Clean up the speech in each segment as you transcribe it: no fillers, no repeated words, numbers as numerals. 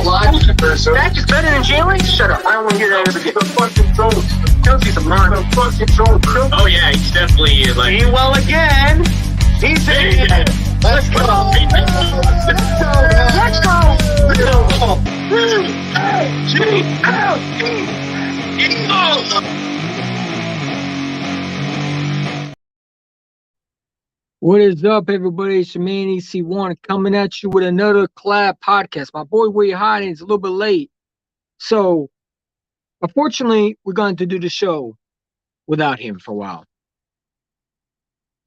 line. Dak is better than Jalen? Shut up. I don't want to hear that ever again. The fucking joke. Kelsey's a monster. The fucking joke. Oh, yeah, he's definitely like. He well again. He's in. Let's go. Let's go. What is up, everybody? It's your man EC1 coming at you with another collab podcast. My boy Wade Hiding is a little bit late. So, unfortunately, we're going to do the show without him for a while.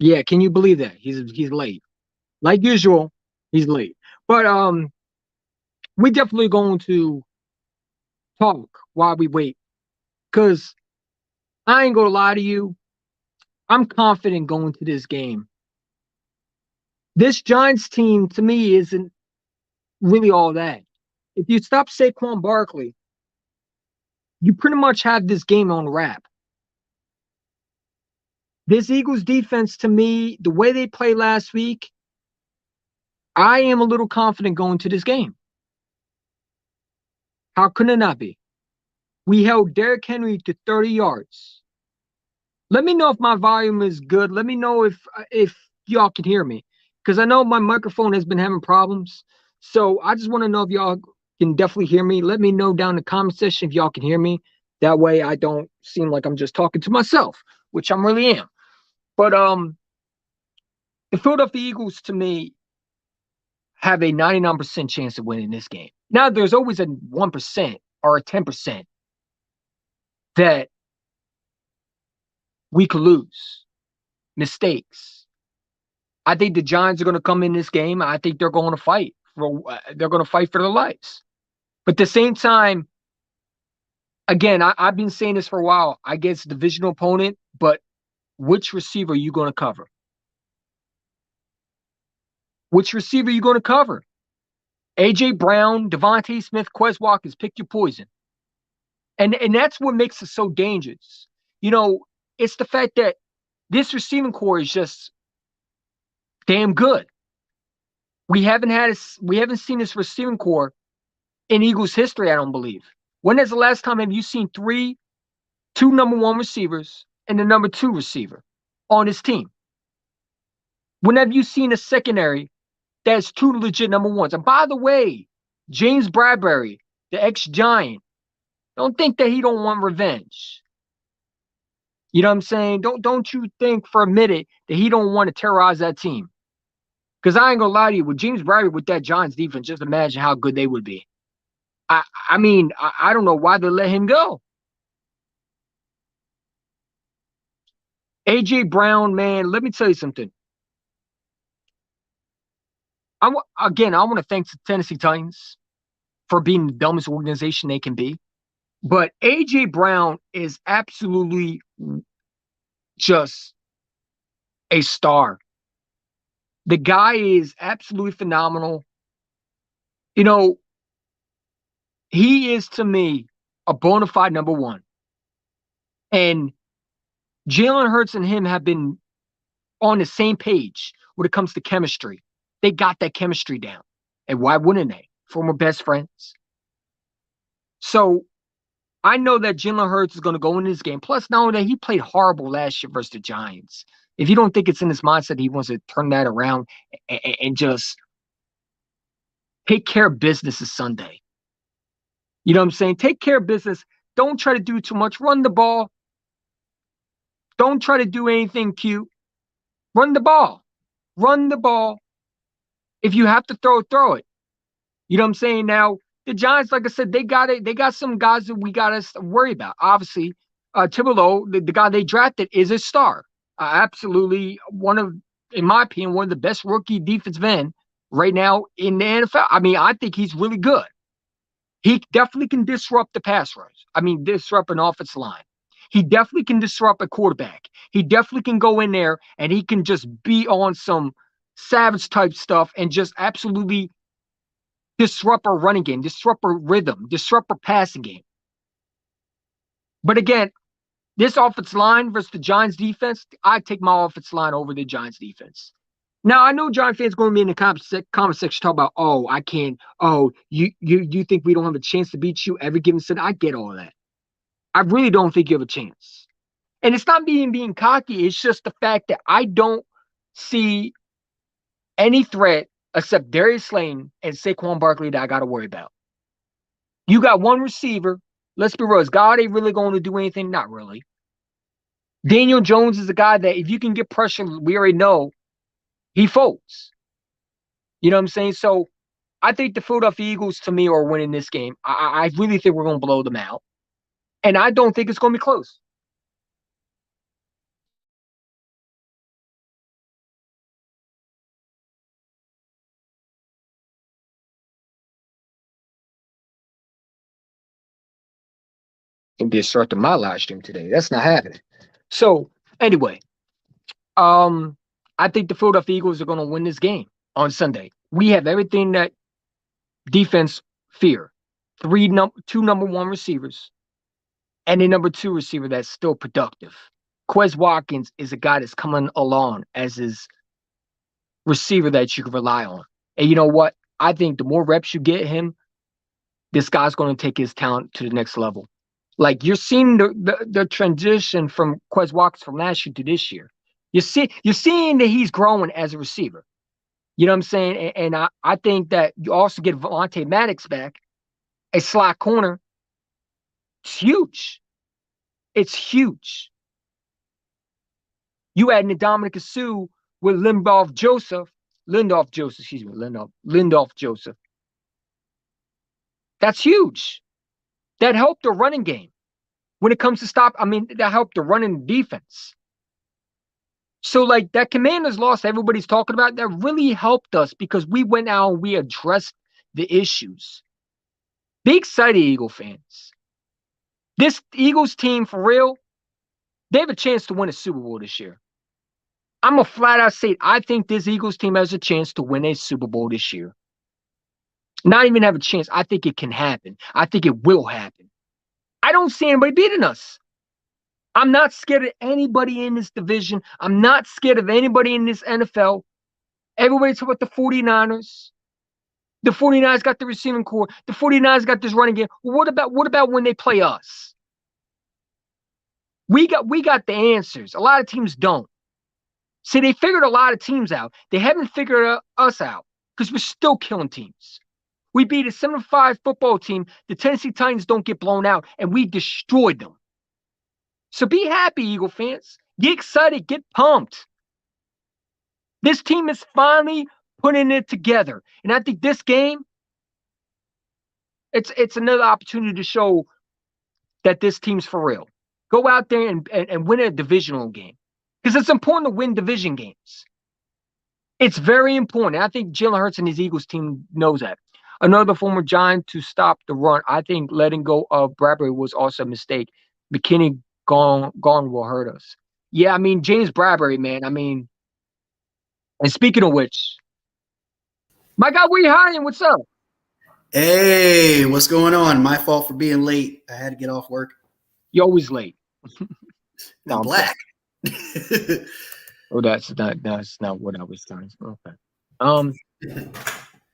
Yeah, can you believe that? He's late. Like usual, he's late. But we definitely going to talk while we wait. Because I ain't going to lie to you. I'm confident going to this game. This Giants team, to me, isn't really all that. If you stop Saquon Barkley, you pretty much have this game on wrap. This Eagles defense, to me, the way they played last week, I am a little confident going to this game. How could it not be? We held Derrick Henry to 30 yards. Let me know if my volume is good. Let me know if y'all can hear me. Because I know my microphone has been having problems. So I just want to know if y'all can definitely hear me. Let me know down in the comment section if y'all can hear me. That way I don't seem like I'm just talking to myself, which I really am. But the Philadelphia Eagles, to me, have a 99% chance of winning this game. Now, there's always a 1% or a 10% that we could lose. Mistakes. I think the Giants are going to come in this game. I think they're going to fight. They're going to fight for their lives. But at the same time, again, I've been saying this for a while. I guess divisional opponent, but which receiver are you going to cover? Which receiver are you going to cover? A.J. Brown, Devontae Smith, Quez Watkins, pick your poison. And that's what makes it so dangerous. You know, it's the fact that this receiving core is just damn good. We haven't seen this receiving core in Eagles history, I don't believe. When is the last time have you seen two number one receivers and the number two receiver on this team? When have you seen a secondary that's two legit number ones? And by the way, James Bradbury, the ex-Giant, don't think that he don't want revenge. You know what I'm saying? Don't you think for a minute that he don't want to terrorize that team. Because I ain't going to lie to you, with James Bradbury with that Giants defense, just imagine how good they would be. I mean, I don't know why they let him go. A.J. Brown, man, let me tell you something. I want to thank the Tennessee Titans for being the dumbest organization they can be. But A.J. Brown is absolutely just a star. The guy is absolutely phenomenal. You know, he is, to me, a bona fide number one. And Jalen Hurts and him have been on the same page when it comes to chemistry. They got that chemistry down. And why wouldn't they? Former best friends. So I know that Jalen Hurts is going to go in this game. Plus, not only that, he played horrible last year versus the Giants. If you don't think it's in his mindset, he wants to turn that around and just take care of business this Sunday. You know what I'm saying? Take care of business. Don't try to do too much. Run the ball. Don't try to do anything cute. Run the ball. Run the ball. If you have to throw it, throw it. You know what I'm saying? Now, the Giants, like I said, they got some guys that we got to worry about. Obviously, Thibodeau, the guy they drafted, is a star. Absolutely in my opinion, one of the best rookie defensive end right now in the NFL. I mean, I think he's really good. He definitely can disrupt the pass rush. I mean, disrupt an offensive line. He definitely can disrupt a quarterback. He definitely can go in there and he can just be on some savage type stuff and just absolutely disrupt our running game, disrupt our rhythm, disrupt our passing game. But again, this offensive line versus the Giants defense, I take my offensive line over the Giants defense. Now I know Giant fans going to be in the comment section talk about, oh, I can't. Oh, you think we don't have a chance to beat you every given Sunday? I get all that. I really don't think you have a chance. And it's not being cocky. It's just the fact that I don't see any threat except Darius Slayton and Saquon Barkley that I got to worry about. You got one receiver. Let's be real. Is Golladay really going to do anything? Not really. Daniel Jones is a guy that if you can get pressure, we already know he folds. You know what I'm saying? So I think the Philadelphia Eagles, to me, are winning this game. I really think we're going to blow them out. And I don't think it's going to be close. It'll be a start to my live stream today. That's not happening. So anyway, I think the Philadelphia Eagles are going to win this game on Sunday. We have everything that defense fear. Two number one receivers and a number two receiver that's still productive. Quez Watkins is a guy that's coming along as his receiver that you can rely on. And you know what? I think the more reps you get him, this guy's going to take his talent to the next level. Like you're seeing the transition from Quez Watkins from last year to this year. You're seeing that he's growing as a receiver. You know what I'm saying? And I think that you also get Vontae Maddox back, a slot corner. It's huge. It's huge. You add Ndamukong Suh with Linval Joseph. That's huge. That helped the running game. When it comes to that helped the running defense. So, like, that Commanders loss everybody's talking about, that really helped us because we went out and we addressed the issues. Be excited, Eagle fans. This Eagles team, for real, they have a chance to win a Super Bowl this year. I'm going to flat out say, I think this Eagles team has a chance to win a Super Bowl this year. Not even have a chance. I think it can happen. I think it will happen. I don't see anybody beating us. I'm not scared of anybody in this division. I'm not scared of anybody in this NFL. Everybody's talking about the 49ers. The 49ers got the receiving core. The 49ers got this running game. What about when they play us? We got the answers. A lot of teams don't. See, they figured a lot of teams out. They haven't figured us out because we're still killing teams. We beat a 7-5 football team. The Tennessee Titans don't get blown out, and we destroyed them. So be happy, Eagle fans. Get excited. Get pumped. This team is finally putting it together. And I think this game, it's another opportunity to show that this team's for real. Go out there and win a divisional game. Because it's important to win division games. It's very important. I think Jalen Hurts and his Eagles team knows that. Another former Giant to stop the run. I think letting go of Bradbury was also a mistake. McKinney gone will hurt us. Yeah, I mean, James Bradbury, man. I mean, and speaking of which, my guy, where you hiding? What's up? Hey, what's going on? My fault for being late. I had to get off work. You're always late. No, I'm black. Oh, that's not what I was saying. Okay.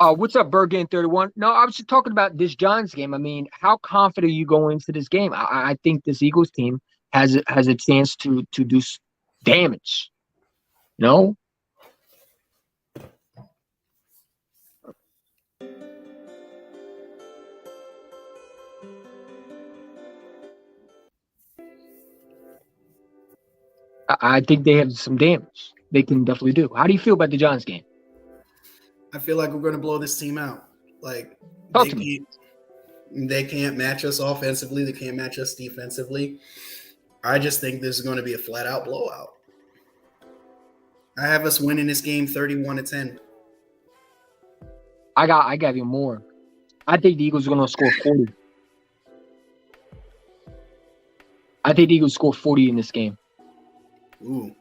What's up, Bergen 31? No, I was just talking about this Giants game. I mean, how confident are you going into this game? I think this Eagles team has a chance to do damage. No? I think they have some damage. They can definitely do. How do you feel about the Giants game? I feel like we're going to blow this team out. Like, they can't match us offensively. They can't match us defensively. I just think this is going to be a flat-out blowout. I have us winning this game 31-10. I got you more. I think the Eagles are going to score 40. I think the Eagles score 40 in this game. Ooh.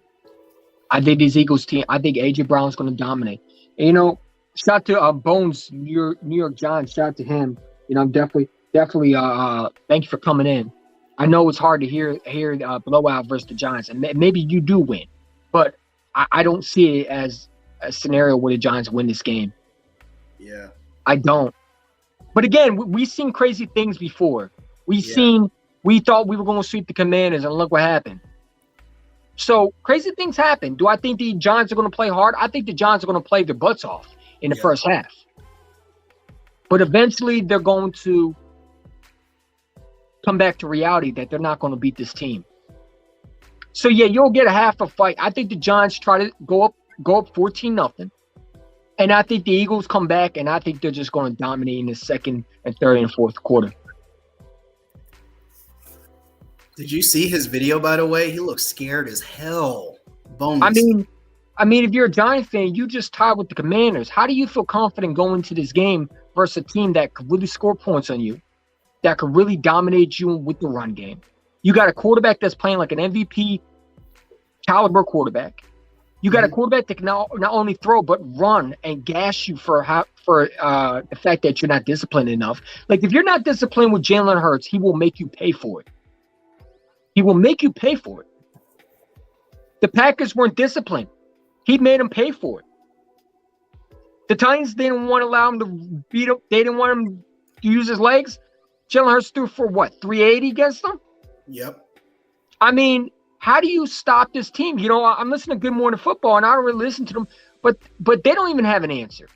I think this Eagles team, I think A.J. Brown's going to dominate. And, you know, shout to Bones, New York Giants. Shout out to him. You know, definitely. Thank you for coming in. I know it's hard to hear blowout versus the Giants, and maybe you do win, but I don't see it as a scenario where the Giants win this game. Yeah. I don't. But again, we've seen crazy things before. We thought we were going to sweep the Commanders, and look what happened. So crazy things happen. Do I think the Giants are going to play hard? I think the Giants are going to play their butts off in the first half. But eventually they're going to come back to reality that they're not going to beat this team. So yeah, you'll get a half a fight. I think the Giants try to go up 14-0. And I think the Eagles come back, and I think they're just going to dominate in the second and third and fourth quarter. Did you see his video, by the way? He looks scared as hell. Boneless. I mean, if you're a Giants fan, you just tied with the Commanders. How do you feel confident going into this game versus a team that could really score points on you, that could really dominate you with the run game? You got a quarterback that's playing like an MVP caliber quarterback. You got a quarterback that can not only throw but run and gash you for the fact that you're not disciplined enough. Like, if you're not disciplined with Jalen Hurts, he will make you pay for it. He will make you pay for it. The Packers weren't disciplined. He made them pay for it. The Titans didn't want to allow him to beat him. They didn't want him to use his legs. Jalen Hurts threw for what, 380 against them? Yep. I mean, how do you stop this team? You know, I'm listening to Good Morning Football, and I don't really listen to them, but they don't even have an answer.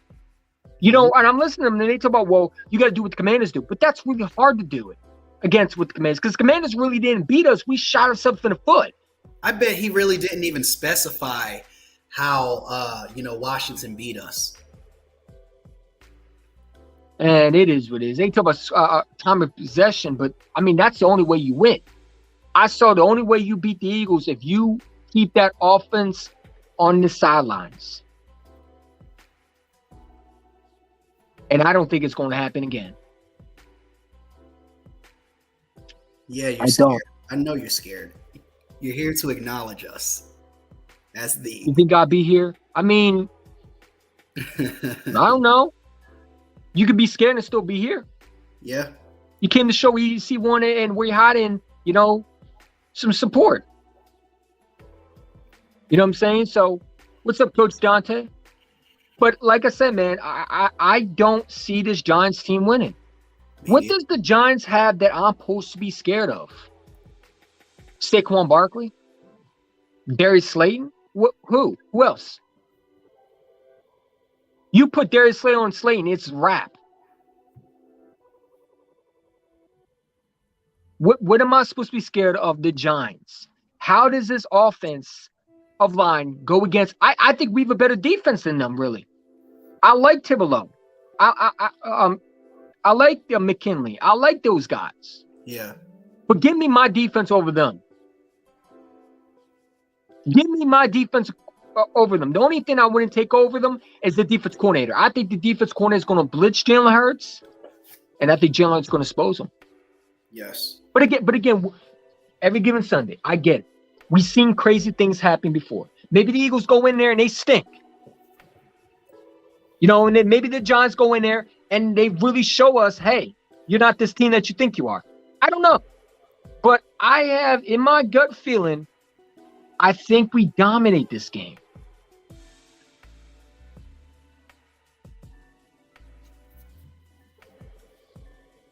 You know, and I'm listening to them, and they talk about, well, you got to do what the Commanders do. But that's really hard to do it against with the Commanders, because the Commanders really didn't beat us. We shot ourselves in the foot. I bet he really didn't even specify how, Washington beat us. And it is what it is. They talk about time of possession, but, I mean, that's the only way you win. I saw the only way you beat the Eagles if you keep that offense on the sidelines. And I don't think it's going to happen again. Yeah, you're scared. I know you're scared. You're here to acknowledge us. You think I'll be here? I mean, I don't know. You could be scared and still be here. Yeah. You came to show EC1 and we're hiding, some support. You know what I'm saying? So, what's up, Coach Dante? But like I said, man, I don't see this Giants team winning. What does the Giants have that I'm supposed to be scared of? Saquon Barkley? Darius Slayton? Who? Who else? You put Darius Slayton on Slayton, it's wrap. What am I supposed to be scared of? The Giants. How does this offense of line go against? I think we have a better defense than them, really. I like Thibodeau. I like McKinley. I like those guys. Yeah. But give me my defense over them. Give me my defense over them. The only thing I wouldn't take over them is the defense coordinator. I think the defense coordinator is going to blitz Jalen Hurts, and I think Jalen Hurts is going to expose him. Yes. But again, every given Sunday, I get it. We've seen crazy things happen before. Maybe the Eagles go in there and they stink. And then maybe the Giants go in there and they really show us, hey, you're not this team that you think you are. I don't know. But I have, in my gut feeling, I think we dominate this game.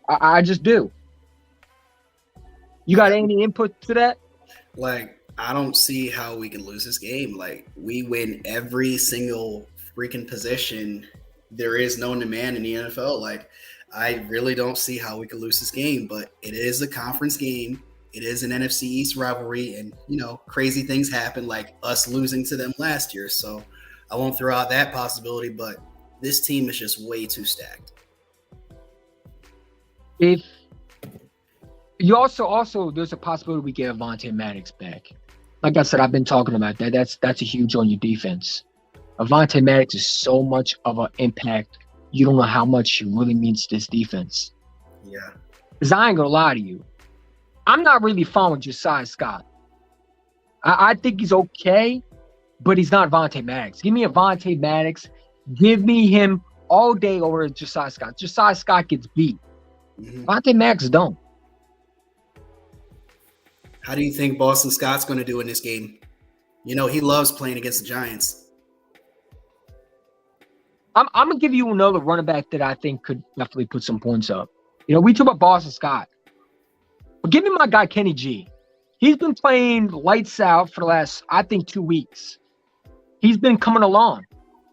I just do. You got any input to that? I don't see how we can lose this game. We win every single freaking possession. There is no demand in the NFL. I really don't see how we can lose this game, but it is a conference game. It is an NFC East rivalry, and, crazy things happen, like us losing to them last year. So I won't throw out that possibility, but this team is just way too stacked. If you also there's a possibility we get Avonte Maddox back. Like I said, I've been talking about that. That's a huge on your defense. Avonte Maddox is so much of an impact. You don't know how much he really means to this defense. Yeah. Because I ain't gonna lie to you, I'm not really fond with Josiah Scott. I think he's okay, but he's not Avonte Maddox. Give me Avonte Maddox. Give me him all day over Josiah Scott. Josiah Scott gets beat. Avonte Maddox don't. How do you think Boston Scott's going to do in this game? He loves playing against the Giants. I'm gonna give you another running back that I think could definitely put some points up. You know, we talk about Boston Scott, but give me my guy Kenny G. He's been playing lights out for the last, I think, 2 weeks. He's been coming along.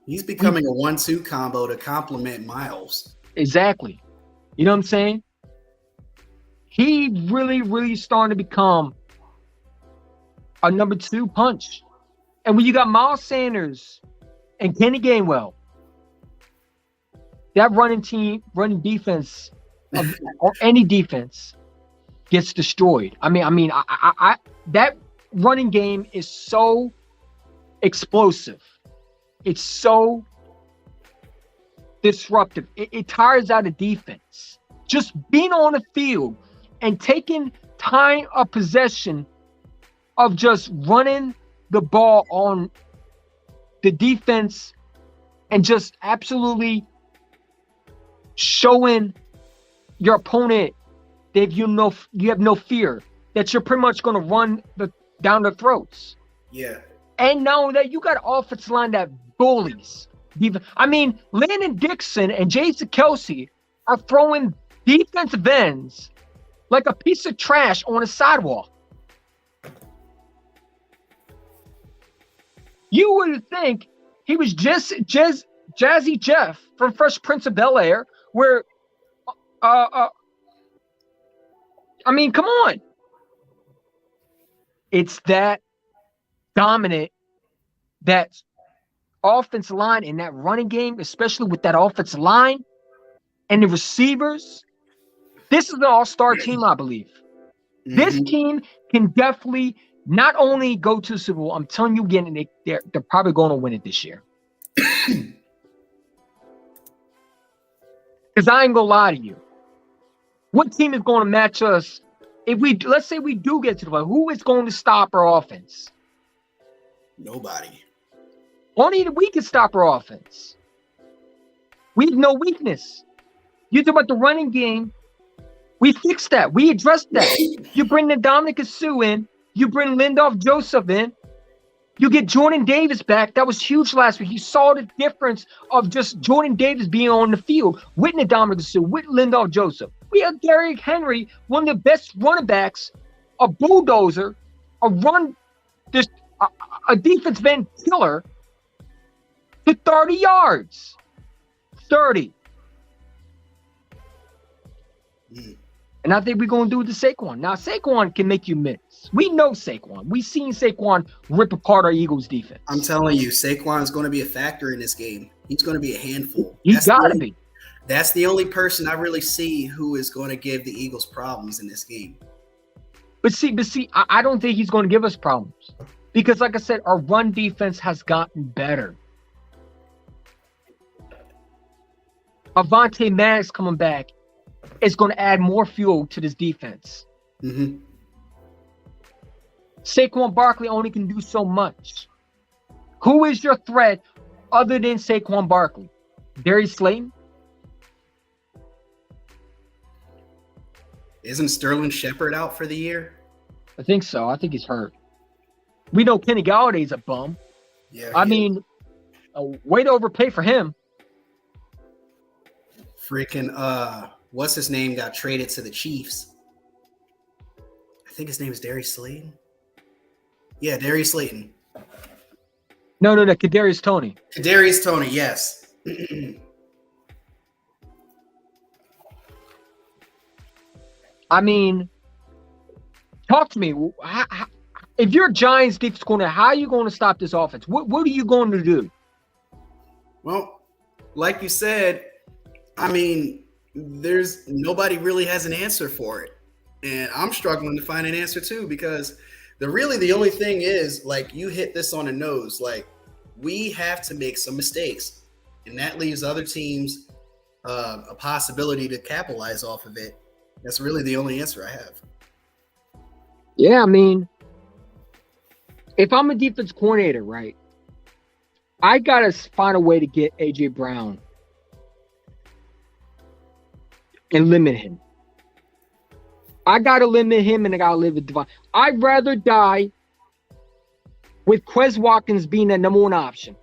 He's becoming a 1-2 combo to complement Miles. Exactly. You know what I'm saying? He really, really starting to become a number 2 punch. And when you got Miles Sanders and Kenny Gainwell, that running defense, or any defense, gets destroyed. I mean, that running game is so explosive. It's so disruptive. It tires out a defense. Just being on the field and taking time of possession of just running the ball on the defense and just absolutely showing your opponent that you have no fear, that you're pretty much going to run down their throats. Yeah. And now that you got an offensive line that bullies. I mean, Landon Dixon and Jason Kelsey are throwing defensive ends like a piece of trash on a sidewalk. You would think he was just Jazzy Jeff from Fresh Prince of Bel-Air, where, I mean, come on. It's that dominant, that offensive line and that running game, especially with that offensive line and the receivers. This is an all-star team, I believe. Mm-hmm. This team can definitely not only go to the Super Bowl, I'm telling you again, they're probably going to win it this year. Because I ain't going to lie to you. What team is going to match us? Let's say we do get to the play, who is going to stop our offense? Nobody. Only we can stop our offense. We have no weakness. You talk about the running game. We fixed that. We addressed that. You bring the Dominic Sue in. You bring Lindoff Joseph in. You get Jordan Davis back. That was huge last week. You saw the difference of just Jordan Davis being on the field with the Dominic Sue, with Lindoff Joseph. We have Derrick Henry, one of the best running backs, a bulldozer, a defensive end killer to 30 yards. 30. And I think we're going to do it to Saquon. Now, Saquon can make you miss. We know Saquon. We've seen Saquon rip apart our Eagles defense. I'm telling you, Saquon is going to be a factor in this game. He's going to be a handful. He's got to be. That's the only person I really see who is going to give the Eagles problems in this game. But see, I don't think he's going to give us problems. Because, like I said, our run defense has gotten better. Avonte Maddox coming back is going to add more fuel to this defense. Mm-hmm. Saquon Barkley only can do so much. Who is your threat other than Saquon Barkley? Darius Slayton? Isn't Sterling Shepard out for the year? I think so. I think he's hurt. We know Kenny Galladay's a bum. Yeah. I mean, way to overpay for him. Freaking, what's his name got traded to the Chiefs? I think his name is Darius Slayton. Yeah, Darius Slayton. No, Kadarius Toney. Kadarius Toney, yes. I mean, talk to me. If you're a Giants defense corner, how are you going to stop this offense? What are you going to do? Well, like you said, I mean, nobody really has an answer for it. And I'm struggling to find an answer too, because the only thing is, like, you hit this on the nose. Like, we have to make some mistakes, and that leaves other teams a possibility to capitalize off of it. That's really the only answer I have. Yeah, I mean, if I'm a defense coordinator, right, I got to find a way to get A.J. Brown and limit him. I got to limit him, and I got to live with Devon. I'd rather die with Quez Watkins being the number one option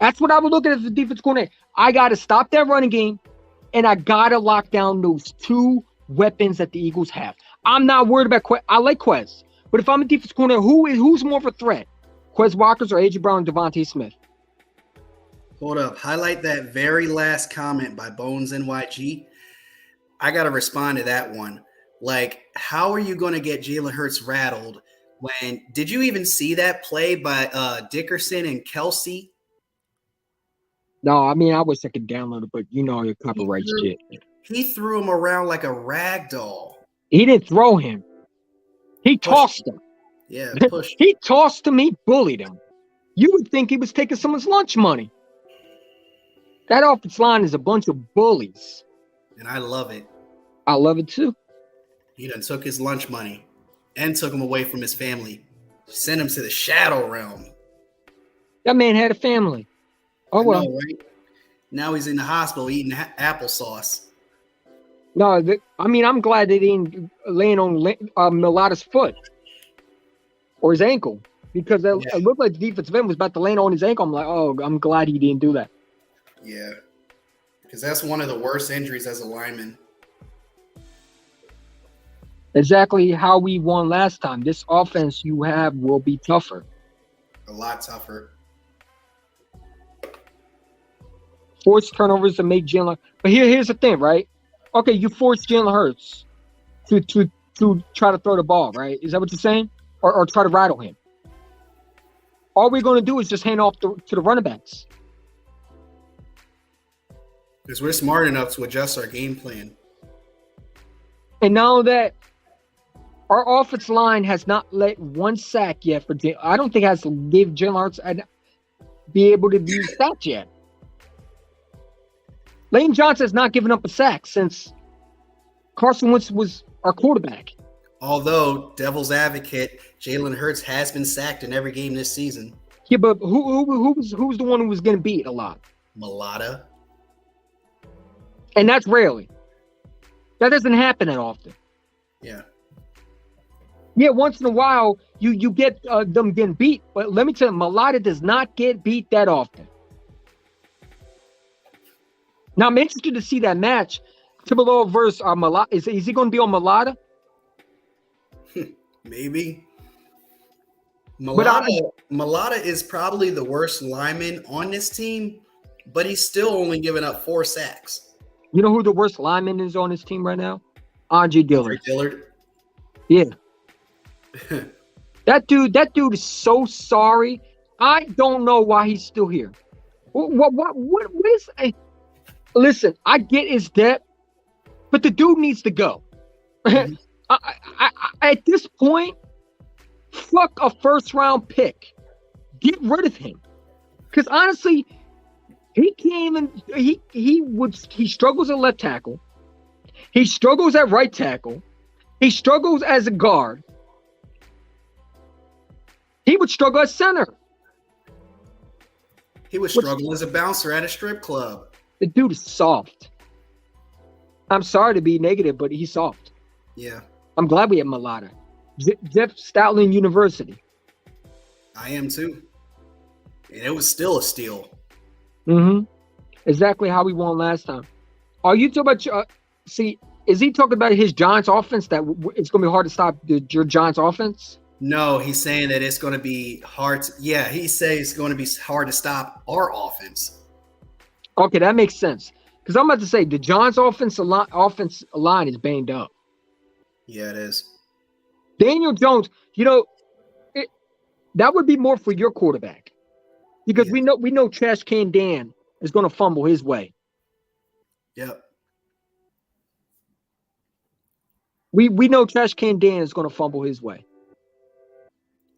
That's what I would look at as the defense coordinator. I got to stop that running game, and I got to lock down those two weapons that the Eagles have. I'm not worried about Quez. I like Quez, but if I'm a defense coordinator, who's more of a threat? Quez Walkers or A.J. Brown and Devontae Smith? Hold up. Highlight that very last comment by Bones NYG. I got to respond to that one. Like, how are you going to get Jalen Hurts rattled when – did you even see that play by Dickerson and Kelsey? No, I mean, I wish I could download it, but you know your copyright shit. He threw him around like a rag doll. He didn't throw him. He tossed him. Yeah, push. He tossed him. He bullied him. You would think he was taking someone's lunch money. That offensive line is a bunch of bullies. And I love it. I love it too. He done took his lunch money and took him away from his family. Sent him to the shadow realm. That man had a family. Oh, well. I know, right? Now he's in the hospital eating applesauce. No, I mean, I'm glad they didn't land on Milata's foot or his ankle because it looked like the defensive end was about to land on his ankle. I'm like, oh, I'm glad he didn't do that. Yeah, because that's one of the worst injuries as a lineman. Exactly how we won last time. This offense you have will be tougher. A lot tougher. Force turnovers to make Jalen. But here's the thing, right? Okay, you force Jalen Hurts to try to throw the ball, right? Is that what you're saying? Or try to rattle him? All we're going to do is just hand off to the running backs. Because we're smart enough to adjust our game plan. And now that our offensive line has not let one sack yet for Jalen, I don't think it has to give Jalen Hurts and be able to be sacked yet. Lane Johnson has not given up a sack since Carson Wentz was our quarterback. Although, devil's advocate, Jalen Hurts has been sacked in every game this season. Yeah, but who's the one who was getting beat a lot? Mulata. And that's rarely. That doesn't happen that often. Yeah. Yeah, once in a while you get them getting beat, but let me tell you, Mulata does not get beat that often. Now I'm interested to see that match. Thibodeau versus Mulata. Is he going to be on Mulata? Maybe. Mulata is probably the worst lineman on this team, but he's still only giving up 4 sacks. You know who the worst lineman is on his team right now? Andre Dillard. Yeah. That dude is so sorry. I don't know why he's still here. What is? Listen, I get his debt, but the dude needs to go. Mm-hmm. At this point, fuck a first-round pick. Get rid of him. Because honestly, he can't even. He struggles at left tackle. He struggles at right tackle. He struggles as a guard. He would struggle at center. He would struggle as a bouncer at a strip club. The dude is soft. I'm sorry to be negative, but he's soft. Yeah. I'm glad we have Mulata. Jeff Stoutland University. I am too. And it was still a steal. Mm-hmm. Exactly how we won last time. Are you talking about is he talking about his Giants offense that it's going to be hard to stop your Giants offense? No, he's saying that it's going to be hard. He says it's going to be hard to stop our offense. Okay, that makes sense. Because I'm about to say the Giants' offense line is banged up. Yeah, it is. Daniel Jones, that would be more for your quarterback. Because we know Trash Can Dan is going to fumble his way. Yep. We know Trash Can Dan is going to fumble his way.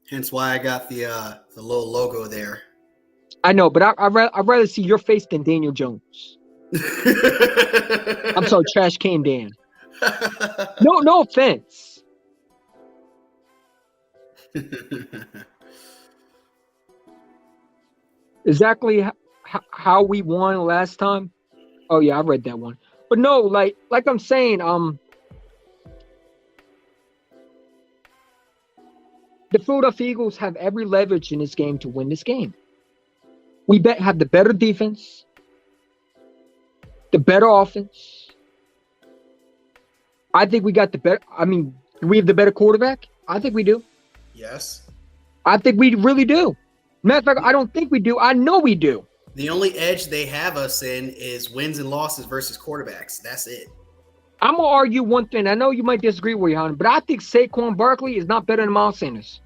Hence why I got the little logo there. I know, but I'd rather see your face than Daniel Jones. I'm sorry, Trash Can Dan. No offense. Exactly how we won last time. Oh yeah, I read that one. But no, like I'm saying, the Philadelphia Eagles have every leverage in this game to win this game. We have the better defense, the better offense. I think we got the better. I mean, do we have the better quarterback? I think we do. Yes. I think we really do. Matter of fact, I don't think we do. I know we do. The only edge they have us in is wins and losses versus quarterbacks. That's it. I'm gonna argue one thing. I know you might disagree with you, but I think Saquon Barkley is not better than Miles Sanders.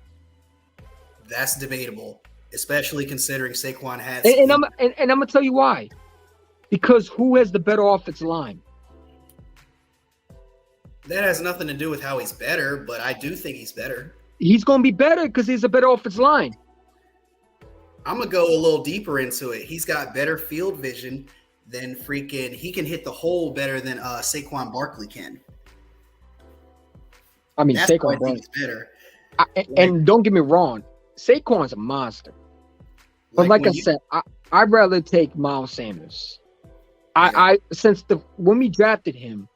That's debatable, especially considering Saquon has. And I'm gonna tell you why. Because who has the better offensive line? That has nothing to do with how he's better, but I do think he's better. He's gonna be better because he's a better offensive line. I'm gonna go a little deeper into it. He's got better field vision than freaking. He can hit the hole better than Saquon Barkley can. I mean, That's why Saquon I think he's better. and don't get me wrong, Saquon's a monster. But like I said, I'd rather take Miles Sanders. I since when we drafted him,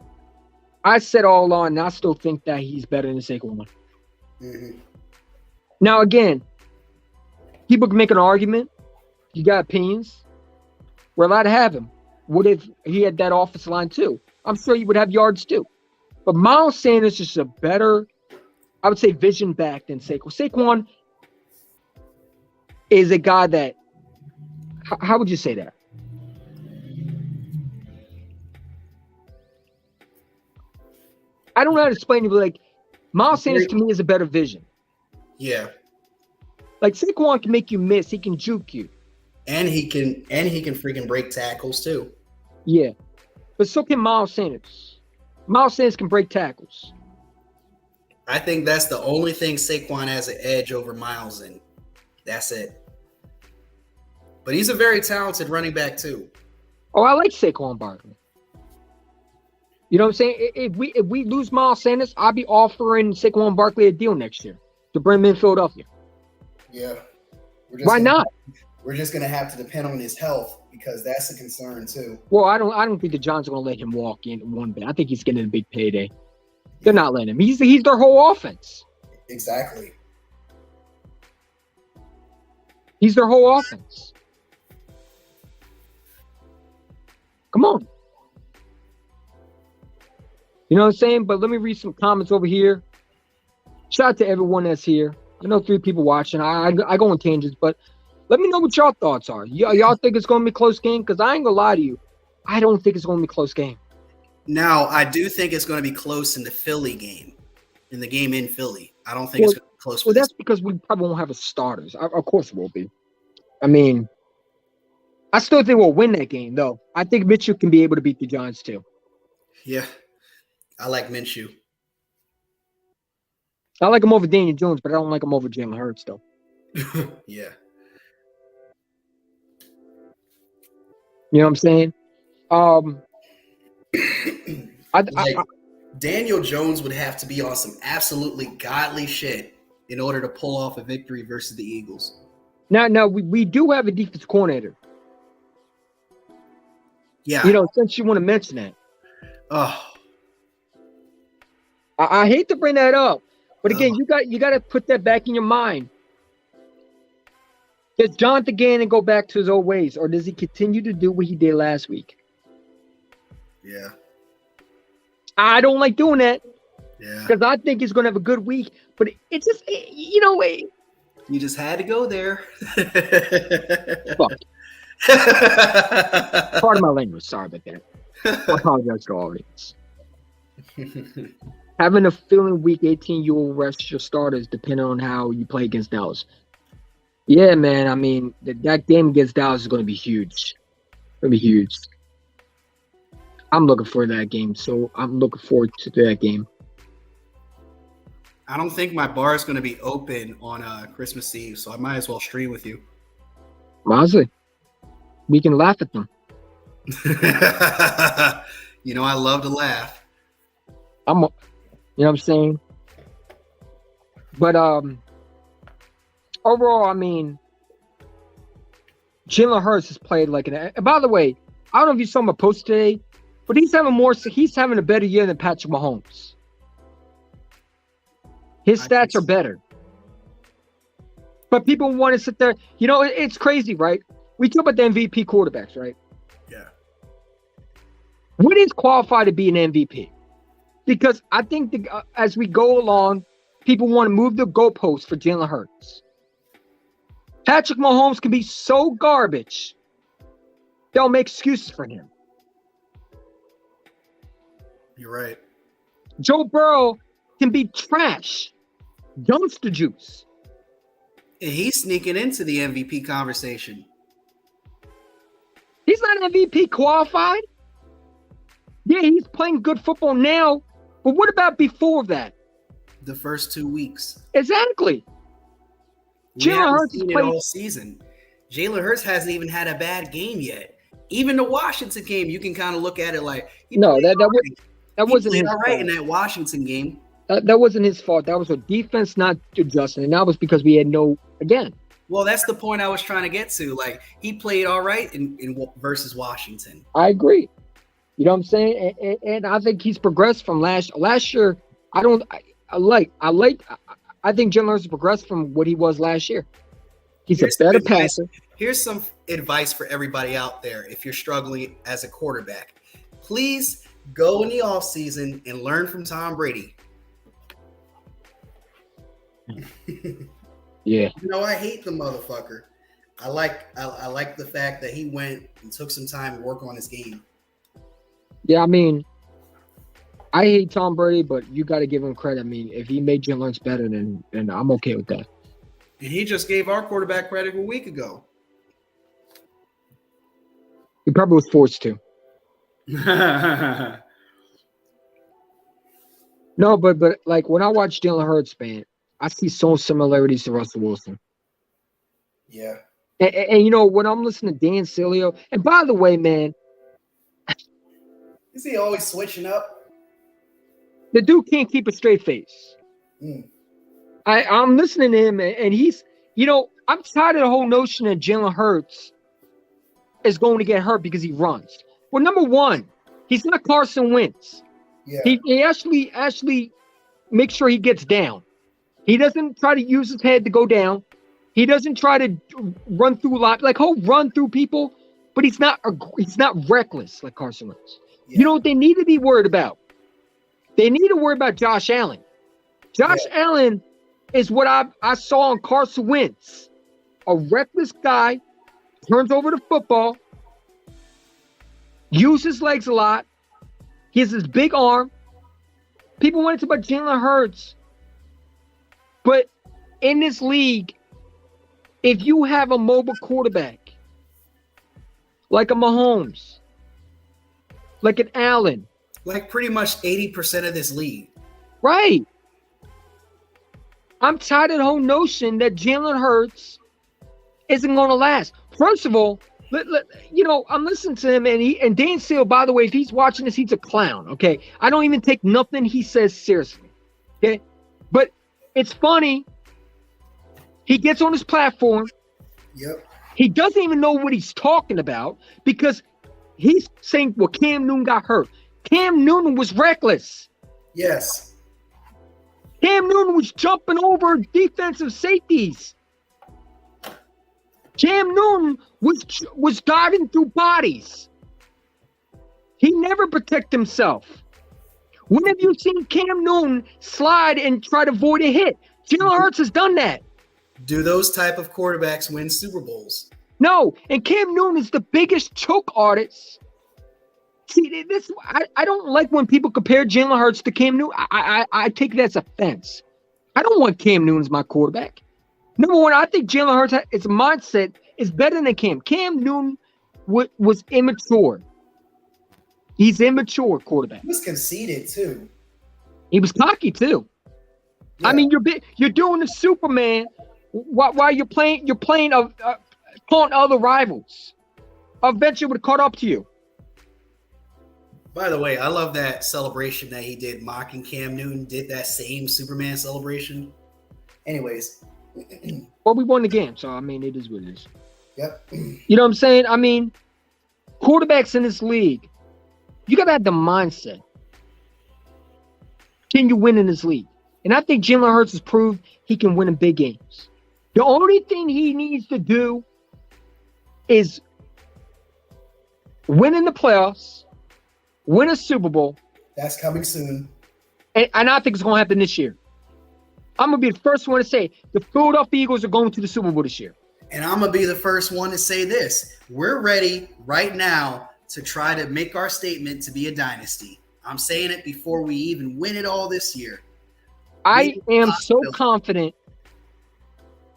I said all along, and I still think that he's better than Saquon. Mm-hmm. Now again, people can make an argument. You got opinions. We're allowed to have him. What if he had that offensive line too? I'm sure he would have yards too. But Miles Sanders is a better, I would say, vision back than Saquon. Saquon is a guy that, how would you say that? I don't know how to explain it, but like Miles Sanders to me is a better vision. Yeah. Like Saquon can make you miss. He can juke you. And he can freaking break tackles too. Yeah. But so can Miles Sanders. Miles Sanders can break tackles. I think that's the only thing Saquon has an edge over Miles in. That's it. But he's a very talented running back too. Oh, I like Saquon Barkley. You know what I'm saying? If we lose Miles Sanders, I'll be offering Saquon Barkley a deal next year to bring him in Philadelphia. Yeah. Why not? We're just gonna have to depend on his health because that's a concern too. Well, I don't think the Giants are gonna let him walk in one bit. I think he's getting a big payday. They're not letting him. He's their whole offense. Exactly. He's their whole offense. Come on. You know what I'm saying? But let me read some comments over here. Shout out to everyone that's here. I know 3 people watching. I go on tangents, but let me know what y'all thoughts are. Y'all think it's going to be a close game? Because I ain't going to lie to you. I don't think it's going to be a close game. Now, I do think it's going to be close in the Philly game, in the game in Philly. I don't think it's going to be close. Well, that's because we probably won't have a starters. Of course it will be. I mean, I still think we'll win that game, though. I think Mitchell can be able to beat the Giants, too. Yeah. I like Minshew. I like him over Daniel Jones, but I don't like him over Jalen Hurts, though. Yeah. You know what I'm saying? Daniel Jones would have to be on some absolutely godly shit in order to pull off a victory versus the Eagles. Now we do have a defensive coordinator. Yeah. You know, since you want to mention that. Oh. I hate to bring that up, but again, you got to put that back in your mind. Does Jonathan Gannon go back to his old ways, or does he continue to do what he did last week? Yeah. I don't like doing that. Yeah. Because I think he's going to have a good week, but it's just, you know, you just had to go there. Fuck. Pardon my language. Sorry about that. I apologize to all audience. Having a feeling week 18, you will rest your starters depending on how you play against Dallas. Yeah, man. I mean, that game against Dallas is going to be huge. It's going to be huge. I'm looking for that game, so I'm looking forward to that game. I don't think my bar is going to be open on Christmas Eve, so I might as well stream with you. Honestly, we can laugh at them. You know, I love to laugh. You know what I'm saying? But overall, I mean, Jalen Hurts has played like an. And by the way, I don't know if you saw my post today, but he's having a better year than Patrick Mahomes. His stats are better. But people want to sit there. You know, it's crazy, right? we talk about the MVP quarterbacks, right? Yeah. What is qualified to be an MVP? Because I think as we go along, people want to move the goalposts for Jalen Hurts. Patrick Mahomes can be so garbage, they'll make excuses for him. You're right. Joe Burrow can be trash, dumpster juice. And he's sneaking into the MVP conversation. He's not MVP qualified. Yeah, he's playing good football now, but what about before that? The first 2 weeks. Exactly. We Jalen haven't Hurts seen it played all season. Jalen Hurts hasn't even had a bad game yet. Even the Washington game, you can kind of look at it like that wasn't his all right fault. in that Washington game. That wasn't his fault. That was a defense not adjusting, and that was because we had again. Well, that's the point I was trying to get to. Like, he played all right in versus Washington. I agree. You know what I'm saying? And I think he's progressed from last year. I think Jalen Hurts progressed from what he was last year. He's a better passer. Here's some advice for everybody out there if you're struggling as a quarterback. Please go in the offseason and learn from Tom Brady. Yeah. You know, I hate the motherfucker. I like the fact that he went and took some time to work on his game. Yeah, I mean, I hate Tom Brady, but you got to give him credit. I mean, if he made Jalen Hurts better, then I'm okay with that. And he just gave our quarterback credit a week ago. He probably was forced to. No, but like when I watch Jalen Hurts, man, I see so similarities to Russell Wilson. Yeah. And you know, when I'm listening to Dan Sileo, and by the way, man, Is he always switching up? the dude can't keep a straight face. Mm. I'm listening to him, and he's, you know, I'm tired of the whole notion that Jalen Hurts is going to get hurt because he runs. Well, number one, he's not Carson Wentz. Yeah. He actually makes sure he gets down. He doesn't try to use his head to go down. He doesn't try to run through a lot. Like, he'll run through people, but he's not reckless like Carson Wentz. Yeah. You know what they need to be worried about? They need to worry about Josh Allen. Josh Allen is what I saw on Carson Wentz. A reckless guy, turns over the football, uses his legs a lot. He has this big arm. People want to talk about Jalen Hurts. But in this league, if you have a mobile quarterback, like a Mahomes, like an Allen, Like pretty much 80% of this league. right? I'm tired of the whole notion that Jalen Hurts isn't going to last. First of all, you know, I'm listening to him, and Dan Seal, by the way, if he's watching this, he's a clown, okay? I don't even take nothing he says seriously, okay? But it's funny. He gets on his platform. Yep. He doesn't even know what he's talking about because he's saying, well, Cam Newton got hurt. Cam Newton was reckless. Yes. Cam Newton was jumping over defensive safeties. Cam Newton was diving through bodies. He never protected himself. When have you seen Cam Newton slide and try to avoid a hit? Jalen Hurts has done that. Do those type of quarterbacks win Super Bowls? No, and Cam Newton is the biggest choke artist. See, I don't like when people compare Jalen Hurts to Cam Newton. I take it as offense. I don't want Cam Newton as my quarterback. Number one, I think Jalen Hurts, his mindset is better than Cam. Cam Newton was immature. He's immature quarterback. He was conceited too. He was cocky too. Yeah. I mean, you're doing the Superman while you're playing taunting other rivals. Eventually, would have caught up to you. By the way, I love that celebration that he did mocking Cam Newton, did that same Superman celebration. Anyways. Well, we won the game, so I mean, it is what it is. Yep. You know what I'm saying? I mean, quarterbacks in this league, you got to have the mindset. Can you win in this league? And I think Jalen Hurts has proved he can win in big games. The only thing he needs to do is win in the playoffs, win a Super Bowl, That's coming soon. and I think it's going to happen this year. I'm going to be the first one to say the Philadelphia Eagles are going to the Super Bowl this year. And I'm going to be the first one to say this. We're ready right now to try to make our statement to be a dynasty. I'm saying it before we even win it all this year. I am so confident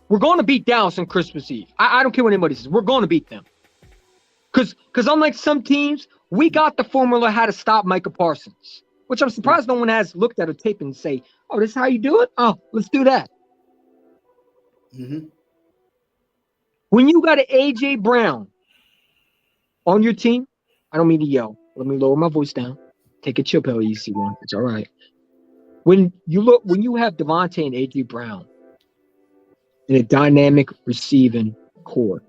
we're going to beat Dallas on Christmas Eve. I don't care what anybody says. We're going to beat them. Because unlike some teams, we got the formula how to stop Micah Parsons, which I'm surprised no one has looked at a tape and say, oh, this is how you do it? Oh, let's do that. Mm-hmm. When you got an A.J. Brown on your team, I don't mean to yell. Let me lower my voice down. Take a chill pill, EC1. It's all right. When you have Devontae and A.J. Brown in a dynamic receiving core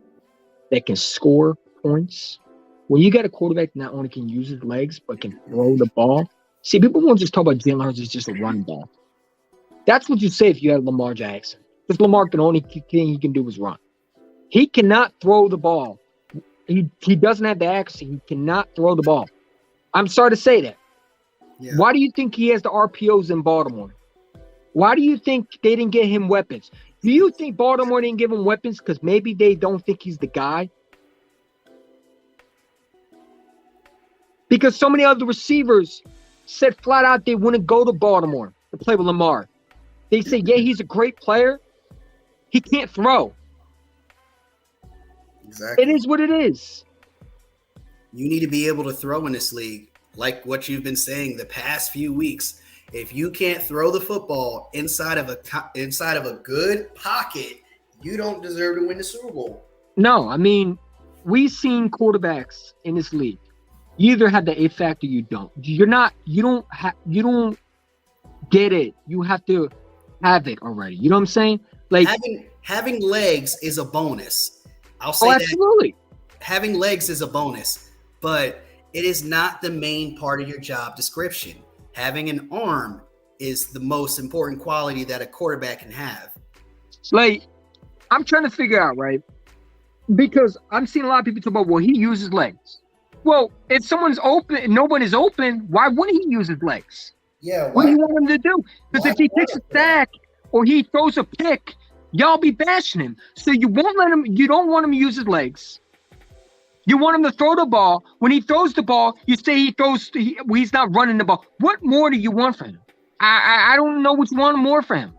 that can score points, when you got a quarterback that not only can use his legs but can throw the ball. See, people won't just talk about Jalen Hurts as just a run ball. That's what you say if you had Lamar Jackson. Because Lamar, the only thing he can do is run. He cannot throw the ball. He doesn't have the accuracy. He cannot throw the ball. I'm sorry to say that. Yeah. Why do you think he has the RPOs in Baltimore? Why do you think they didn't get him weapons? Do you think Baltimore didn't give him weapons because maybe they don't think he's the guy? Because so many other receivers said flat out they wouldn't go to Baltimore to play with Lamar. They say, yeah, he's a great player. He can't throw. Exactly. It is what it is. You need to be able to throw in this league, like what you've been saying the past few weeks. If you can't throw the football inside of a good pocket, you don't deserve to win the Super Bowl. No, I mean, we've seen quarterbacks in this league. You either have the A factor, or you don't. You don't get it. You have to have it already. You know what I'm saying? Like having legs is a bonus. I'll say absolutely. that having legs is a bonus, but it is not the main part of your job description. Having an arm is the most important quality that a quarterback can have. Like, I'm trying to figure out, right? Because I'm seeing a lot of people talk about, well, he uses legs. Well, if someone's open and no one is open, why wouldn't he use his legs? Yeah. What do you want him to do? Because if he takes a sack or he throws a pick, y'all be bashing him. So you don't want him to use his legs. You want him to throw the ball. When he throws the ball, you say he's not running the ball. What more do you want from him? I don't know what you want more from him.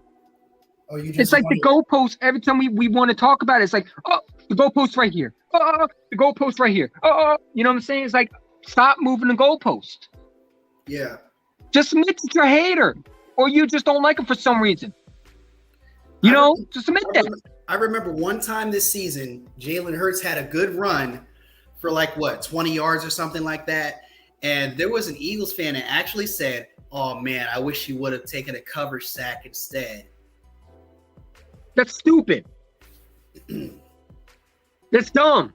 Oh, it's like the goalpost. Every time we want to talk about it, it's like, oh, the goalpost right here. Oh, the goalpost right here. Oh, you know what I'm saying? It's like, stop moving the goalpost. Yeah. Just admit that you're a hater, or you just don't like him for some reason. Just admit that. I remember one time this season, Jalen Hurts had a good run for 20 yards or something like that. And there was an Eagles fan that actually said, oh man, I wish he would have taken a cover sack instead. That's stupid. That's dumb.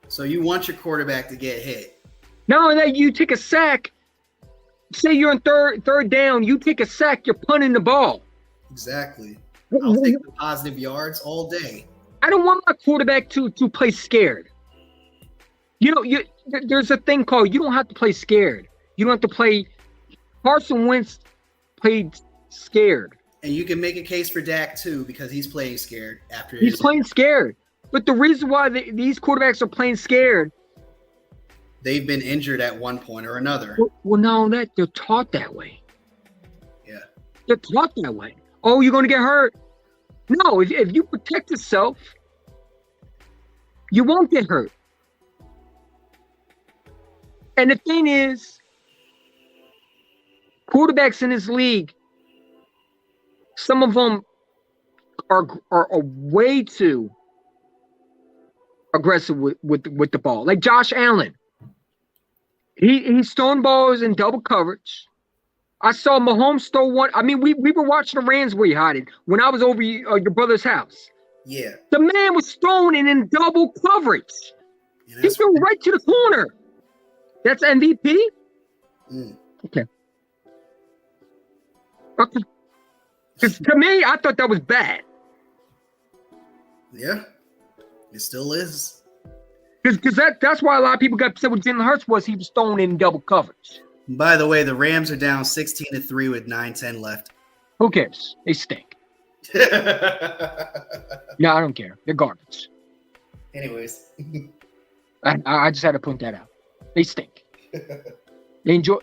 So you want your quarterback to get hit. No, that you take a sack. Say you're in third down, you take a sack, you're punting the ball. Exactly. I'll take the positive yards all day. I don't want my quarterback to play scared. There's a thing called you don't have to play scared. You don't have to play. Carson Wentz played scared. And you can make a case for Dak too because he's playing scared after. He's playing scared. But the reason why these quarterbacks are playing scared, they've been injured at one point or another. Well, no, they're taught that way. Yeah, they're taught that way. Oh, you're going to get hurt. No, if you protect yourself, you won't get hurt. And the thing is, quarterbacks in this league, some of them are way too aggressive with the ball. Like Josh Allen. He's throwing balls in double coverage. I saw Mahomes throw one. I mean, we were watching the Rams where he hid when I was over your brother's house. Yeah. The man was throwing it in double coverage. He threw right to the corner. That's MVP? Okay. Because to me, I thought that was bad. Yeah. It still is. Because that's why a lot of people got upset with Jalen Hurts was he was thrown in double coverage. By the way, the Rams are down 16-3 with 9:10 left. Who cares? They stink. No, I don't care. They're garbage. Anyways. I just had to point that out. They stink. They enjoy.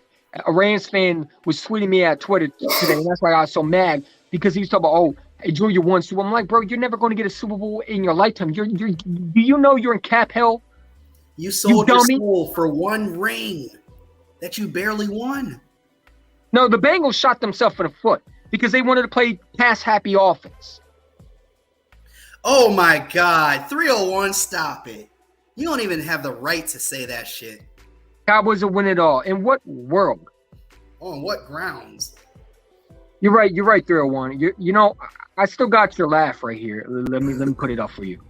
A Rams fan was tweeting me at Twitter today, and that's why I was so mad because he was talking about, oh, enjoy your one Super Bowl. I'm like, bro, you're never going to get a Super Bowl in your lifetime. Do you know you're in cap hell? You sold You your dummy. soul for one ring that you barely won. No, the Bengals shot themselves in the foot because they wanted to play pass-happy offense. Oh, my God. 301, stop it. You don't even have the right to say that shit. Cowboys will win it all. In what world? On what grounds? You're right, 301. You know, I still got your laugh right here. Let me put it up for you.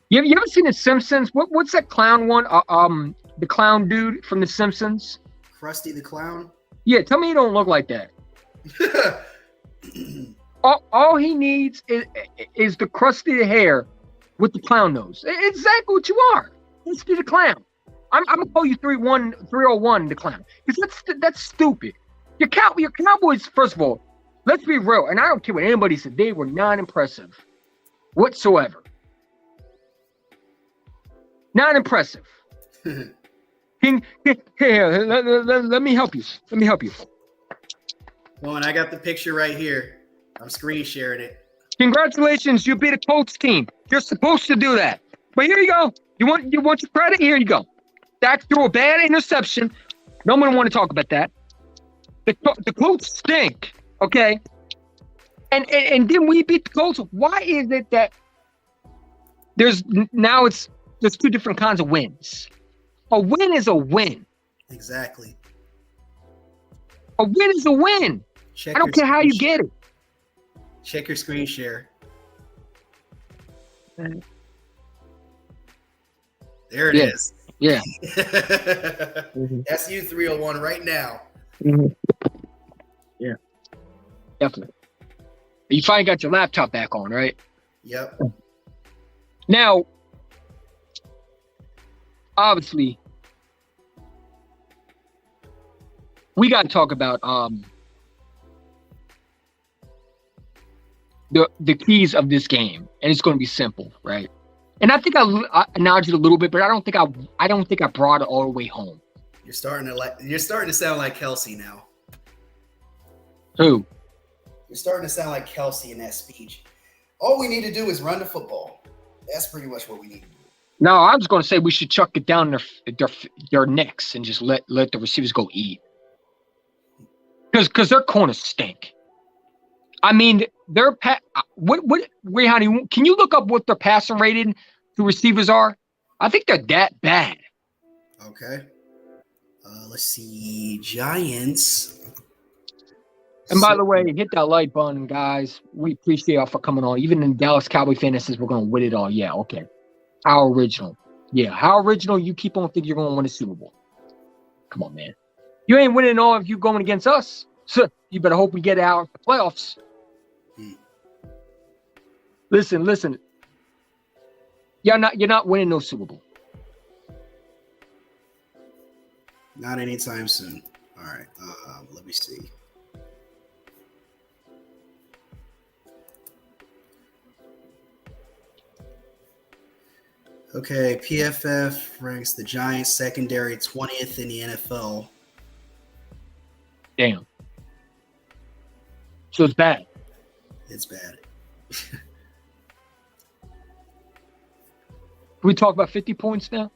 You ever seen The Simpsons? What's that clown one? The clown dude from The Simpsons. Krusty the Clown? Yeah, tell me you don't look like that. All he needs is the crusty hair with the clown nose. It's exactly what you are. Krusty the Clown. I'm gonna call you 301 the clown because that's stupid. Your Cowboys, first of all, let's be real, and I don't care what anybody said. They were not impressive whatsoever. Not impressive. Here, let me help you. Let me help you. Well, and I got the picture right here. I'm screen sharing it. Congratulations, you beat a Colts team. You're supposed to do that. But here you go. You want your credit? Here you go. Dak threw a bad interception. No one want to talk about that. The Colts stink. Okay. And then we beat the Colts. Why is it that there's two different kinds of wins? A win is a win. Exactly. A win is a win. Check I don't care how you get it. Check your screen share. There it is. Yeah. That's you 301 right now. Mm-hmm. Yeah. Definitely. You finally got your laptop back on, right? Yep. Now, obviously, we got to talk about the keys of this game, and it's going to be simple, right? And I think I acknowledged it a little bit, but I don't think I brought it all the way home. You're starting to sound like Kelsey now. Who? You're starting to sound like Kelsey in that speech. All we need to do is run the football. That's pretty much what we need to do. No, I was going to say we should chuck it down their necks and just let the receivers go eat. Because their corners stink. I mean, their honey, can you look up what their passing rating to receivers are? I think they're that bad. Okay. Let's see. Giants. And by the way, hit that like button, guys. We appreciate y'all for coming on. Even in Dallas Cowboy fan says we're going to win it all. Yeah, okay. How original. Yeah, how original you keep on thinking you're going to win a Super Bowl. Come on, man. You ain't winning all if you going against us. So you better hope we get out the playoffs. Listen. You're not winning no Super Bowl. Not anytime soon. All right. Let me see. Okay, PFF ranks the Giants secondary 20th in the NFL. Damn. So it's bad. It's bad. Can we talk about 50 points now?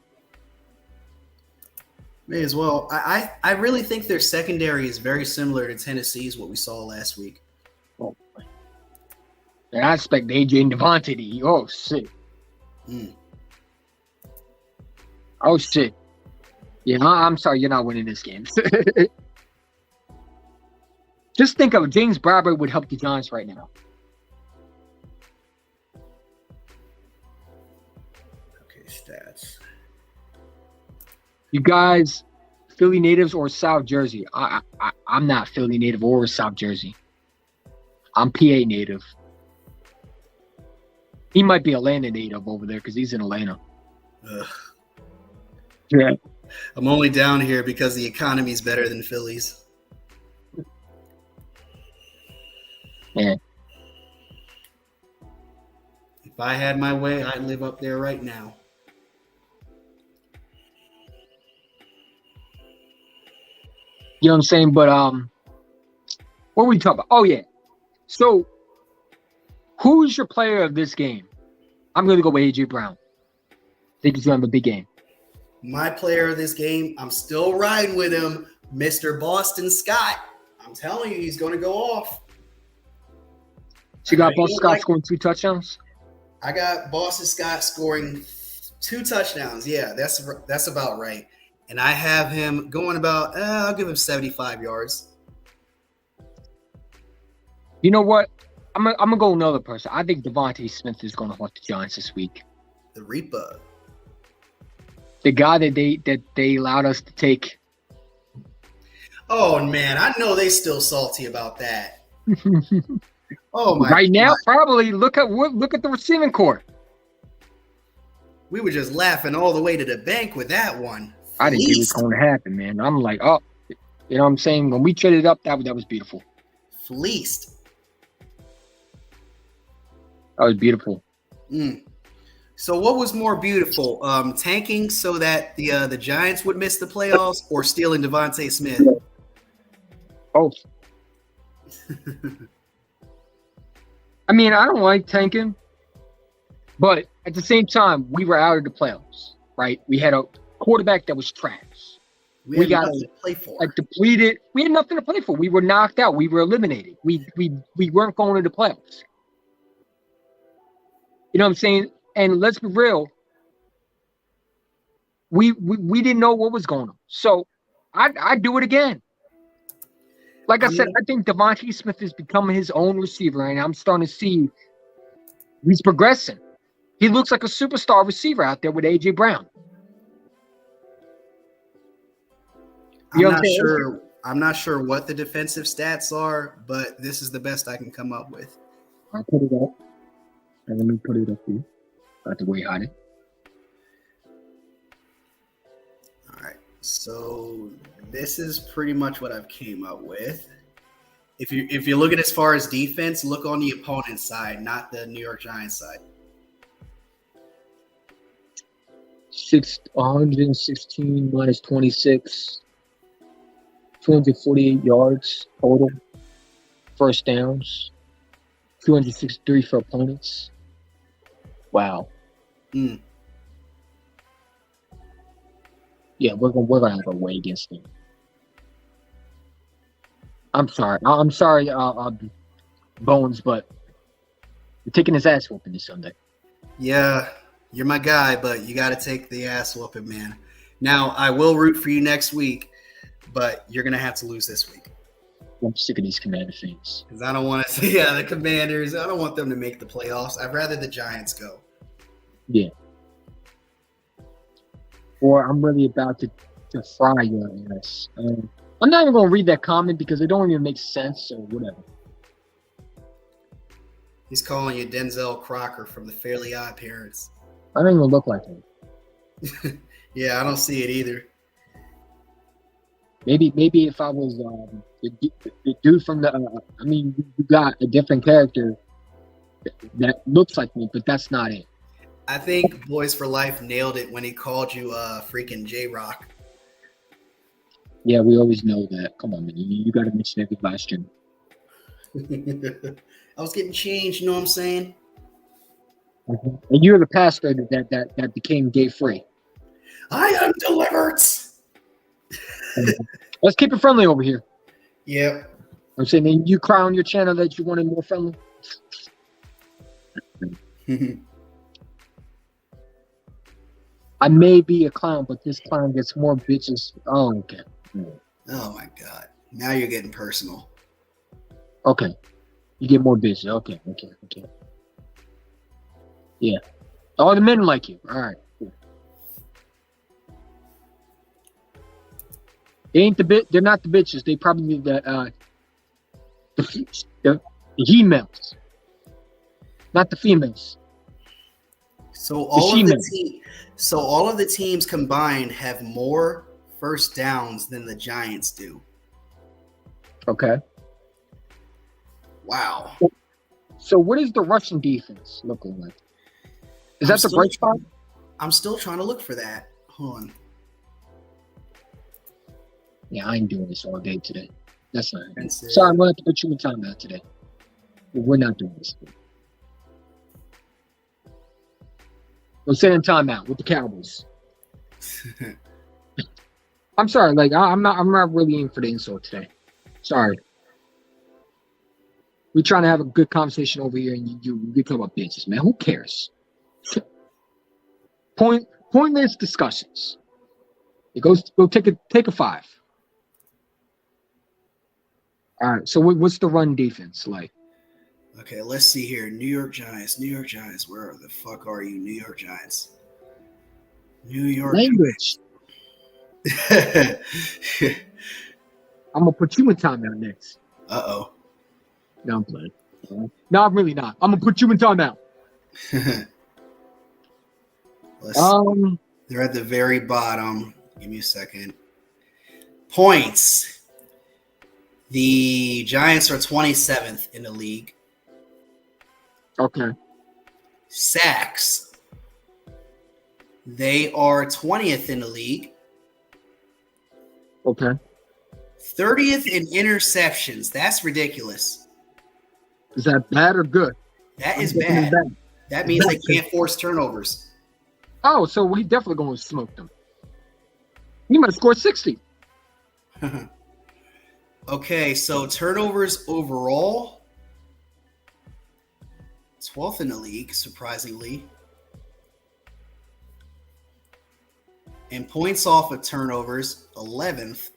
May as well. I really think their secondary is very similar to Tennessee's, what we saw last week. Oh, and I expect AJ and Devontae to eat. Oh, shit. Oh, shit. Yeah, I'm sorry you're not winning this game. Just think of it. James Bradbury would help the Giants right now. Okay, stats. You guys Philly natives or South Jersey. I'm not Philly native or South Jersey. I'm PA native. He might be Atlanta native over there because he's in Atlanta. Ugh. Yeah. I'm only down here because the economy's better than Philly's. Yeah. If I had my way, I'd live up there right now. You know what I'm saying? But what were we talking about? Oh yeah. So who's your player of this game? I'm gonna go with AJ Brown. I think he's gonna have a big game. My player of this game, I'm still riding with him, Mr. Boston Scott. I'm telling you, he's going to go off. So you got Boston Scott scoring 2 touchdowns? I got Boston Scott scoring 2 touchdowns. Yeah, that's about right. And I have him going about, I'll give him 75 yards. You know what? I'm gonna go another person. I think Devontae Smith is gonna hurt the Giants this week. The Reaper. The guy that they allowed us to take. Oh man, I know they still salty about that. Oh my! Right now, God. probably look at the receiving core. We were just laughing all the way to the bank with that one. I didn't think it was going to happen, man. I'm like, oh, you know what I'm saying? When we traded up, that was beautiful. Fleeced. That was beautiful. So what was more beautiful, tanking so that the Giants would miss the playoffs, or stealing Devontae Smith? Oh, I mean, I don't like tanking, but at the same time, we were out of the playoffs, right? We had a quarterback that was trash. We got nothing to play for. Depleted. We had nothing to play for. We were knocked out. We were eliminated. We weren't going to the playoffs. You know what I'm saying? And let's be real, we didn't know what was going on. So I'd do it again. Like I said, I think Devontae Smith is becoming his own receiver, and I'm starting to see he's progressing. He looks like a superstar receiver out there with AJ Brown. I'm not sure what the defensive stats are, but this is the best I can come up with. I'll put it up. And let me put it up for you. Got the way hide it. All right. So this is pretty much what I've came up with. If you look at as far as defense, look on the opponent's side, not the New York Giants side. 116 minus 26, 248 yards total. First downs, 263 for opponents. Wow. Yeah, we're gonna have a way against them. I'm sorry, Bones, but you're taking his ass whooping this Sunday. Yeah, you're my guy, but you got to take the ass whooping, man. Now, I will root for you next week, but you're gonna have to lose this week. I'm sick of these Commander fans. Because I don't want to see the Commanders. I don't want them to make the playoffs. I'd rather the Giants go. Yeah. Or I'm really about to fry your ass. I'm not even going to read that comment because it don't even make sense or whatever. He's calling you Denzel Crocker from the Fairly Odd Parents. I don't even look like him. Yeah, I don't see it either. Maybe if I was the dude from you got a different character that looks like me, but that's not it. I think Boys for Life nailed it when he called you freaking J-Rock. Yeah, we always know that. Come on, man. You got to mention every last year. I was getting changed, you know what I'm saying? And you're the pastor that became gay free. I am delivered. Let's keep it friendly over here. Yep. I'm saying, man, you cry on your channel that you wanted more friendly. I may be a clown, but this clown gets more bitches. Oh, okay. Oh my God. Now you're getting personal. Okay. You get more bitches. Okay. Yeah. All the men like you. All right. Cool. They ain't the bit. They're not the bitches. They probably the he-males, not the females. So all of the she-males. so all of the teams combined have more first downs than the Giants do. Okay. Wow. So what is the Russian defense looking like? Is that the bright spot? I'm still trying to look for that. Hold on. Yeah, I ain't doing this all day today. That's not it. Sorry, Sorry, I'm going to have to put you in timeout today. But we're not doing this. We're sending timeout with the Cowboys. I'm sorry, like I'm not really in for the insult today. Sorry. We're trying to have a good conversation over here, and you talk about bitches, man. Who cares? Pointless discussions. Go take a 5. All right. So what's the run defense like? Okay, let's see here. New York Giants. Where the fuck are you, New York Giants? New York Language. I'm gonna put you in timeout next. Uh-oh. No, I'm playing. No, I'm really not. I'm gonna put you in timeout. They're at the very bottom. Give me a second. Points. The Giants are 27th in the league. Okay. Sacks. They are 20th in the league. Okay. 30th in interceptions. That's ridiculous. Is that bad or good? That is bad. That means they can't force turnovers. Oh, so we definitely going to smoke them. He might have scored 60. Okay, so turnovers overall, 12th in the league, surprisingly. And points off of turnovers, 11th.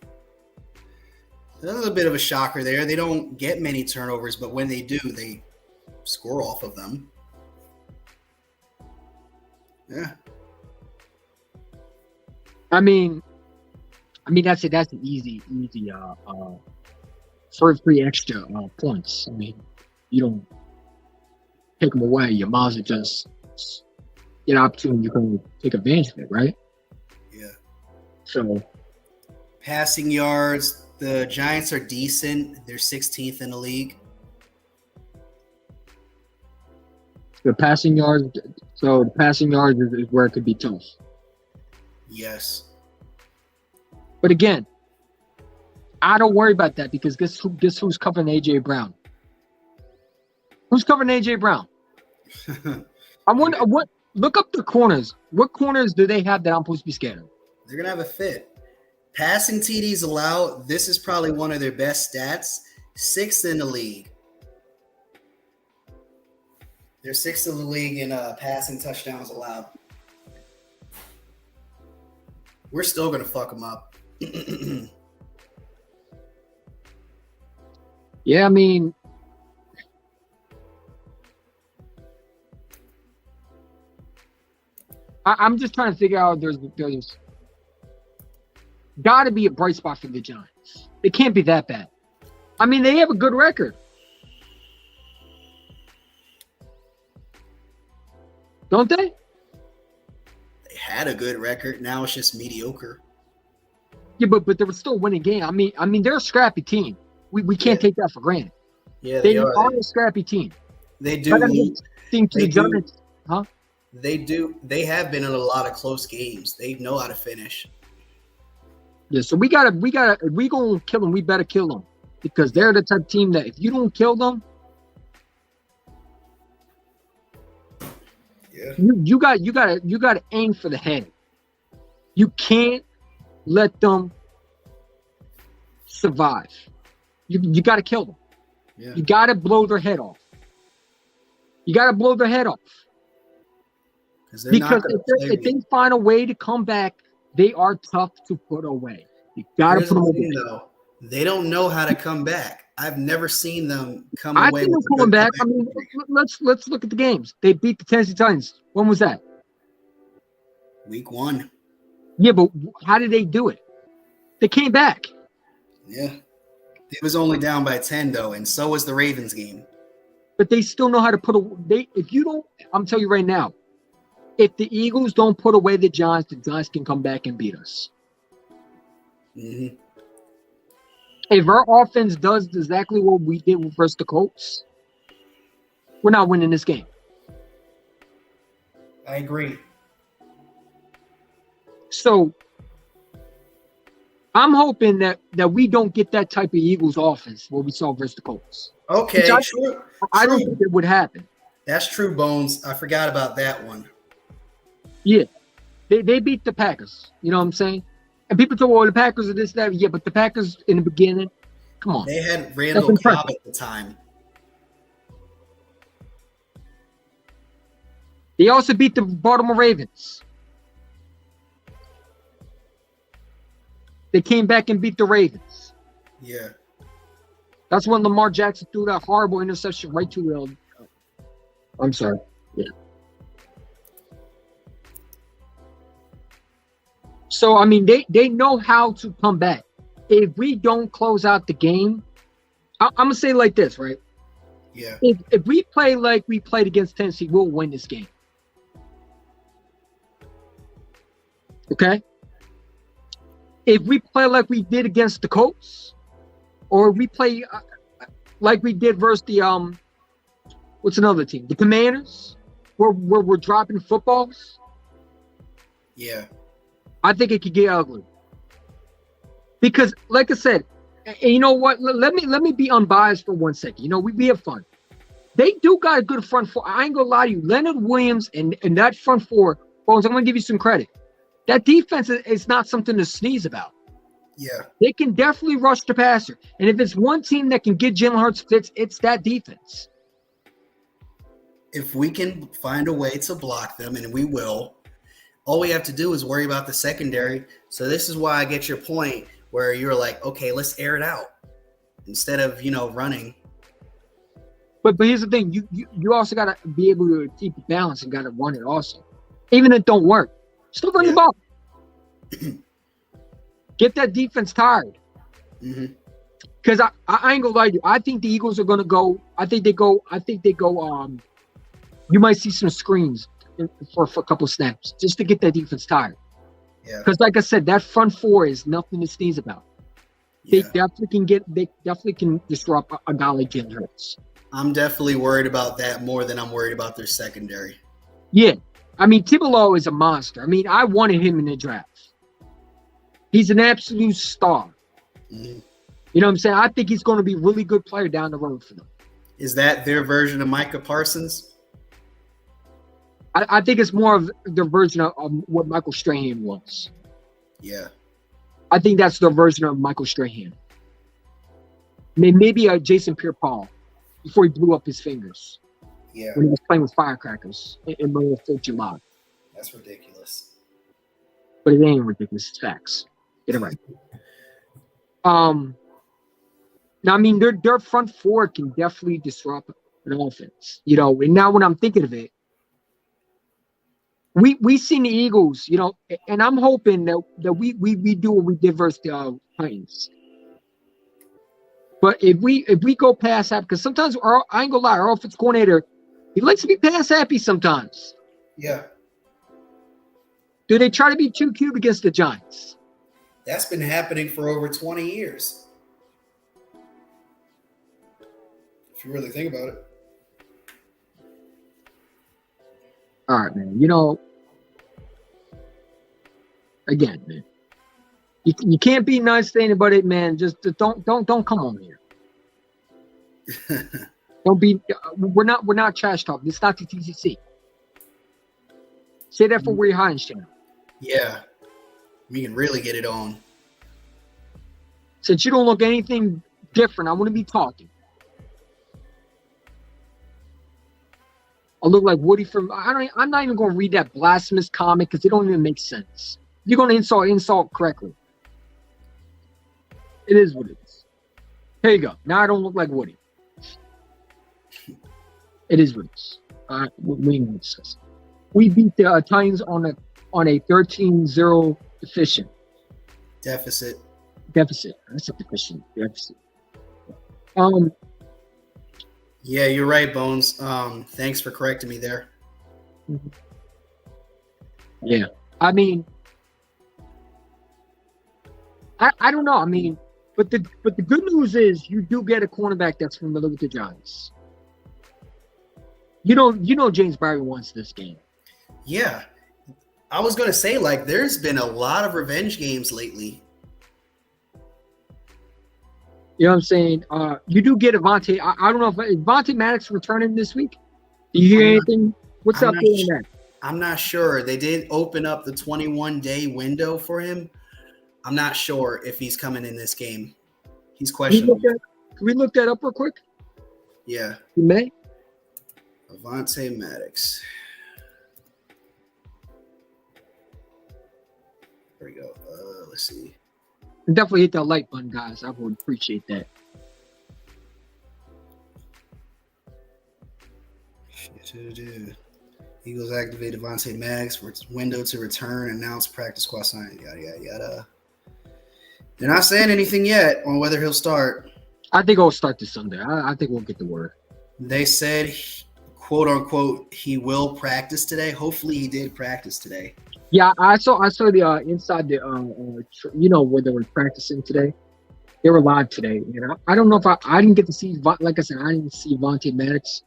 That's a bit of a shocker there. They don't get many turnovers, but when they do, they score off of them. Yeah. I mean that's it. That's the easy for free extra points. I mean, you don't take them away. You might as well just get an opportunity. You're going to take advantage of it, right? Yeah. So, passing yards, the Giants are decent. They're 16th in the league. the passing yards. So the passing yards is where it could be tough. Yes. But again, I don't worry about that because guess who's covering AJ Brown? Who's covering AJ Brown? I wonder what. Look up the corners. What corners do they have that I'm supposed to be scared of? They're gonna have a fit. Passing TDs allowed. This is probably one of their best stats. 6th in the league. They're 6th in the league in passing touchdowns allowed. We're still gonna fuck them up. Yeah, I mean, I'm just trying to figure out. There's got to be a bright spot for the Giants. It can't be that bad. I mean, they have a good record, don't they? They had a good record. Now it's just mediocre. Yeah, but they were still winning game. I mean, they're a scrappy team. We can't take that for granted. Yeah, They are a scrappy team. They do. But I mean, think to They the do. Giants, huh? They do. They have been in a lot of close games. They know how to finish. Yeah, so we gotta. If we gonna kill them, we better kill them because they're the type of team that if you don't kill them, Yeah. you gotta aim for the head. You can't let them survive. You gotta kill them. Yeah. You gotta blow their head off. They're not Because gonna play if they find a way to come back, they are tough to put away. You gotta Here's put them the away. thing, though. They don't know how to come back. I've never seen them come I away. think they're with a coming good back. I comeback. mean, let's look at the games. They beat the Tennessee Titans. When was that? Week 1. Yeah, but how did they do it? They came back. Yeah. It was only down by 10 though, and so was the Ravens game. But they still know how to put if you don't, I'm telling you right now, if the Eagles don't put away the Giants can come back and beat us. Mm-hmm. If our offense does exactly what we did versus the Colts, we're not winning this game. I agree. So I'm hoping that we don't get that type of Eagles offense what we saw versus the Colts. Okay, I don't think it would happen. That's true, Bones. I forgot about that one. Yeah. They beat the Packers. You know what I'm saying? And people talk, well, the Packers are this, that. Yeah, but the Packers in the beginning, come on. They had Randall Cobb at the time. They also beat the Baltimore Ravens. They came back and beat the Ravens. Yeah. That's when Lamar Jackson threw that horrible interception right to the. I'm sorry. Yeah. So, I mean, they know how to come back. If we don't close out the game, I'm going to say it like this, right? Yeah. If we play like we played against Tennessee, we'll win this game. Okay? If we play like we did against the Colts, or we play like we did versus the what's another team? The Commanders, where we're dropping footballs. Yeah. I think it could get ugly. Because, like I said, and you know what? Let me be unbiased for 1 second. You know, we have fun. They do got a good front four. I ain't gonna lie to you. Leonard Williams and that front four, Bones, I'm gonna give you some credit. That defense is not something to sneeze about. Yeah. They can definitely rush the passer. And if it's one team that can get Jalen Hurts fits, it's that defense. If we can find a way to block them, and we will, all we have to do is worry about the secondary. So this is why I get your point where you're like, okay, let's air it out instead of, running. But here's the thing. You also got to be able to keep it balanced and got to run it also. Even if it don't work. Still run the ball. Get that defense tired. Because I ain't gonna lie to you. I think the Eagles are gonna go. I think they go. You might see some screens for a couple snaps just to get that defense tired. Yeah. Because like I said, that front four is nothing to sneeze about. Yeah. They definitely can disrupt a guy like Jalen Hurts. I'm definitely worried about that more than I'm worried about their secondary. Yeah. I mean, Thibodeau is a monster. I mean, I wanted him in the draft. He's an absolute star. Mm-hmm. You know what I'm saying? I think he's going to be a really good player down the road for them. Is that their version of Micah Parsons? I think it's more of the version of what Michael Strahan was. Yeah. I think that's the version of Michael Strahan. Maybe Jason Pierre-Paul before he blew up his fingers. Yeah. When he was playing with firecrackers in the middle of 4th of July. That's ridiculous. But it ain't ridiculous. It's facts. Get it right. Now, I mean, their front four can definitely disrupt an offense. And now when I'm thinking of it, we seen the Eagles, and I'm hoping that we do what we did versus the Titans. But if we go pass happy, because sometimes I ain't gonna lie, our offense coordinator, he likes to be pass happy sometimes. Yeah. Do they try to be too cute against the Giants? That's been happening for over 20 years. If you really think about it. All right, man. Again, man. You can't be nice to anybody, man. Just don't come on here. Don't be. We're not trash talking. It's not the TCC. Say that for Ray Hines channel. Yeah, we can really get it on. Since you don't look anything different, I want to be talking. I look like Woody from. I'm not even going to read that blasphemous comment because it don't even make sense. You're going to insult correctly. It is what it is. Here you go. Now I don't look like Woody. It is what it is. We beat the Titans on a 13-0 deficit. Deficit. Deficit. That's a deficient deficit. Yeah, you're right, Bones. Thanks for correcting me there. Yeah. I mean, I don't know. I mean, but the good news is you do get a cornerback that's familiar with the Giants. You know James Barry wants this game. Yeah. I was going to say, like, there's been a lot of revenge games lately. You know what I'm saying? You do get Avonte. I don't know if Avonte Maddox returning this week. Do you hear anything? What's up with that? I'm not sure. They did open up the 21-day window for him. I'm not sure if he's coming in this game. He's questionable. Can we look that up real quick? Yeah. You may. Avonte Maddox. There we go. Let's see. Definitely hit that like button, guys. I would appreciate that. Eagles activate Avonte Maddox for its window to return, announce practice squad signing, yada, yada, yada. They're not saying anything yet on whether he'll start. I think I'll start this Sunday. I think we'll get the word. They said, quote unquote, he will practice today. Hopefully he did practice today. Yeah, I saw the inside the where they were practicing today. They were live today. You know, I don't know if I didn't get to see, like I said, I didn't see Avonte Maddox,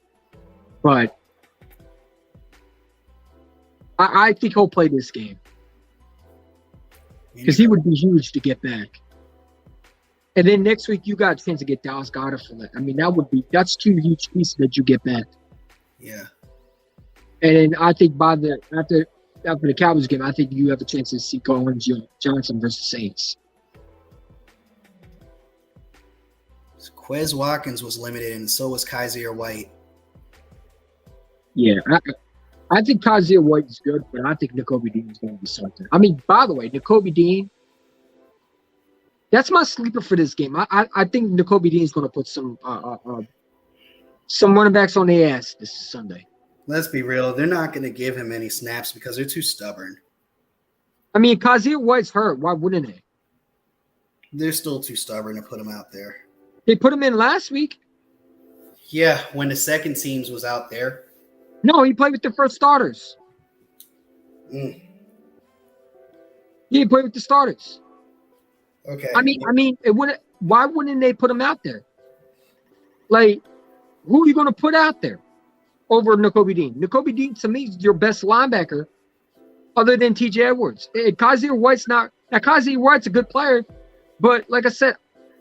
but I think he'll play this game because he would be huge to get back. And then next week you got a chance to get Dallas Goedert for that. I mean, that's two huge pieces that you get back. Yeah. And then I think after the Cowboys game, I think you have a chance to see Collins Johnson versus Saints. Quez Watkins was limited, and so was Kaiser White. Yeah, I think Kaiser White is good, but I think Nakobe Dean is going to be something. I mean, by the way, Nakobe Dean, that's my sleeper for this game. I think Nakobe Dean is going to put some running backs on their ass this Sunday. Let's be real. They're not going to give him any snaps because they're too stubborn. I mean, Kaiser White's hurt. Why wouldn't they? They're still too stubborn to put him out there. They put him in last week. Yeah, when the second teams was out there. No, he played with the first starters. Mm. He played with the starters. Okay. I mean, it wouldn't. Why wouldn't they put him out there? Like, who are you going to put out there over Nakobe Dean? Nakobe Dean, to me, is your best linebacker, other than T.J. Edwards. Kaiser White's not. Now, Kaiser White's a good player, but like I said,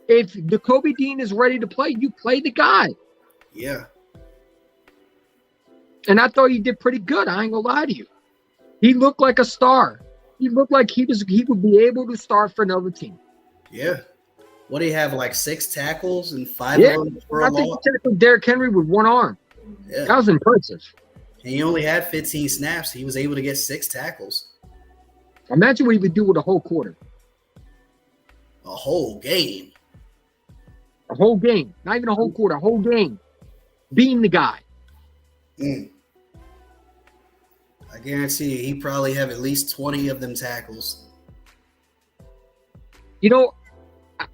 if Nakobe Dean is ready to play, you play the guy. Yeah. And I thought he did pretty good. I ain't gonna lie to you. He looked like a star. He looked like he would be able to start for another team. Yeah. What do you have, like 6 tackles and 5 of them for a I think loss? he tackled Derrick Henry with one arm. Yeah. That was impressive. And he only had 15 snaps. He was able to get 6 tackles. Imagine what he would do with a whole quarter. A whole game. A whole game. Not even a whole quarter, a whole game. Being the guy. Mm. I guarantee you, he probably have at least 20 of them tackles. You know,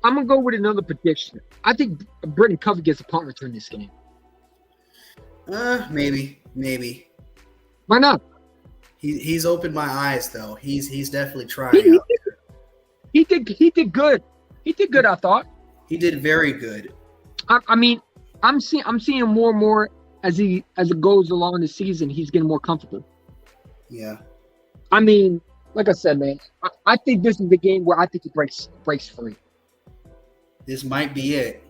I'm going to go with another prediction. I think Britton Covey gets a punt return this game. Maybe. Why not? He's opened my eyes, though. He's definitely trying. He did good. He did good, I thought. He did very good. I mean, I'm seeing more and more as it goes along the season. He's getting more comfortable. Yeah. I mean, like I said, man, I think this is the game where I think he breaks free. This might be it.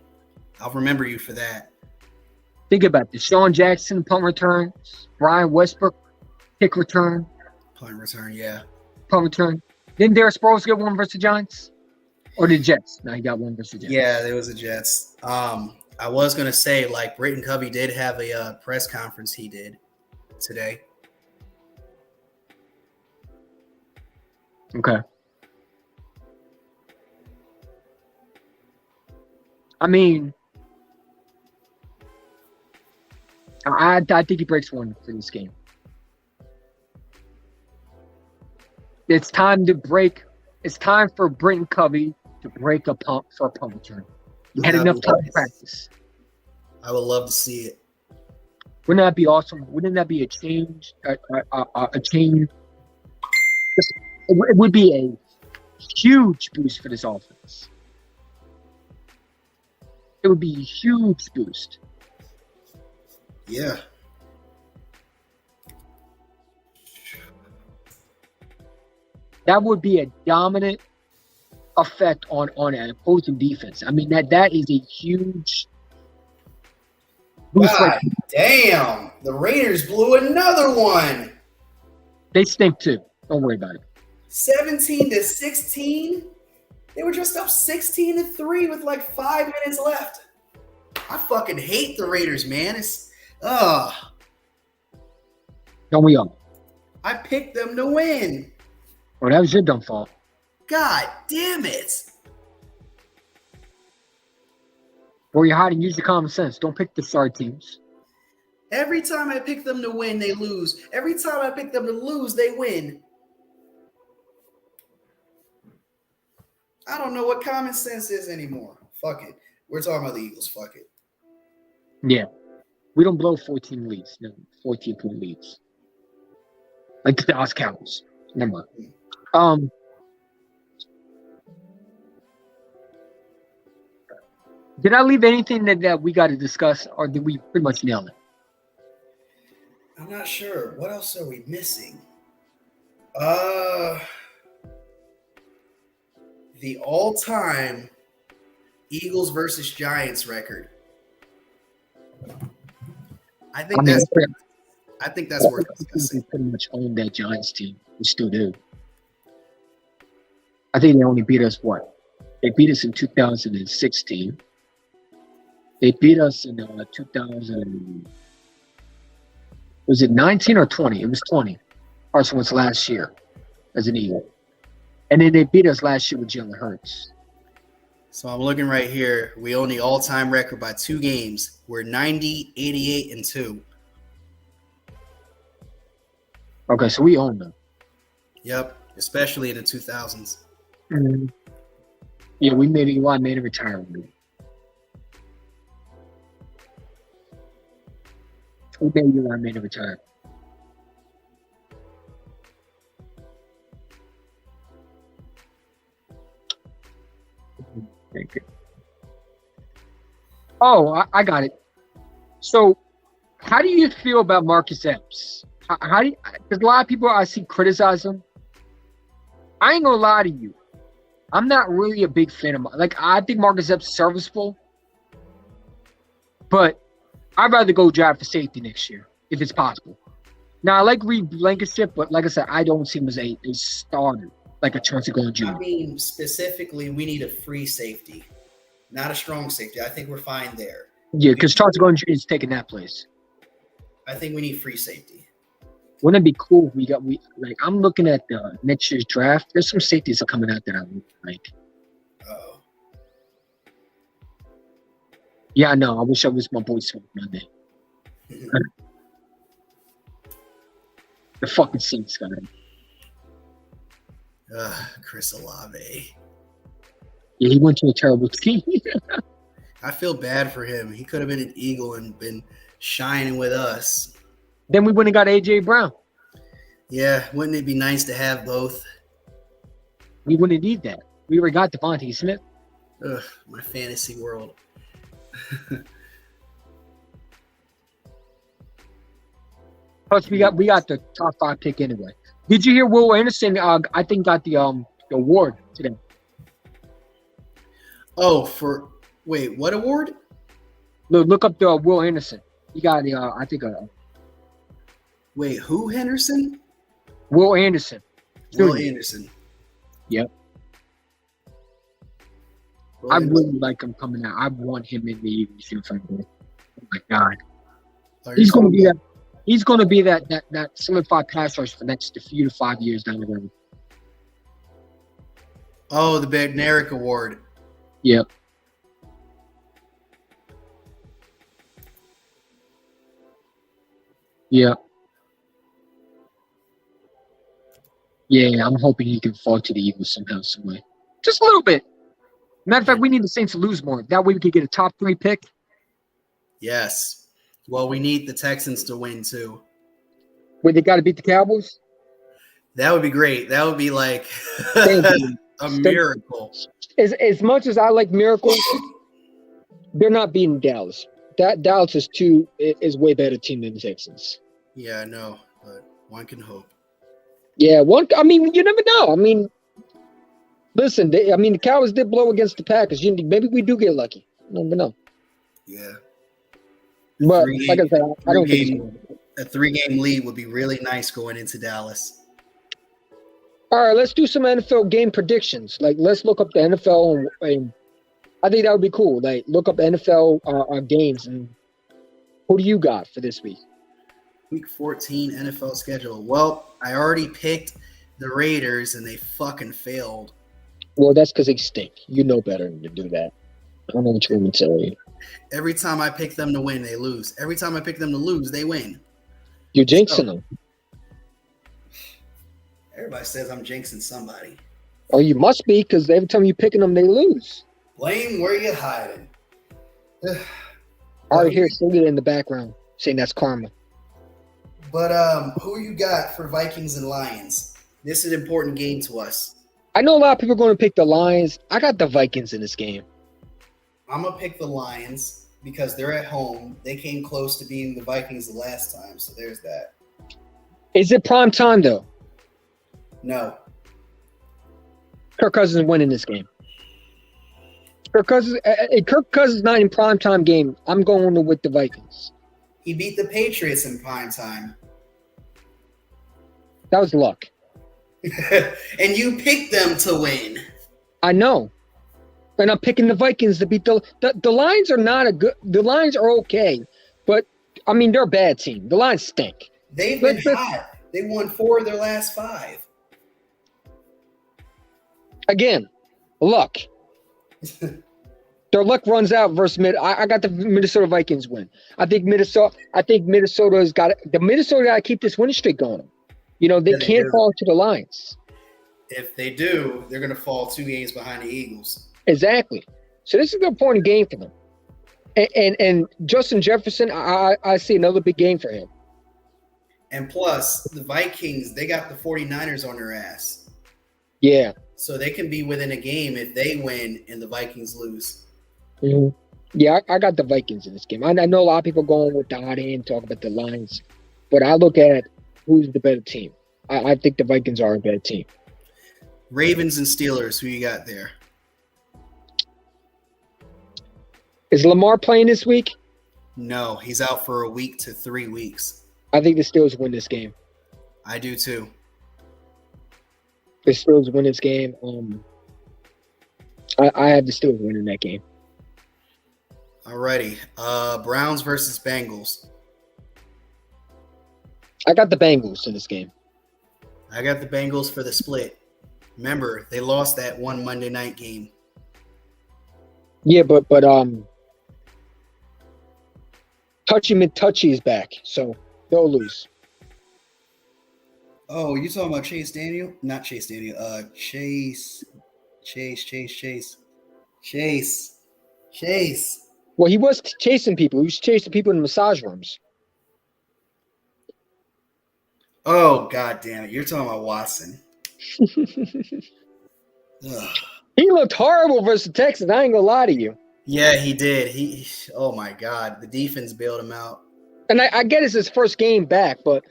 I'll remember you for that. Think about this: Deshaun Jackson punt returns, Brian Westbrook kick return, Punt return, yeah. punt return. Didn't Derek Sproles get one versus the Giants? Or the Jets? No, he got one versus the Jets. Yeah, there was the Jets. I was gonna say, like, Britton Covey did have a press conference he did today. Okay. I mean, I think he breaks one for this game. It's time to break. It's time for Britton Covey to break a pump for a punt return. You had That'd enough be time to nice. practice. I would love to see it. Wouldn't that be awesome? Wouldn't that be a change? A change. It would be a huge boost for this offense. It would be a huge boost. Yeah. That would be a dominant effect on an opposing defense. I mean, that is a huge boost. God damn. The Raiders blew another one. They stink too. Don't worry about it. 17-16. They were just up 16-3 with like 5 minutes left. I fucking hate the Raiders, man. Don't we all? I picked them to win. Well, that was your dumb fault. God damn it. Or you're hiding. Use your common sense. Don't pick the sorry teams. Every time I pick them to win, they lose. Every time I pick them to lose, they win. I don't know what common sense is anymore. Fuck it. We're talking about the Eagles. Fuck it. Yeah. We don't blow 14 leads. No, 14-point leads. Like the Dallas Cowboys. Never mind. Did I leave anything that we got to discuss, or did we pretty much nail it? I'm not sure. What else are we missing? The all-time Eagles versus Giants record. I think that's worth discussing. We pretty much owned that Giants team. We still do. I think they only beat us what? They beat us in 2016. They beat us in 2000. Was it 19 or 20? It was 20. Carson Wentz last year as an Eagle. And then they beat us last year with Jalen Hurts. So I'm looking right here. We own the all-time record by 2 games. We're 90, 88, and 2. Okay, so we own them. Yep, especially in the 2000s. Mm-hmm. Yeah, we made Eli made a retirement. We made Eli made a retirement. Thank you. Oh, I got it. So, how do you feel about Marcus Epps? How do you, because a lot of people I see criticize him. I ain't gonna lie to you. I'm not really a big fan of I think Marcus Epps is serviceable, but I'd rather go drive for safety next year if it's possible. Now I like Reed Blankenship, but like I said, I don't see him as a starter like a Chauncey Golden Jr. I mean, specifically, we need a free safety, not a strong safety. I think we're fine there. Yeah, because Chauncey Golden Jr. is taking that place. I think we need free safety. Wouldn't it be cool if I'm looking at the next year's draft. There's some safeties that are coming out that I like. Oh. Yeah, I know. I wish I was my boy Smoke Monday. The fucking Saints got him. Chris Olave. Yeah, he went to a terrible team. I feel bad for him. He could have been an Eagle and been shining with us. Then we wouldn't have got A.J. Brown. Yeah, wouldn't it be nice to have both? We wouldn't need that. We already got Devontae Smith. Ugh, my fantasy world. Plus, we got the top 5 pick anyway. Did you hear Will Anderson? I think got the award today. Oh, wait, what award? Look up the Will Anderson. He got I think Wait, who Henderson? Will Anderson. Will Anderson. Yep. Will I Anderson. really like him coming out. I want him in the Eagles uniform. Oh my God. Oh, He's going to be that. He's going to be that solidified pass rush for the next 3 to 5 years down the road. Oh, the Bednarik Award. Yep. Yep. Yeah, I'm hoping he can fall to the Eagles somehow, some way. Just a little bit. Matter of fact, we need the Saints to lose more. That way we could get a top 3 pick. Yes. Well, we need the Texans to win too. Where they got to beat the Cowboys. That would be great. That would be like Thank you. a miracle. As much as I like miracles, they're not beating Dallas. That Dallas is way better team than the Texans. Yeah, I know, but one can hope. Yeah, I mean, you never know. I mean, listen, the Cowboys did blow against the Packers. Maybe we do get lucky. You never know. Yeah. But like I said, I don't think a 3-game lead would be really nice going into Dallas. All right, let's do some NFL game predictions. Like, let's look up the NFL, and I think that would be cool. Like, look up the NFL games, and who do you got for this week? Week 14 NFL schedule. Well, I already picked the Raiders, and they fucking failed. Well, that's because they stink. You know better than to do that. I don't know what you're going to tell you. Every time I pick them to win, they lose. Every time I pick them to lose, they win. You're jinxing them. Everybody says I'm jinxing somebody. Oh, you must be, because every time you're picking them, they lose. Blame where you hiding. All right, here, sing it in the background, saying that's karma. But who you got for Vikings and Lions? This is an important game to us. I know a lot of people are going to pick the Lions. I got the Vikings in this game. I'm going to pick the Lions because they're at home. They came close to beating the Vikings the last time, so there's that. Is it prime time, though? No. Kirk Cousins is winning this game. Kirk Cousins not in prime time game. I'm going with the Vikings. He beat the Patriots in prime time. That was luck. And you picked them to win. I know. And I'm picking the Vikings to beat the Lions are not a good. The Lions are okay, but I mean they're a bad team. The Lions stink. They've been hot. They won 4 of their last 5. Again, luck. Their luck runs out versus I got the Minnesota Vikings win. I think Minnesota's got the Minnesota got to keep this winning streak going. You know, they can't fall to the Lions. If they do, they're going to fall 2 games behind the Eagles. Exactly. So this is an important game for them. And Justin Jefferson, I see another big game for him. And plus, the Vikings, they got the 49ers on their ass. Yeah. So they can be within a game if they win and the Vikings lose. Mm-hmm. Yeah, I got the Vikings in this game. I know a lot of people going with the hot end, talk about the Lions. But I look at who's the better team. I think the Vikings are a better team. Ravens and Steelers, who you got there? Is Lamar playing this week? No, he's out for a week to 3 weeks. I think the Steelers win this game. I do too. The Steelers win this game. I have the Steelers winning that game. Alrighty. Browns versus Bengals. I got the Bengals in this game. I got the Bengals for the split. Remember, they lost that one Monday night game. Yeah, but Touchy McTouchy is back, so they'll lose. Oh, you talking about Chase Daniel? Not Chase Daniel. Chase. Well, he was chasing people. He was chasing people in massage rooms. Oh, God damn it. You're talking about Watson. He looked horrible versus the Texans. I ain't gonna lie to you. Yeah, he did. Oh my God, the defense bailed him out. And I get it's his first game back, but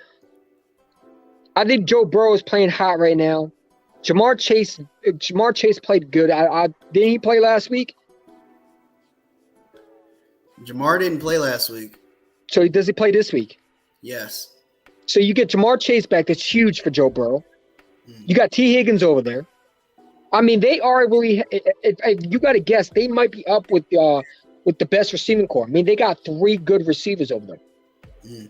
I think Joe Burrow is playing hot right now. Jamar Chase played good. Didn't he play last week? Jamar didn't play last week. So does he play this week? Yes. So you get Jamar Chase back. That's huge for Joe Burrow. You got T. Higgins over there. I mean, they are really. If you got to guess, they might be up with the best receiving core. I mean, they got 3 good receivers over there.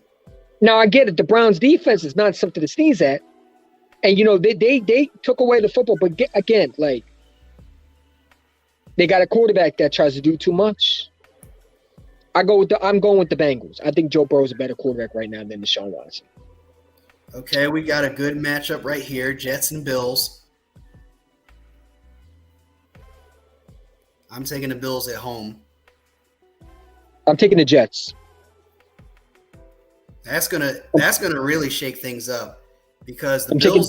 Now I get it. The Browns' defense is not something to sneeze at, and you know they took away the football. But again, like they got a quarterback that tries to do too much. I'm going with the Bengals. I think Joe Burrow is a better quarterback right now than Deshaun Watson. Okay, we got a good matchup right here: Jets and Bills. I'm taking the Bills at home. I'm taking the Jets. That's gonna really shake things up because I'm taking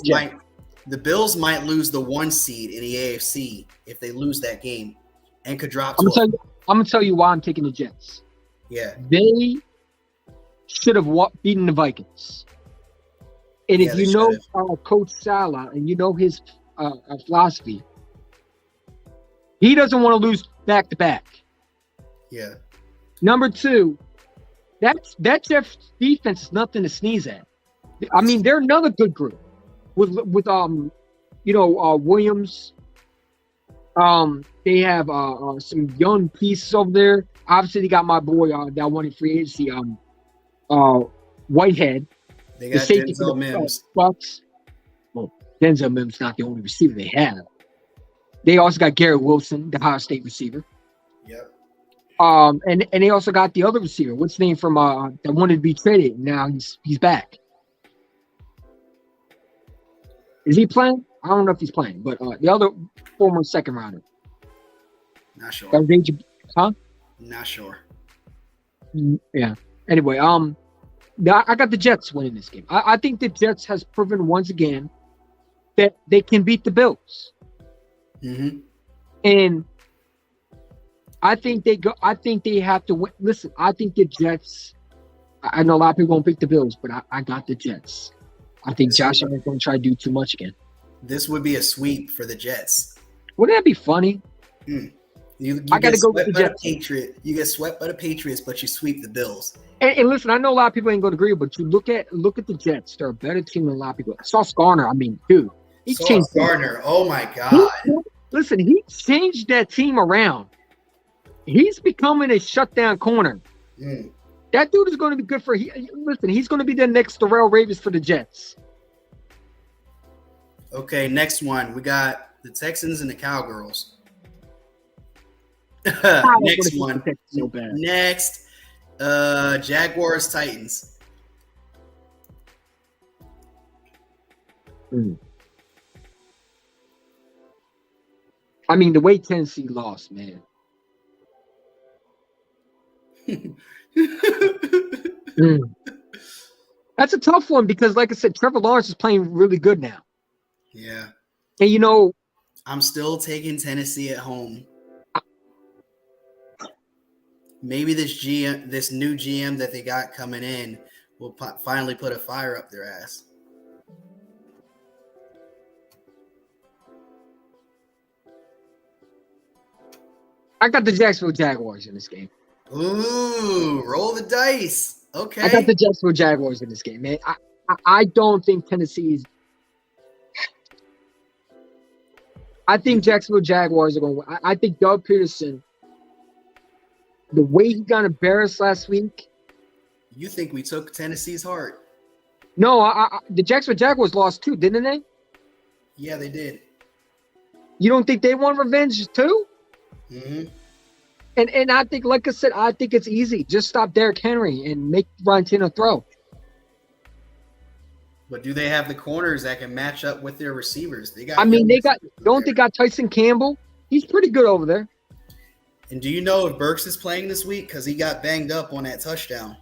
the Bills might lose the 1 seed in the AFC if they lose that game and could drop to I'm gonna tell you why I'm taking the Jets. Yeah. They should have beaten the Vikings. And Yeah, if they you know should've. Coach Salah and you know his philosophy, he doesn't want to lose back to back. Yeah. Number two, that Jets defense is nothing to sneeze at. I mean, they're another good group with Williams. They have some young pieces over there. Obviously, they got my boy that won in free agency, Whitehead. They got safety Denzel for the Mims. Bucks. Well, Denzel Mims not the only receiver they have. They also got Garrett Wilson, the Ohio State receiver. Yep. And they also got the other receiver. What's his name from that wanted to be traded? Now he's back. Is he playing? I don't know if he's playing, but the other former second rounder. Not sure. Not sure. Yeah. Anyway, I got the Jets winning this game. I think the Jets has proven once again that they can beat the Bills. Mm-hmm. And I think they have to win. Listen, I think the Jets. I know a lot of people won't pick the Bills, but I got the Jets. I think Josh Allen's going to try to do too much again. This would be a sweep for the Jets. Wouldn't that be funny? You I got to go with the Jets. You get swept by the Patriots, but you sweep the Bills. And listen, I know a lot of people ain't going to agree, but you look at the Jets. They're a better team than a lot of people. Sauce Gardner, I mean, dude, he changed. Gardner, oh my God! Listen, he changed that team around. He's becoming a shutdown corner. That dude is going to be good for. Listen, he's going to be the next Darrell Ravens for the Jets. Okay, next one. We got the Texans and the Cowgirls. Next one. So bad. Next, Jaguars Titans. I mean, the way Tennessee lost, man. That's a tough one because, like I said, Trevor Lawrence is playing really good now. Yeah. And I'm still taking Tennessee at home. Maybe this new GM that they got coming in will finally put a fire up their ass. I got the Jacksonville Jaguars in this game. Ooh, roll the dice. Okay. I got the Jacksonville Jaguars in this game, man. I don't think Tennessee's. I think Jacksonville Jaguars are going to win. I think Doug Peterson, the way he got embarrassed last week. You think we took Tennessee's heart? No, the Jacksonville Jaguars lost too, didn't they? Yeah, they did. You don't think they want revenge too? Mm-hmm. And I think, like I said, I think it's easy. Just stop Derrick Henry and make Ryan Tannehill throw. But do they have the corners that can match up with their receivers? They got. They got Tyson Campbell? He's pretty good over there. And do you know if Burks is playing this week? Because he got banged up on that touchdown.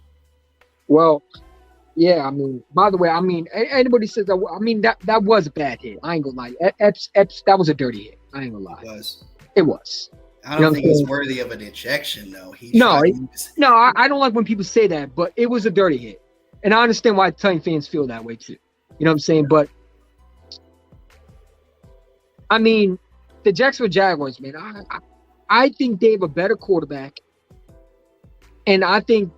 Well, yeah. I mean, by the way, I mean, anybody says that. I mean, that was a bad hit. I ain't gonna lie. Epps, that was a dirty hit. I ain't gonna lie. It was. I don't think it's worthy of an ejection, though. I don't like when people say that, but it was a dirty hit. And I understand why Titan fans feel that way, too. You know what I'm saying? But, I mean, the Jacksonville Jaguars, man, I think they have a better quarterback. And I think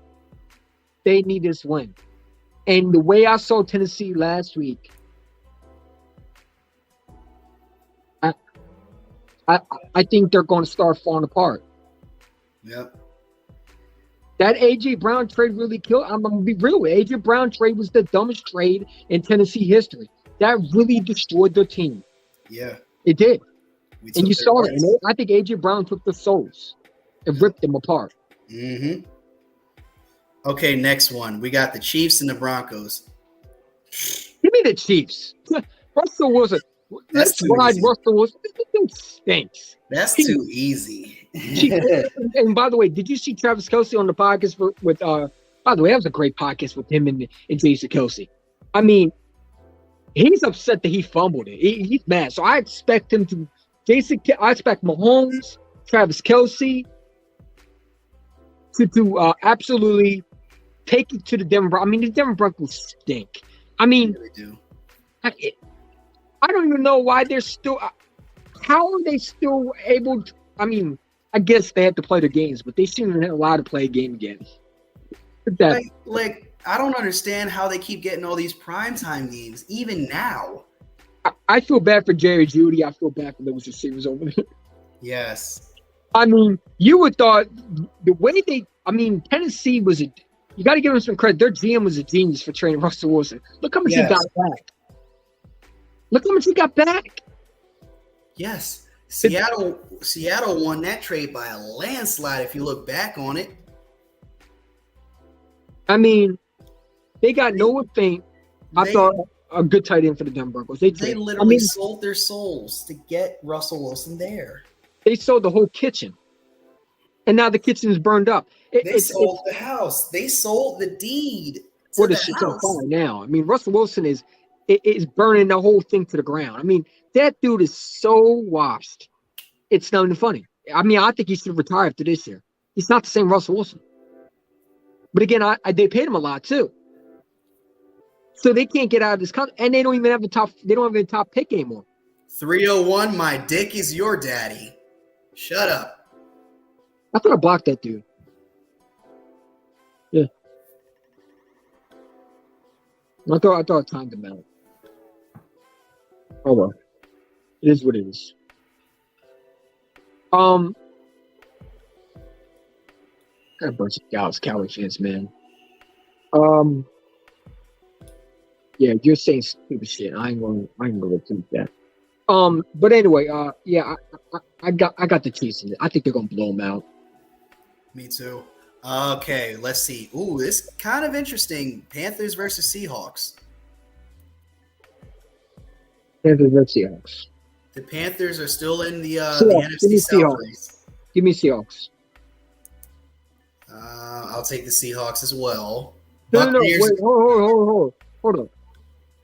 they need this win. And the way I saw Tennessee last week, I think they're going to start falling apart. Yep. That A.J. Brown trade really killed. I'm going to be real. A.J. Brown trade was the dumbest trade in Tennessee history. That really destroyed their team. Yeah. It did. And you saw that. And I think A.J. Brown took the souls and ripped them apart. Mm-hmm. Okay, next one. We got the Chiefs and the Broncos. Give me the Chiefs. Russell Wilson. That's Let's too ride easy. Russell Wilson. This dude stinks. That's too easy. And by the way, did you see Travis Kelce on the podcast with by the way, that was a great podcast with him and Jason Kelce. I mean, he's upset that he fumbled it. He's mad. So I expect him to I expect Mahomes, Travis Kelce to absolutely take it to the Denver. I mean, the Denver Broncos stink. I mean, They do. I don't even know why they're still. How are they still able to? I mean, I guess they have to play the games, but they seem to have allowed to play a game again. That Like, I don't understand how they keep getting all these primetime games, even now. I feel bad for Jerry Jeudy. I feel bad for those receivers over there. Yes. I mean, you would thought the way Tennessee was a. You got to give them some credit. Their GM was a genius for training Russell Wilson. Look how much he got back. Look how much he got back. Yes. Seattle won that trade by a landslide if you look back on it. I mean, they got Noah Fant. I They- thought a good tight end for the Denver Broncos. They literally sold their souls to get Russell Wilson there. They sold the whole kitchen, and now the kitchen is burned up. They sold the house. They sold the deed to What the is shit on house. fire now? I mean, Russell Wilson is burning the whole thing to the ground. I mean, that dude is so washed. It's not even funny. I mean, I think he should retire after this year. He's not the same Russell Wilson. But again, they paid him a lot too, so they can't get out of this contract, and they don't even have the top. They don't have a top pick anymore. 301, my dick is your daddy. Shut up. I thought I blocked that dude. Yeah, I thought I timed him out. Oh well, it is what it is. Got a bunch of Cowboy fans, man. Yeah, you're saying stupid shit. I ain't gonna repeat that. But anyway, yeah, I got the Chiefs in it. I think they're gonna blow them out. Me too. Okay, let's see. Ooh, this kind of interesting. Panthers versus Seahawks. Panthers versus Seahawks. The Panthers are still in the Seahawks. Give me NFC South Seahawks. race. Give me Seahawks. I'll take the Seahawks as well. No. Buccaneers- Wait, hold on.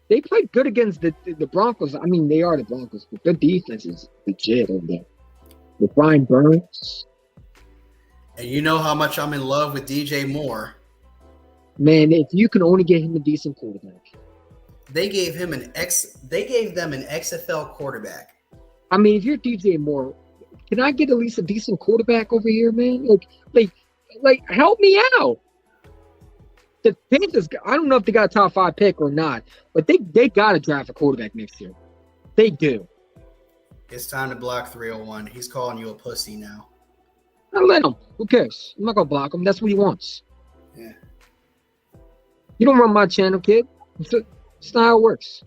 They played good against the Broncos. I mean, they are the Broncos, but their defense is legit over there. With Brian Burns, And you know how much I'm in love with DJ Moore. man, if you can only get him a decent quarterback. They gave them an XFL quarterback. I mean, if you're DJ Moore, can I get at least a decent quarterback over here, man? Like, help me out. The Panthers, I don't know if they got a top 5 pick or not, but they got to draft a quarterback next year. They do. It's time to block 301. He's calling you a pussy now. Now let him. Who cares? I'm not gonna block him. That's what he wants. Yeah. You don't run my channel, kid. It's not how it works.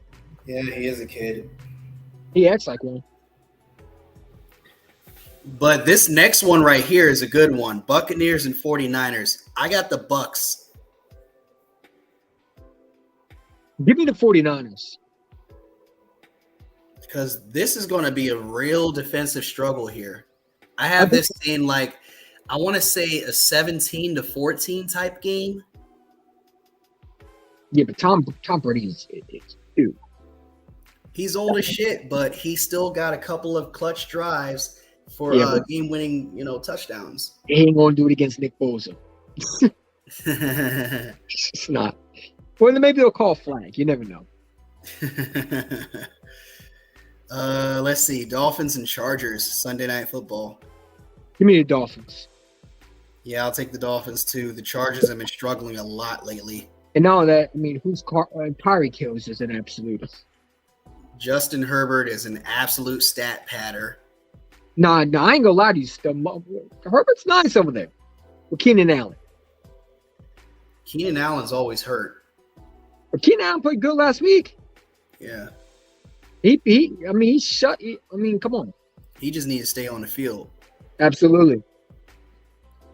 Yeah, he is a kid. He acts like one. But this next one right here is a good one. Buccaneers and 49ers. I got the Bucks. Give me the 49ers. Because this is going to be a real defensive struggle here. I have this in like, I want to say a 17-14 type game. Yeah, but Tom Brady is dude. He's old as shit, but he still got a couple of clutch drives for game-winning, touchdowns. He ain't gonna do it against Nick Bosa. It's not. Well, then maybe they'll call a flag. You never know. Let's see. Dolphins and Chargers, Sunday Night Football. Give me the Dolphins. Yeah, I'll take the Dolphins too. The Chargers have been struggling a lot lately. And now that, I mean, Tyreek Hill is an absolute. Justin Herbert is an absolute stat patter. Nah, I ain't gonna lie to you. Herbert's nice over there with Keenan Allen. Keenan Allen's always hurt. But Keenan Allen played good last week. Yeah. Come on. He just needs to stay on the field. Absolutely.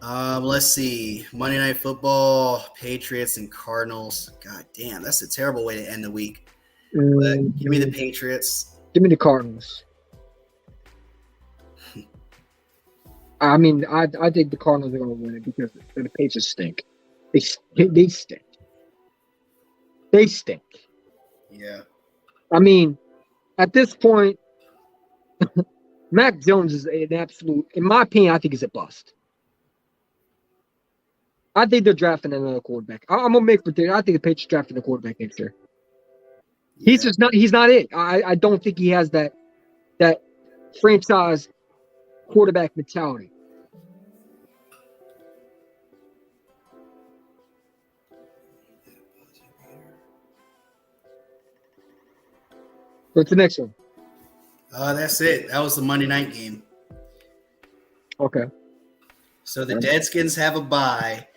Let's see. Monday Night Football, Patriots and Cardinals. God damn, that's a terrible way to end the week. But give me the Patriots. Give me the Cardinals. I mean, I think the Cardinals are going to win it because the Patriots stink. They stink. They stink. Yeah. I mean, at this point, Mac Jones is an absolute, in my opinion, I think he's a bust. I think they're drafting another quarterback. I'm gonna make prediction. I think the Patriots drafting a quarterback next year. He's just not. He's not it. I don't think he has that franchise quarterback mentality. What's the next one? That's it. That was the Monday night game. Okay. So the Deadskins have a bye.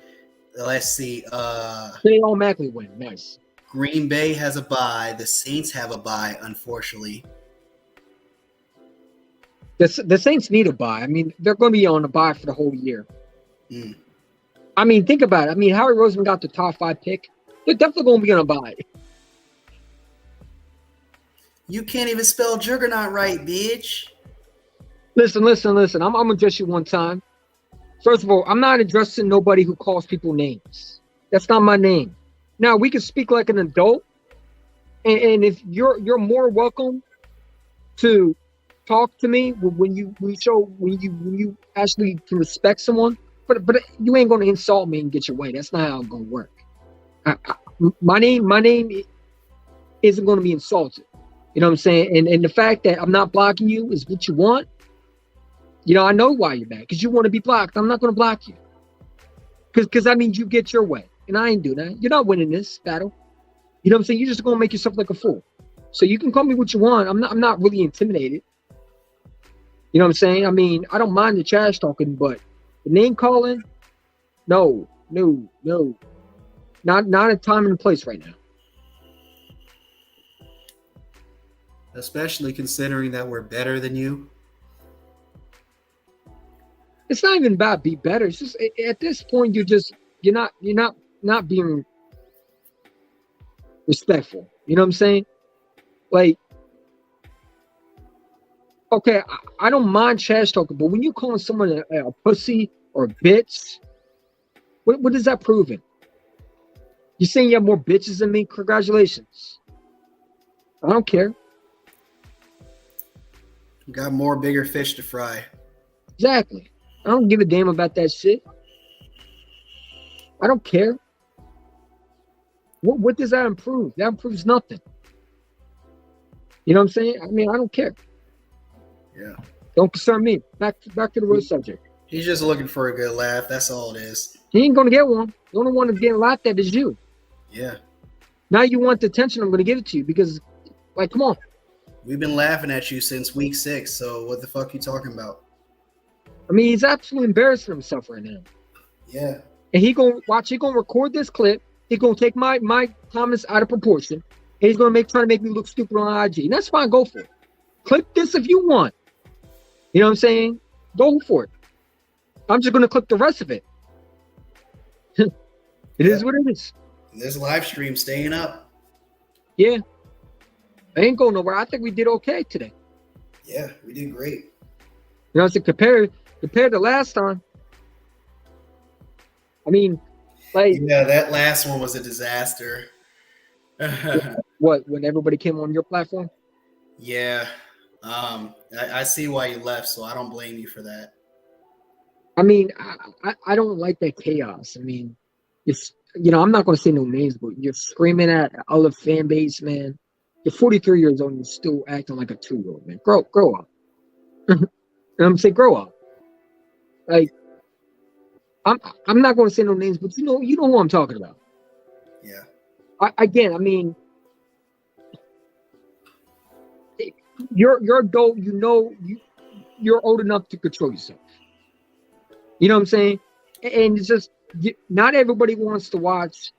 Let's see. They automatically win. Nice. Green Bay has a bye. The Saints have a bye, unfortunately. The Saints need a bye. I mean, they're going to be on a bye for the whole year. Mm. I mean, think about it. I mean, Howie Roseman got the top 5 pick. They're definitely going to be on a bye. You can't even spell juggernaut right, bitch. Listen. I'm going to address you one time. First of all, I'm not addressing nobody who calls people names. That's not my name. Now, we can speak like an adult. And if you're more welcome to talk to me when you actually can respect someone, but you ain't going to insult me and get your way. That's not how it's going to work. My name isn't going to be insulted. You know what I'm saying? And the fact that I'm not blocking you is what you want. You know, I know why you're mad, because you want to be blocked. I'm not going to block you. Because that means you get your way. And I ain't doing that. You're not winning this battle. You know what I'm saying? You're just going to make yourself like a fool. So you can call me what you want. I'm not really intimidated. You know what I'm saying? I mean, I don't mind the trash talking, but the name calling, no. Not a time and a place right now. Especially considering that we're better than you. It's not even about be better. It's just at this point you're not being respectful. You know what I'm saying? Like, okay, I don't mind trash talking, but when you calling someone a pussy or a bitch, what is that proving? You saying you have more bitches than me? Congratulations. I don't care. You got more bigger fish to fry. Exactly. I don't give a damn about that shit. I don't care. What does that improve? That improves nothing. You know what I'm saying? I mean, I don't care. Yeah. Don't concern me. Back to the real subject. He's just looking for a good laugh. That's all it is. He ain't gonna get one. The only one that's getting laughed at is you. Yeah. Now you want the attention, I'm gonna give it to you because, like, come on. We've been laughing at you since week 6, so what the fuck you talking about? I mean, he's absolutely embarrassing himself right now. Yeah. And he gonna record this clip. He gonna take my comments out of proportion. And he's gonna try to make me look stupid on IG. And that's fine, go for it. Clip this if you want. You know what I'm saying? Go for it. I'm just gonna clip the rest of it. It is what it is. This live stream staying up. Yeah. I ain't going nowhere. I think we did okay today. Yeah, we did great. You know what I'm saying? Compared to last time. I mean, like, yeah, that last one was a disaster. what, when everybody came on your platform? Yeah. I see why you left, so I don't blame you for that. I mean, I don't like that chaos. I mean, it's, you know, I'm not going to say no names, but you're screaming at other fan base, man. You're 43 years old and you're still acting like a 2-year-old, man. Grow up. And I'm saying grow up. Like, I'm not going to say no names, but you know who I'm talking about. Yeah. I mean, you're adult. You know, you're old enough to control yourself. You know what I'm saying? And it's just not everybody wants to watch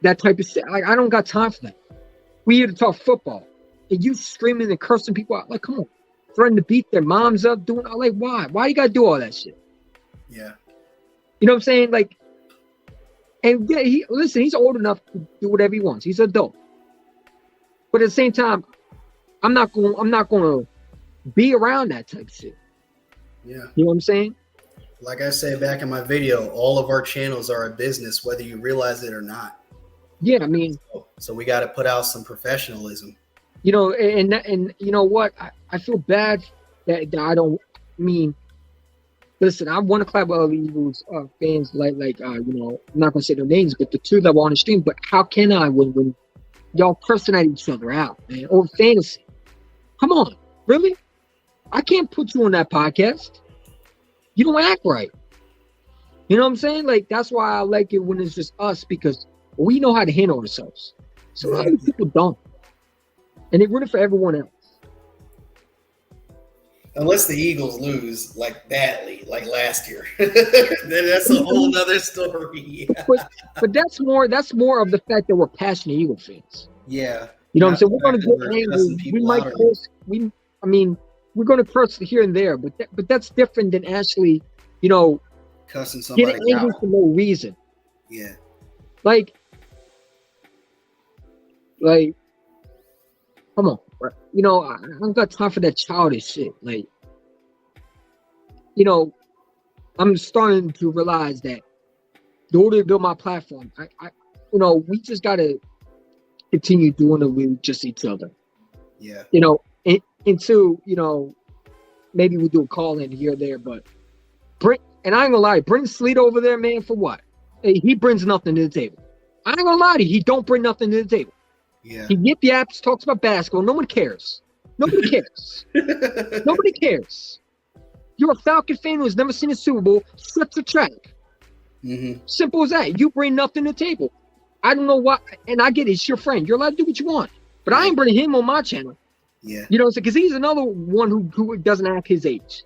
that type of shit. Like, I don't got time for that. We here to talk football, and you screaming and cursing people out. Like, come on, threatening to beat their moms up, doing like, why? Why you gotta do all that shit? Yeah. You know what I'm saying? Like, and yeah, he's old enough to do whatever he wants. He's an adult. But at the same time, I'm not gonna be around that type of shit. Yeah. You know what I'm saying? Like I said back in my video, all of our channels are a business, whether you realize it or not. Yeah, I mean, So we got to put out some professionalism. you know, and you know what? I feel bad that I don't. I mean, listen, I want to clap with other Eagles fans, like you know, I'm not gonna say their names, but the two that were on the stream. But how can I when y'all cursing at each other out, man, over fantasy? Come on, really? I can't put you on that podcast. You don't act right. You know what I'm saying? Like, that's why I like it when it's just us, because we know how to handle ourselves. So a lot of people don't. And they're rooting for everyone else. Unless the Eagles lose like badly, like last year, then that's a whole nother story. But that's more of the fact that we're passionate Eagle fans. Yeah. You know what I'm saying? We're going to We're get cussing angry. We people might out. curse. I mean, we're going to curse here and there, but that's different than actually, you know, Cussing somebody getting angry out. for no reason. Yeah. Like, come on, bro. You know, I don't got time for that childish shit. Like, you know, I'm starting to realize that in order to build my platform, I you know, we just got to continue doing it with just each other. Yeah. You know, until, you know, maybe we do a call in here or there, but and I ain't gonna lie, bring Sleet over there, man, for what? Hey, he brings nothing to the table. I ain't gonna lie to you, he don't bring nothing to the table. Yeah. He get the apps, talks about basketball. No one cares. Nobody cares. Nobody cares. You're a Falcon fan who has never seen a Super Bowl. Shut the track. Mm-hmm. Simple as that. You bring nothing to the table. I don't know why, and I get it. It's your friend. You're allowed to do what you want. But I ain't bringing him on my channel. Yeah. You know, because he's another one who doesn't act his age.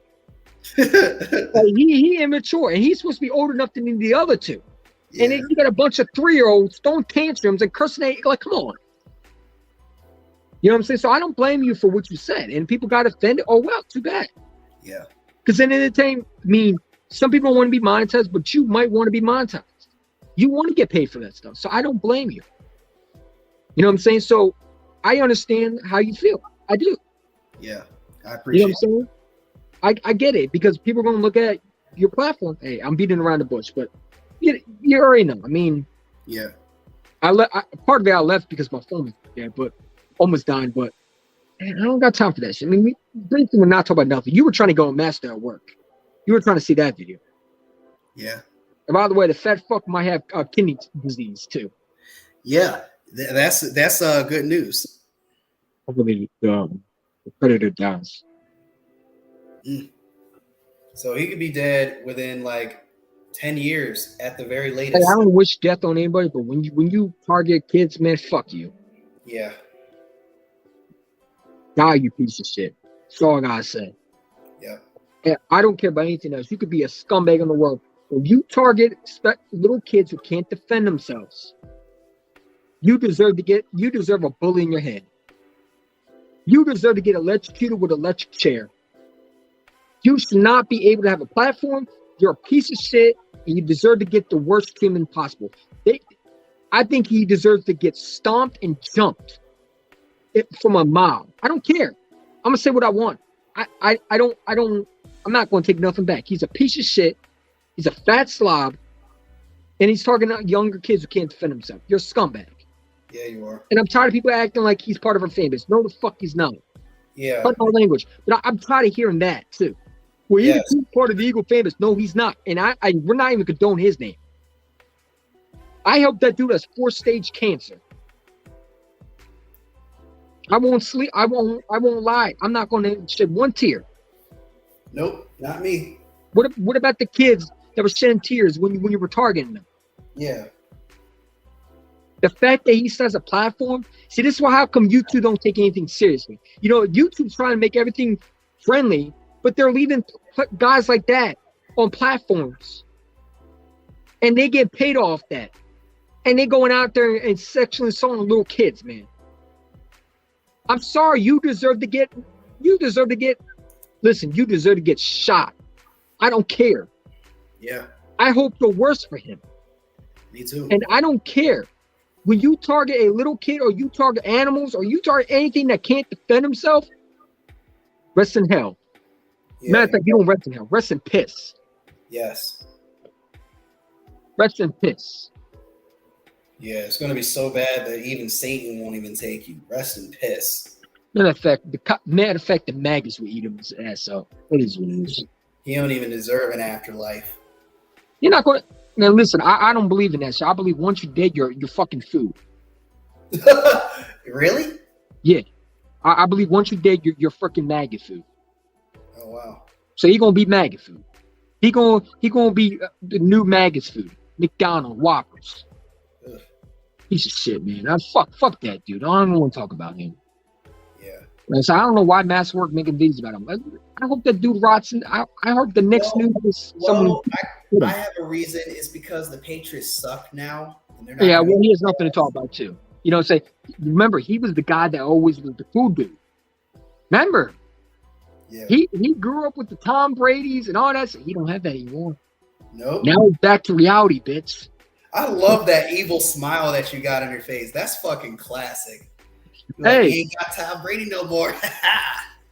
Like, he immature, and he's supposed to be old enough to need the other two. Yeah. And then you got a bunch of 3-year-olds throwing tantrums and cursing at, like, come on. You know what I'm saying? So I don't blame you for what you said. And people got offended. Oh, well, too bad. Yeah. Because then I mean, some people want to be monetized, but you might want to be monetized. You want to get paid for that stuff. So I don't blame you. You know what I'm saying? So I understand how you feel. I do. Yeah. I You know appreciate what I'm saying? I get it, because people are going to look at your platform. Hey, I'm beating around the bush, but you already know. I mean, Yeah. part of it I left because my phone was dead, but almost dying. But man, I don't got time for that shit. I mean, we're not talking about nothing. You were trying to go and master at work. You were trying to see that video. Yeah. And by the way, the fat fuck might have kidney disease too. Yeah. That's good news. Hopefully, the predator dies. So he could be dead within like 10 years at the very Hey, latest. I don't wish death on anybody, but when you target kids, man, fuck you. Yeah. Die, you piece of shit. That's all I gotta say. Yeah. And I don't care about anything else. You could be a scumbag in the world. When you target little kids who can't defend themselves, you deserve a bullet in your head. You deserve to get electrocuted with an electric chair. You should not be able to have a platform. You're a piece of shit, and you deserve to get the worst treatment possible. I think he deserves to get stomped and jumped from a mob. I don't care. I'm gonna say what I want. I'm not gonna take nothing back. He's a piece of shit. He's a fat slob, and he's targeting out younger kids who can't defend themselves. You're a scumbag. Yeah, you are. And I'm tired of people acting like he's part of our fan base. No, the fuck he's not. Yeah. Cut my language. But I'm tired of hearing that too. Well, he's Yes. part of the Eagle fan base. No, he's not. And we're not even condone his name. I helped that dude has 4-stage cancer. I won't sleep. I won't lie. I'm not going to shed one tear. Nope, not me. What about the kids that were shedding tears when you were targeting them? Yeah. The fact that he says a platform. See, this is why how come YouTube don't take anything seriously. You know, YouTube's trying to make everything friendly, but they're leaving guys like that on platforms, and they get paid off that, and they going out there and sexually assaulting little kids, man. I'm sorry, you deserve to get. Listen, you deserve to get shot. I don't care. Yeah. I hope the worst for him, Me too. and I don't care. when you target a little kid or you target animals or you target anything that can't defend himself, rest in hell. Yeah. Matter of fact, you don't rest in hell. Rest in piss. Yes. Rest in piss. Yeah, it's going to be so bad that even Satan won't even take you. Rest in piss. Matter of fact, the maggots will eat him his ass up. It is what it is. He don't even deserve an afterlife. You're not going to. Now, listen, I don't believe in that shit. I believe once you're dead, you're fucking food. Really? Yeah. I believe once you're dead, you're freaking maggot food. Oh, wow. So he gonna be maggot food. He gonna be the new maggots food. McDonald's, Whoppers. Ugh. Piece of shit, man. Fuck that dude. I don't want to talk about him. Yeah. So I don't know why Masterwork making videos about him. I hope that dude rots. I hope the next news is someone. I have a reason. It's because the Patriots suck now. And they're not Yeah, well, he has nothing to talk about too. You know, say remember he was the guy that always was the food dude. Remember, Yeah. he grew up with the Tom Brady's and all that. So he don't have that anymore. Nope. Now he's back to reality, bitch. I love that evil smile that you got on your face. That's fucking classic. Hey. Like, he ain't got Tom Brady no more.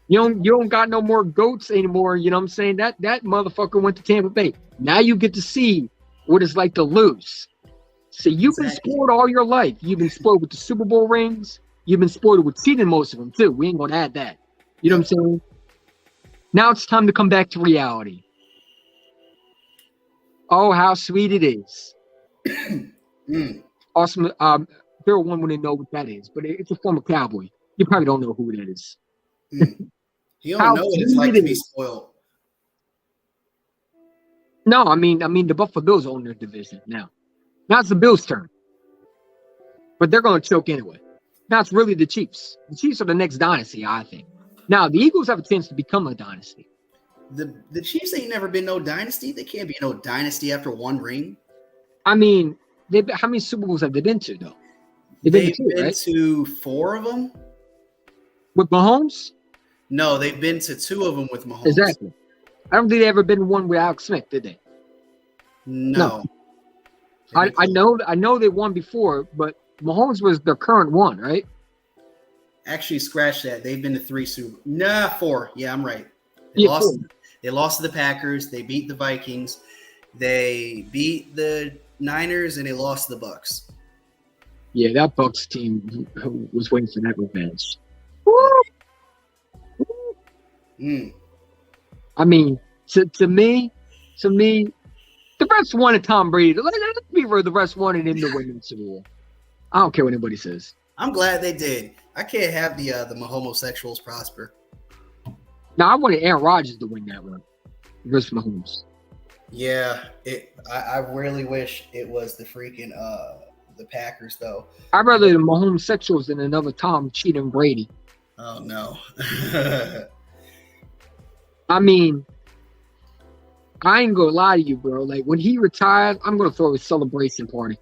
You don't got no more goats anymore. You know what I'm saying? That motherfucker went to Tampa Bay. Now you get to see what it's like to lose. See, you've been spoiled all your life. You've been spoiled with the Super Bowl rings. You've been spoiled with cheating most of them too. We ain't gonna add that. You know what I'm saying? Now it's time to come back to reality. Oh, how sweet it is. Awesome. There one wouldn't know what that is, but it's a former Cowboy. You probably don't know who that is. You don't know what it's like to be spoiled. No, I mean the Buffalo Bills own their division now. Now it's the Bills' turn. But they're going to choke anyway. Now it's really the Chiefs. The Chiefs are the next dynasty, I think. Now the Eagles have a chance to become a dynasty. The Chiefs ain't never been no dynasty. They can't be no dynasty after one ring. I mean, how many Super Bowls have they been to though? They've been right? to 4 of them. With Mahomes? No, they've been to 2 of them with Mahomes. Exactly. I don't think they ever been one with Alex Smith, did they? No. I know they won before, but Mahomes was their current one, right? Actually, scratch that. They've been to 4. Yeah, I'm right. Yeah, They lost to the Packers. They beat the Vikings. They beat the Niners, and they lost to the Bucks. Yeah, that Bucks team was waiting for that revenge. I mean, to me, the refs wanted Tom Brady. Let's be real, the refs wanted him to win the Super Bowl. I don't care what anybody says. I'm glad they did. I can't have the homosexuals prosper. Now, I wanted Aaron Rodgers to win that one versus Mahomes. Yeah, I really wish it was the freaking the Packers though. I'd rather the Mahomes sexuals than another Tom cheating Brady. Oh no. I mean, I ain't gonna lie to you, bro. Like when he retires, I'm gonna throw a celebration party.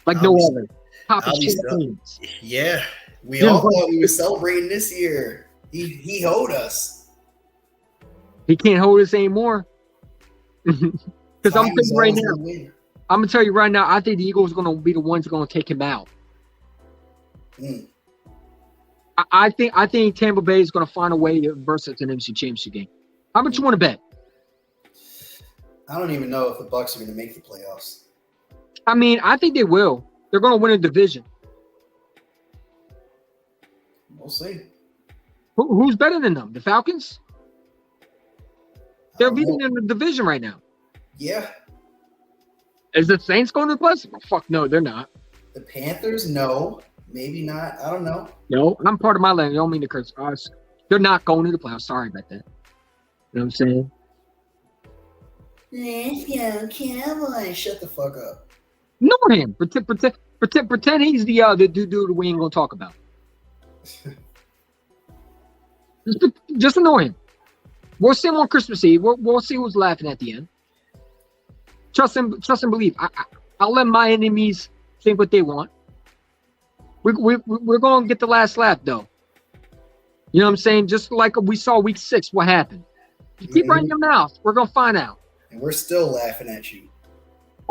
Like no other. Popping champagnes. Yeah. We all thought we were celebrating this year. He owed us. He can't hold us anymore. Because I'm thinking right now, I'm gonna tell you right now, I think the Eagles are gonna be the ones gonna take him out. I think Tampa Bay is gonna find a way to versus an NFC Championship game. How much you want to bet? I don't even know if the Bucks are gonna make the playoffs. I mean, I think they will. They're gonna win a division. We'll see. Who's better than them? The Falcons? They're leading in the division right now. Yeah. Is the Saints going to the playoffs? Oh, fuck no, they're not. The Panthers, no. Maybe not. I don't know. No, I'm part of my land. I don't mean to curse. They're not going to the playoffs. Sorry about that. You know what I'm saying? Let's go, Cowboys. Shut the fuck up. Ignore him. Pretend he's the dude we ain't gonna talk about. Just ignore him. We'll see him on Christmas Eve. We'll see who's laughing at the end. Trust and believe. I'll let my enemies think what they want. We're gonna get the last laugh though. You know what I'm saying? Just like we saw week 6, what happened? You keep running your mouth. We're gonna find out. And we're still laughing at you.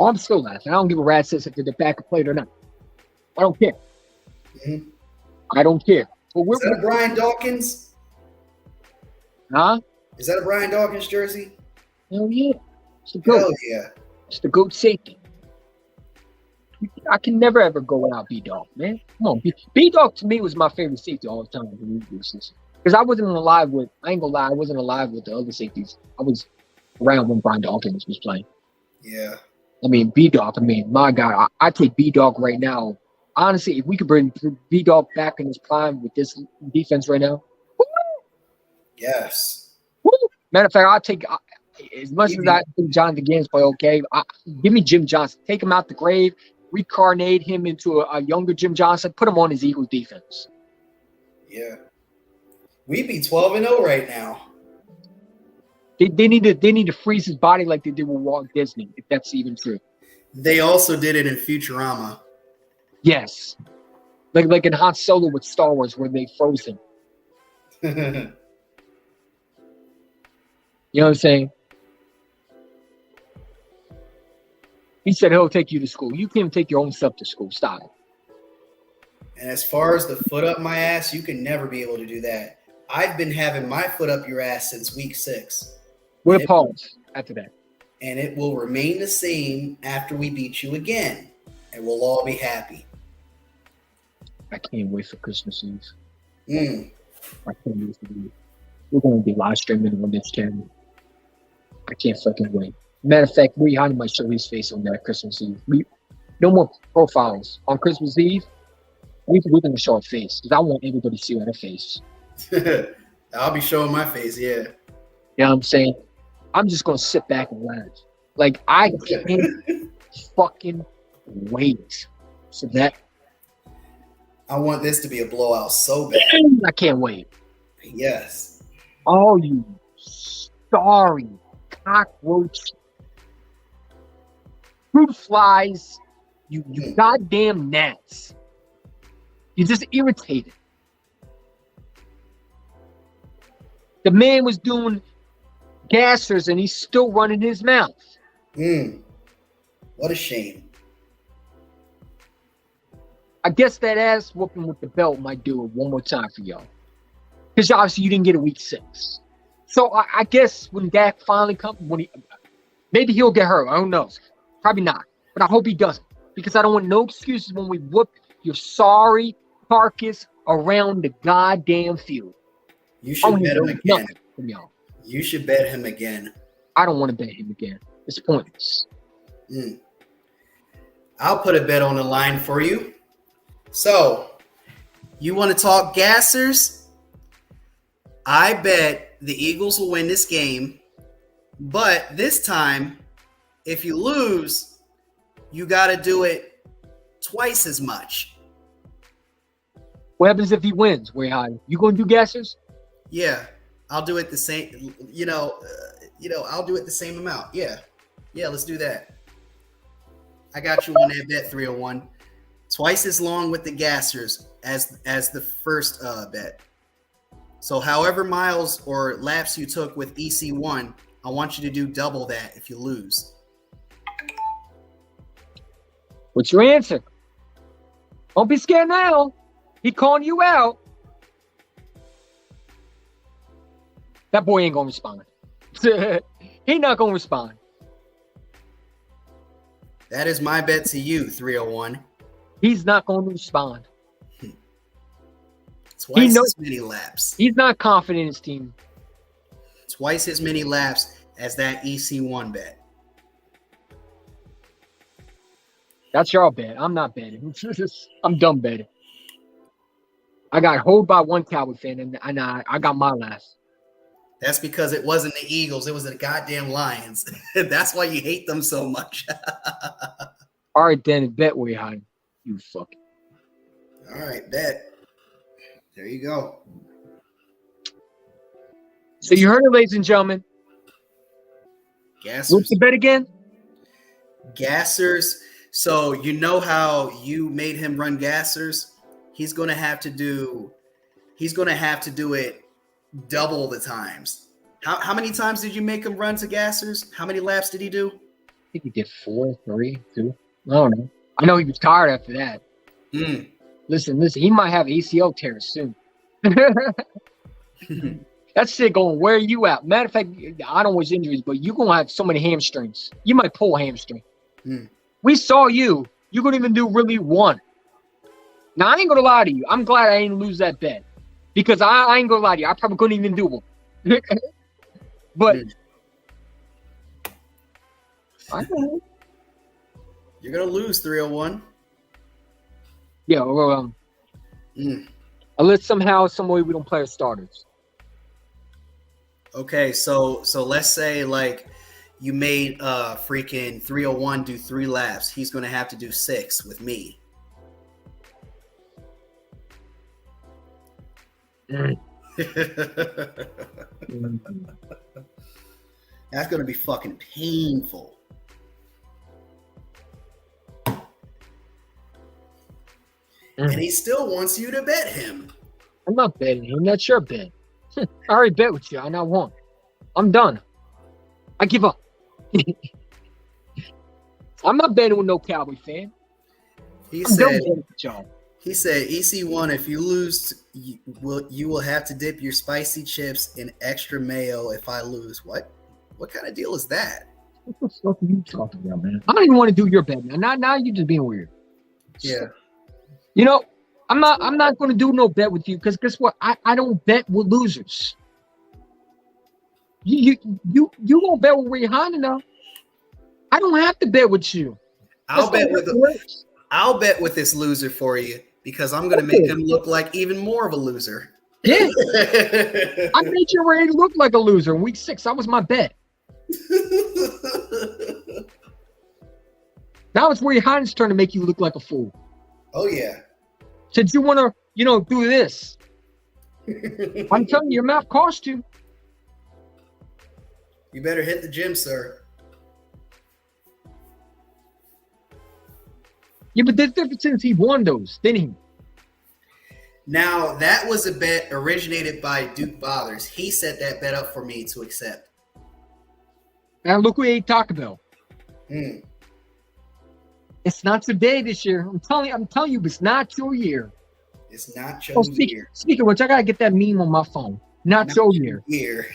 Oh, I'm still laughing. I don't give a rat's ass if the back played or not. I don't care. Mhm. I don't care. But Is that a Brian Dawkins? huh? Is that a Brian Dawkins jersey? Hell yeah. It's the GOAT. Hell yeah. It's the GOAT safety. I can never ever go without B-Dog, man. Come on. B-Dog to me was my favorite safety all the time. Because I wasn't alive with, I ain't gonna lie, I wasn't alive with the other safeties. I was around when Brian Dawkins was playing. Yeah. I mean, B-Dog, my God, I take B-Dog right now. Honestly, if we could bring B-Dog back in his prime with this defense right now, Yes. woo! Matter of fact, I'll take, as much as I think Jonathan Gannon's play okay, give me Jim Johnson. Take him out the grave, reincarnate him into a younger Jim Johnson, put him on his Eagles defense. Yeah. We be 12-0 right now. They need to freeze his body like they did with Walt Disney, if that's even true. They also did it in Futurama. Yes. Like in Han Solo with Star Wars where they froze him. You know what I'm saying? He said he'll take you to school. You can't take your own stuff to school. Stop it. And as far as the foot up my ass, you can never be able to do that. I've been having my foot up your ass since week 6. With a pause after that. And it will remain the same after we beat you again. And we'll all be happy. I can't wait for Christmas Eve. Mm. I can't wait for it. We're going to be live streaming on this channel. I can't fucking wait. Matter of fact, Rihanna might show his face on that Christmas Eve. No more profiles. On Christmas Eve, we're going to show our face because I want everybody to see our face. I'll be showing my face, yeah. You know what I'm saying? I'm just going to sit back and laugh. Like, I can't fucking wait for that. I want this to be a blowout so bad. I can't wait. Yes. Oh, you sorry cockroach, fruit flies, you goddamn gnats. You're just irritated. The man was doing gassers and he's still running his mouth. What a shame. I guess that ass whooping with the belt might do it one more time for y'all. Because obviously you didn't get a week 6. So I guess when Dak finally comes, maybe he'll get hurt. I don't know. Probably not. But I hope he doesn't. Because I don't want no excuses when we whoop your sorry carcass around the goddamn field. You should bet him again. From y'all. You should bet him again. I don't want to bet him again. It's pointless. I'll put a bet on the line for you. So, you want to talk gassers? I bet the Eagles will win this game, but this time, if you lose, you got to do it twice as much. What happens if he wins? You going to do gassers? Yeah, I'll do it the same. I'll do it the same amount. Yeah, let's do that. I got you on that bet, 301. Twice as long with the gassers as the first bet. So however miles or laps you took with EC1, I want you to do double that if you lose. What's your answer? Don't be scared now. He calling you out. That boy ain't gonna respond. He not gonna respond. That is my bet to you, 301. He's not going to respond. Twice as many laps. He's not confident in his team. Twice as many laps as that EC1 bet. That's your bet. I'm not betting. I'm done betting. I got hold by one Cowboy fan, and I got my last. That's because it wasn't the Eagles. It was the goddamn Lions. That's why you hate them so much. All right, then. Bet where you're hiding. You fucking. All right, bet. There you go. So you heard it, ladies and gentlemen. Gassers. What's the bet again? Gassers. So you know how you made him run gassers? He's gonna have to do it double the times. How many times did you make him run to gassers? How many laps did he do? think he did 4, 3, 2. I don't know. I know he was tired after that. Mm. Listen. He might have ACL tear soon. That shit gonna wear you out. Matter of fact, I don't wish injuries, but you're gonna have so many hamstrings. You might pull a hamstring. Mm. We saw you. You couldn't even do really one. Now, I ain't gonna lie to you. I'm glad I didn't lose that bet. Because I ain't gonna lie to you. I probably couldn't even do one. But I don't know. You're gonna lose 301. Yeah, well, Mm. unless somehow, some way we don't play our starters. Okay, so let's say like you made freaking 301 do 3 laps. He's gonna have to do 6 with me. That's gonna be fucking painful. And he still wants you to bet him. I'm not betting him. That's your bet. I already bet with you. I now won. I'm done. I give up. I'm not betting with no Cowboy fan. He I'm done said, betting with y'all. he said, EC1, if you lose, you will have to dip your spicy chips in extra mayo if I lose. What kind of deal is that? What the fuck are you talking about, man? I don't even want to do your bet now. Now you're just being weird. Yeah. You know, I'm not going to do no bet with you because guess what? I don't bet with losers. You gonna bet with Rihanna now? I don't have to bet with you. I'll bet with this loser for you because I'm gonna make him look like even more of a loser. Yeah, I made you already look like a loser in week 6. That was my bet. Now it's Rihanna's turn to make you look like a fool. Oh yeah. Since you want to, do this, I'm telling you, your mouth cost you. You better hit the gym, sir. Yeah, but there's difference since he won those, didn't he? Now, that was a bet originated by Duke Bothers. He set that bet up for me to accept. Now look who ate Taco Bell. Mm. It's not your day this year. I'm telling you, it's not your year. It's not your year. Speaking of which, I gotta get that meme on my phone. Not your year.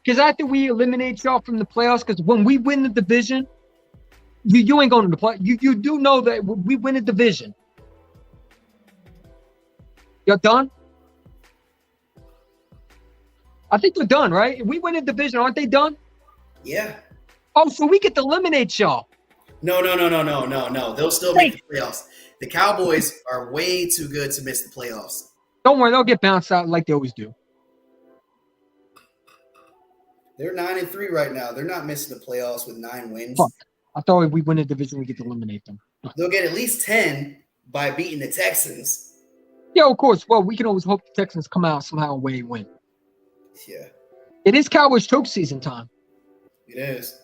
Because after we eliminate y'all from the playoffs, because when we win the division, you ain't going to the play. You do know that we win a division. You're done? I think we're done, right? If we win a division, aren't they done? Yeah. Oh, so we get to eliminate y'all. No. They'll still make the playoffs. The Cowboys are way too good to miss the playoffs. Don't worry, they'll get bounced out like they always do. They're 9-3 right now. They're not missing the playoffs with 9 wins. Fuck. I thought if we win the division, we get to eliminate them. They'll get at least 10 by beating the Texans. Yeah, of course. Well, we can always hope the Texans come out somehow away and win. Yeah. It is Cowboys choke season time. It is.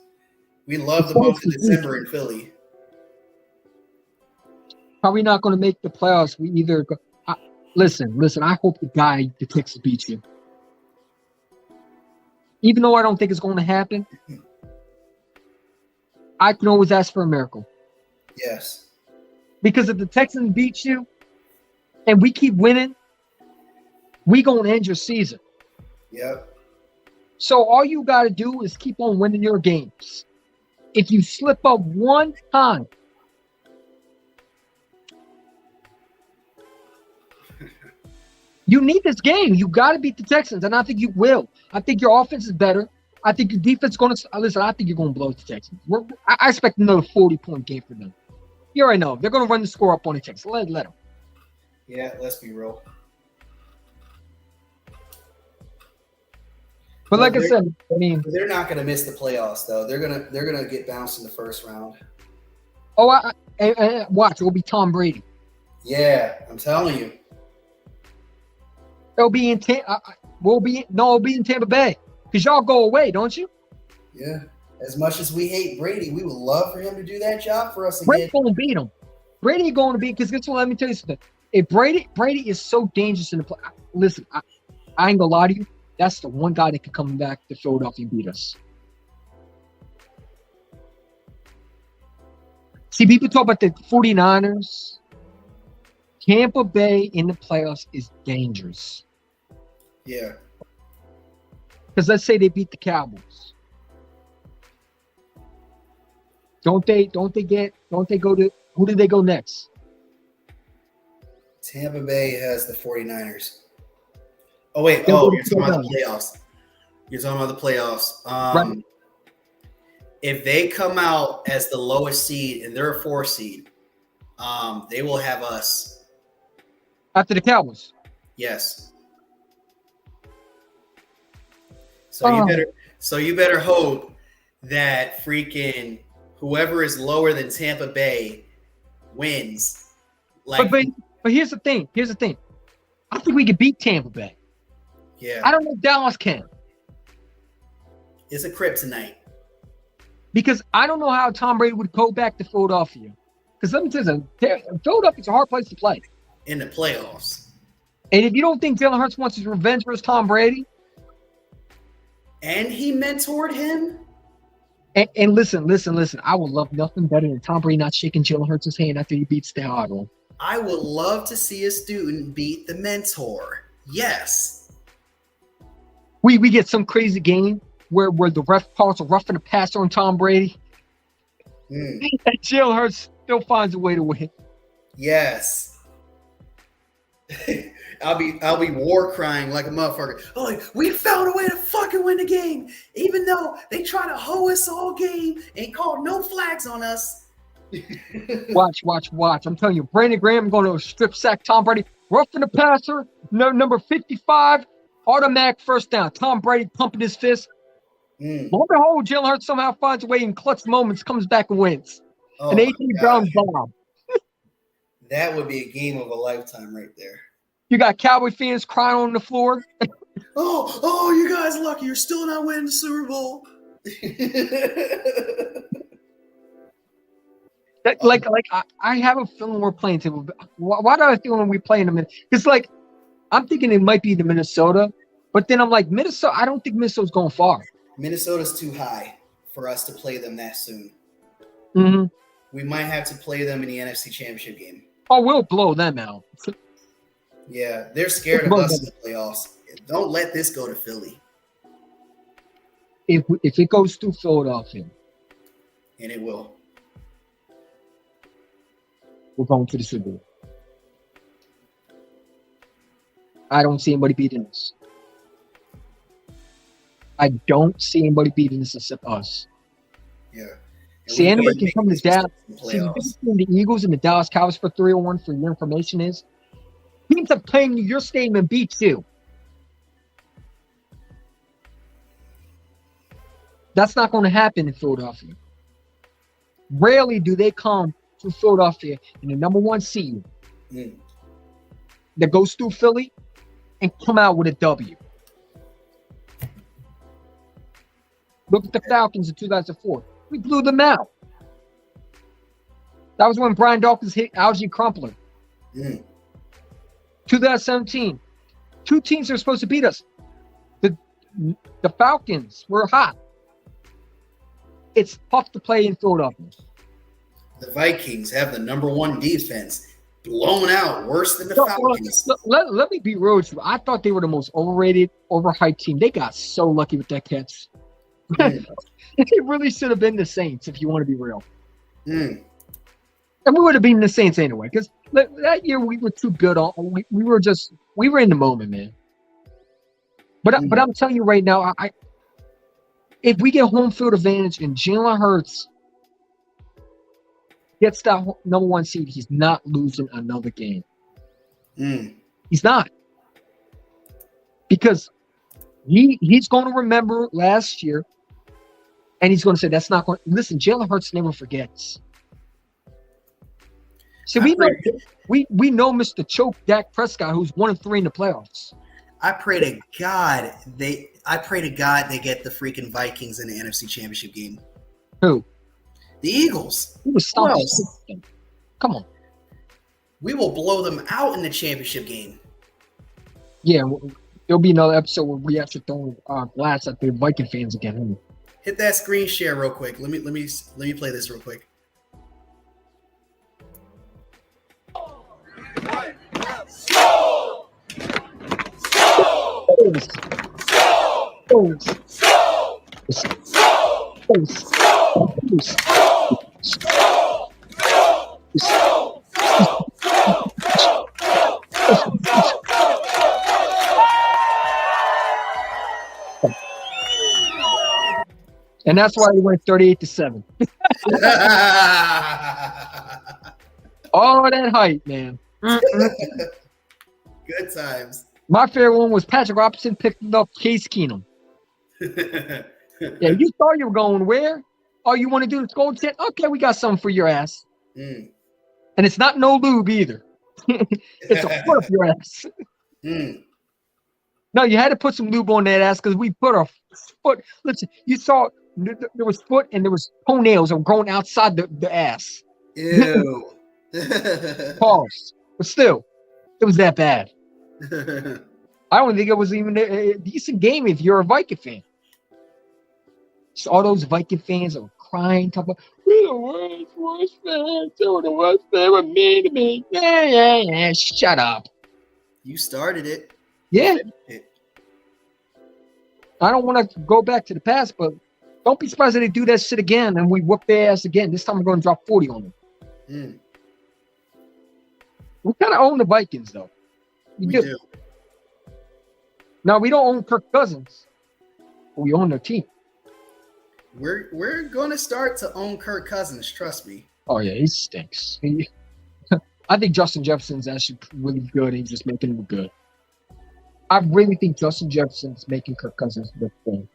We love the month of December in Philly. Probably not going to make the playoffs. We either go. Listen. I hope the Texans beats you. Even though I don't think it's going to happen, I can always ask for a miracle. Yes. Because if the Texans beat you and we keep winning, we going to end your season. Yep. So all you got to do is keep on winning your games. If you slip up one time, you need this game. You got to beat the Texans, and I think you will. I think your offense is better. I think your defense is going to – listen, I think you're going to blow the Texans. I expect another 40-point game for them. You already know. They're going to run the score up on the Texans. Let them. Yeah, let's be real. But like I said, I mean – they're not going to miss the playoffs, though. They're gonna get bounced in the first round. Oh, watch. It will be Tom Brady. Yeah, I'm telling you. It'll be in it'll be in Tampa Bay because y'all go away, don't you? Yeah. As much as we hate Brady, we would love for him to do that job for us again. Brady's going to beat him. Brady going to beat because guess what? Let me tell you something. If Brady is so dangerous in the play. Listen, I ain't gonna lie to you. That's the one guy that could come back to Philadelphia and beat us. See, people talk about the 49ers. Tampa Bay in the playoffs is dangerous. Yeah. Because let's say they beat the Cowboys. Don't they go to, who do they go next? Tampa Bay has the 49ers. Oh, wait. They'll Oh, go you're to talking about the the playoffs. You're talking about the playoffs. Right. If they come out as the lowest seed and they're a 4 seed, they will have us. After the Cowboys. Yes. So you better hope that freaking whoever is lower than Tampa Bay wins. Like, But here's the thing. I think we can beat Tampa Bay. yeah, I don't know if Dallas can. it's a kryptonite. Because I don't know how Tom Brady would go back to Philadelphia. Because let me tell you something, Philadelphia's a hard place to play. In the playoffs. And if you don't think Jalen Hurts wants his revenge versus Tom Brady, And he mentored him? and listen, I would love nothing better than Tom Brady not shaking Jalen Hurts' hand after he beats the Hardwell. I would love to see a student beat the mentor. Yes. We get some crazy game where the ref calls a roughing the passer on Tom Brady, Mm, and Jalen Hurts still finds a way to win. yes. I'll be war crying like a motherfucker. Oh, like, we found a way to fucking win the game, even though they try to hoe us all game and call no flags on us. Watch. I'm telling you, Brandon Graham going to strip sack Tom Brady, roughing the passer, number 55, automatic first down. Tom Brady pumping his fist. Mm. Lo and behold, Jalen Hurts somehow finds a way in clutch moments, comes back and wins. Oh An my A.J. God. Brown bomb. That would be a game of a lifetime right there. You got Cowboy fans crying on the floor. Oh, you guys lucky. You're still not winning the Super Bowl. I have a feeling we're playing Tampa Bay. Why do I feel when we play in the minute? It's like I'm thinking it might be the Minnesota, but then I'm like Minnesota. I don't think Minnesota's going far. Minnesota's too high for us to play them that soon. Mm-hmm. We might have to play them in the NFC Championship game. Oh, we'll blow them out. Yeah, they're scared of us in the playoffs. Don't let this go to Philly. If it goes through Philadelphia, And it will. we're going to the Super Bowl. I don't see anybody beating us. I don't see anybody beating us except us. Yeah. And See, we anybody can't can make come to this Dallas. in the See, the difference playoffs. between the Eagles and the Dallas Cowboys for 301 for your information is teams are playing your stadium and beat you. That's not going to happen in Philadelphia. Rarely do they come to Philadelphia in the number 1 seed Mm. that goes through Philly and come out with a W. Look at the Falcons in 2004. We blew them out. That was when Brian Dawkins hit Algie Crumpler. Mm. 2017. 2 teams are supposed to beat us. The Falcons were hot. It's tough to play in Philadelphia. The Vikings have the number 1 defense. Blown out worse than the No, Falcons. let me be real with you. I thought they were the most overrated, overhyped team. They got so lucky with that catch. Mm. It really should have been the Saints, if you want to be real. Mm. And we would have been the Saints anyway, because that year we were too good. We were in the moment, man. But I'm telling you right now, if we get home field advantage and Jalen Hurts gets that number 1 seed, he's not losing another game. Mm. He's not. Because he's going to remember last year, and he's going to say, that's not going to... Listen, Jalen Hurts never forgets. So we know Mr. Choke Dak Prescott, who's 1-3 in the playoffs. I pray to God they get the freaking Vikings in the NFC Championship game. Who? The Eagles. He was Who stomping. else? Come on. We will blow them out in the championship game. Yeah, there'll be another episode where we actually throw glass at the Viking fans again. Hit that screen share real quick. Let me play this real quick. And that's why he went 38-7. All that hype, man. Good times. My favorite one was Patrick Robinson picking up Case Keenum. Yeah, you thought you were going where? Oh, you want to do the gold tent? Okay, we got something for your ass. And it's not no lube either. It's a foot up your ass. No, you had to put some lube on that ass because we put our foot. Listen, you saw there was foot and there was toenails that were growing outside the ass. Ew. Pause. But still, it was that bad. I don't think it was even a decent game if you're a Viking fan. So all those Viking fans are crying, talking about, we're the worst fans. They were the worst. They were mean to me. Yeah. Shut up. You started it. Yeah. I don't want to go back to the past, but don't be surprised if they do that shit again and we whoop their ass again. This time we're going to drop 40 on them. We kind of own the Vikings, though. We do. Now, we don't own Kirk Cousins. But we own their team. We're going to start to own Kirk Cousins, trust me. Oh, yeah, he stinks. I think Justin Jefferson's actually really good. He's just making him good. I really think Justin Jefferson's making Kirk Cousins look good.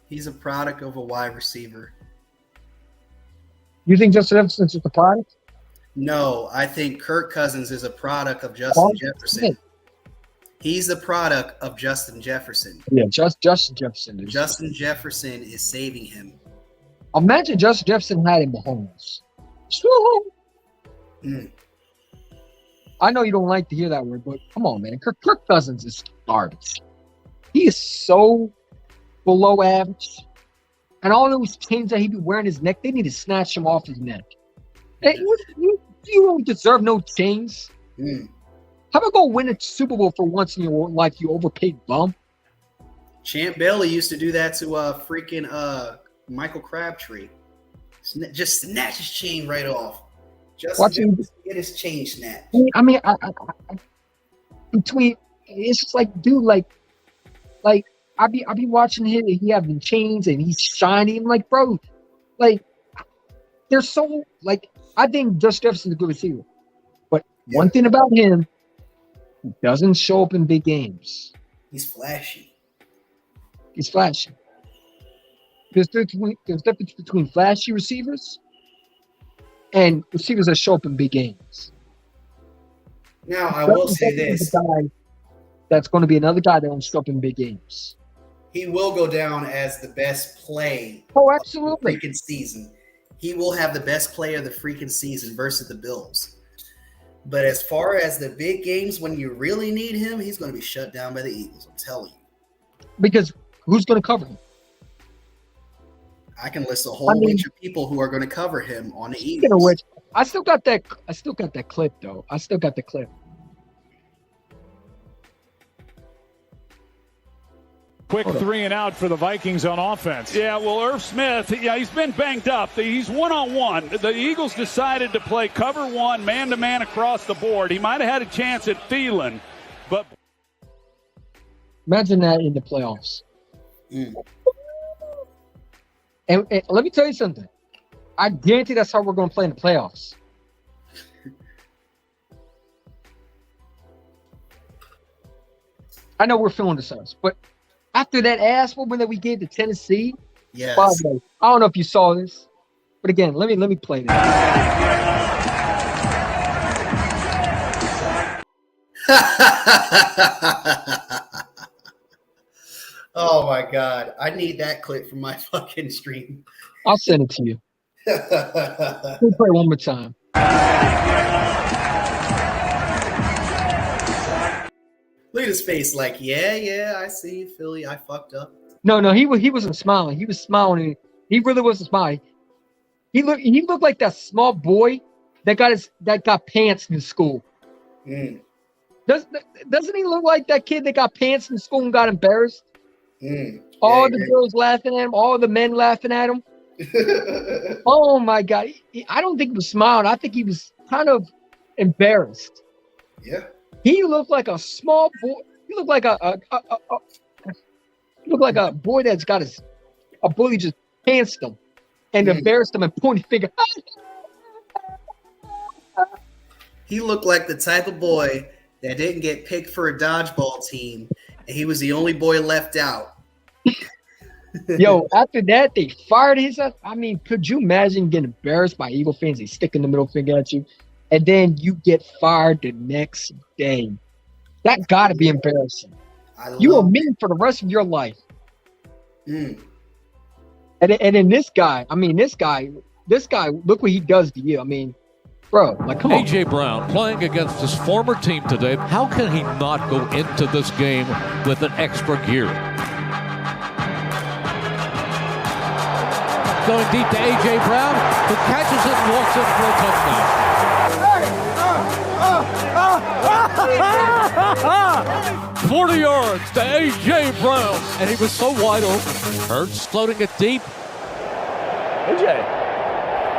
He's a product of a wide receiver. You think Justin Jefferson's just a product? No, I think Kirk Cousins is a product of Justin Jefferson. He's the product of Justin Jefferson. Yeah, Justin Jefferson. Justin Jefferson is saving him. Imagine Justin Jefferson had him Mahomes. I know you don't like to hear that word, but come on, man. Kirk Cousins is garbage. He is so below average. And all those chains that he be wearing his neck, they need to snatch him off his neck. Hey, you don't deserve no chains. How about go win a Super Bowl for once in your life, you overpaid bum? Champ Bailey used to do that to freaking Michael Crabtree. Just snatch his chain right off. Just get his chain snatched. I mean, it's just like, dude, like I be watching him and he having chains and he's shining. I'm like, bro, like they're so like. I think Justin Jefferson's a good receiver, but one thing about him, he doesn't show up in big games. He's flashy. He's flashy. There's difference between flashy receivers and receivers that show up in big games. Now, I will say this. That's going to be another guy that won't show up in big games. He will go down as the best play. Oh, absolutely. Of the freaking season. He will have the best play of the freaking season versus the Bills. But as far as the big games, when you really need him, he's going to be shut down by the Eagles. I'm telling you. Because who's going to cover him? I can list a whole bunch of people who are going to cover him on the Eagles. You know which, I still got that clip though. I still got the clip. Quick 3 and out for the Vikings on offense. Yeah, well, Irv Smith, he's been banged up. He's one-on-one. The Eagles decided to play cover one, man-to-man across the board. He might have had a chance at Thielen, but... Imagine that in the playoffs. And let me tell you something. I guarantee that's how we're going to play in the playoffs. I know we're feeling the Suns, but after that ass whooping that we gave to Tennessee, yes. By the way, I don't know if you saw this, but again, let me play this. Oh my God. I need that clip from my fucking stream. I'll send it to you. We'll play one more time. Look at his face like, yeah, I see you, Philly. I fucked up. No, he wasn't smiling. He was smiling. He really wasn't smiling. He looked like that small boy that got pants in school. Doesn't he look like that kid that got pants in school and got embarrassed? All the girls laughing at him, all the men laughing at him. Oh my God! I don't think he was smiling. I think he was kind of embarrassed. Yeah. He looked like a small boy. He looked like a boy that's got a bully just pantsed him and embarrassed him and pointed finger. He looked like the type of boy that didn't get picked for a dodgeball team, and he was the only boy left out. Yo, after that, they fired his ass. I mean, could you imagine getting embarrassed by Eagle fans? They sticking the middle finger at you, and then you get fired the next day. That got to be embarrassing. You were mean for the rest of your life. And then this guy, look what he does to you. I mean, bro, like, come on. A.J. Brown playing against his former team today. How can he not go into this game with an extra gear? Going deep to A.J. Brown, who catches it and walks in for a touchdown. 40 yards to A.J. Brown, and he was so wide open. Hurts floating it deep. A.J.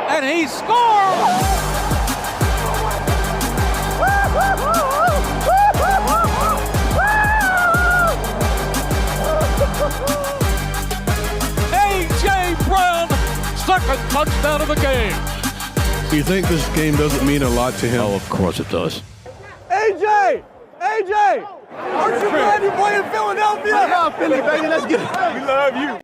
And he scores! A.J. Brown, second touchdown of the game. Do you think this game doesn't mean a lot to him? Oh, of course it does. AJ! AJ! Aren't you glad you play in Philadelphia? I love Philly, baby. Let's get it. We love you.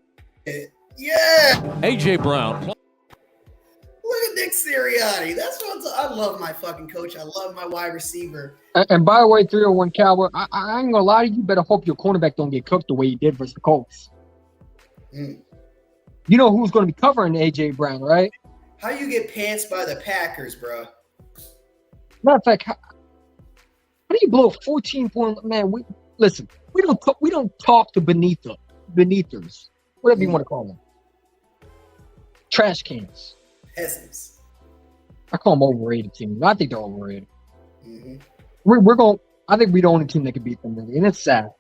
Yeah. A.J. Brown. Look at Nick Sirianni. That's what I love. My fucking coach. I love my wide receiver. And by the way, 301 Cowboy, I ain't gonna lie to you. Better hope your cornerback don't get cooked the way he did versus the Colts. You know who's going to be covering A.J. Brown, right? How you get pants by the Packers, bro? Matter of fact, how do you blow a 14-point? Man, we don't talk to beneathers, whatever you want to call them. Trash cans. Peasants. I call them overrated teams. I think they're overrated. I think we're the only team that can beat them, really, and it's sad.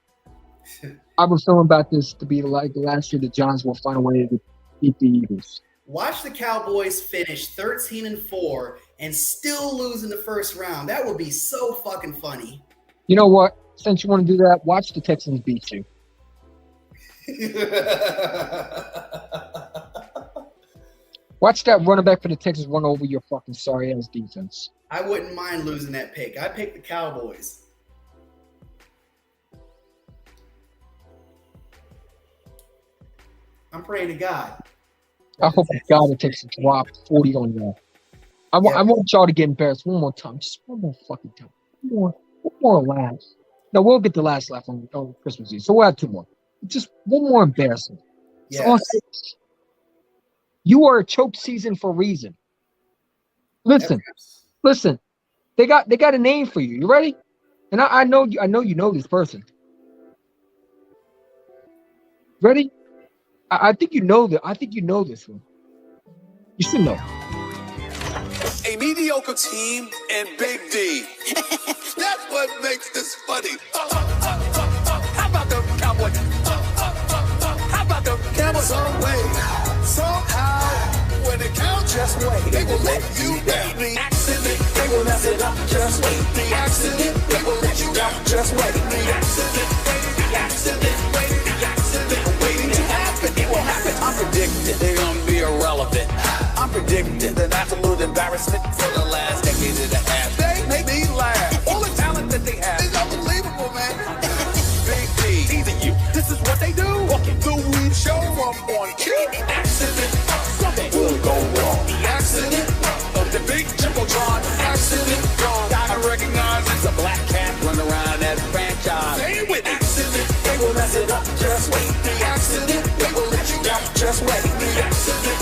I was feeling about this to be like the last year the Giants will find a way to beat the Eagles. Watch the Cowboys finish 13-4 and still lose in the first round. That would be so fucking funny. You know what? Since you want to do that, watch the Texans beat you. Watch that running back for the Texans run over your fucking sorry ass defense. I wouldn't mind losing that pick. I picked the Cowboys. I'm praying to God. I hope to God it takes a drop 40 on you. I want y'all to get embarrassed one more time. Just one more fucking time. One more laugh. No, we'll get the last laugh on Christmas Eve. So we'll have two more. Just one more embarrassing. Yes. You are a choke season for a reason. Listen. They got a name for you. You ready? And I know you know this person. Ready? I think you know that. I think you know this one. You should know. A mediocre team and Big D. That's what makes this funny. How about the Cowboys? How about the Cowboys? Some way, somehow, when it counts, just wait. They will let you down. The accident, they will mess it up. Just wait. The accident, they will let you down. Just wait. The accident, the accident, wait. The accident, waiting to happen. It will happen. I'm predicting they're gonna be irrelevant. I'm predicting an absolute embarrassment for the last decade and a half. They make me laugh. All the talent that they have is unbelievable, man. Big D, teasing you. This is what they do. The weed show up on cue. Accident, something will go wrong. The accident of the big Jumbotron. Accident, gone. I recognize it's a black cat running around that franchise. Say with accident, they will mess it up. Just wait. The accident, they will let you down. Just wait. The accident.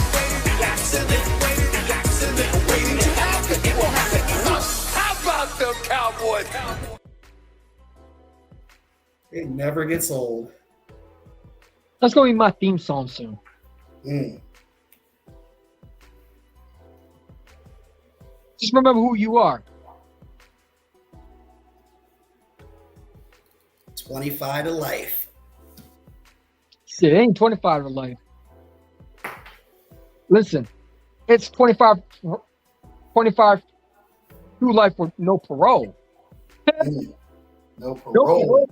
Waiting to happen. It will happen. How about the Cowboys? It never gets old. That's gonna be my theme song soon. Just remember who you are. 25 to life. Shit, it ain't 25 to life. Listen, it's 25 to life with no parole. No parole.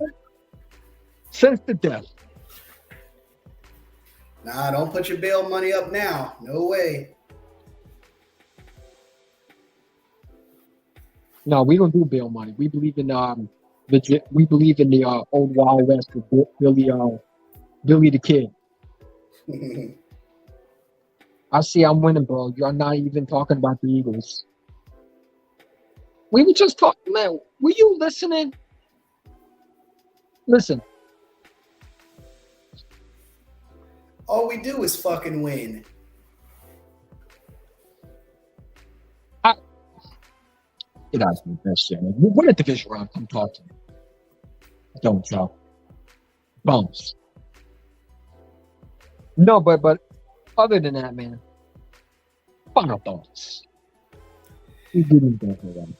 Since the death. Nah, don't put your bail money up now. No way. No, we don't do bail money. We believe in we believe in the old Wild West with Billy the Kid. I see I'm winning, bro. You're not even talking about the Eagles. We were just talking, man. Were you listening? Listen. All we do is fucking win. Get out of the best shit. Win a division round. Come talk to me. Don't talk. Bums. No, but other than that, man. Final thoughts. We didn't go for them.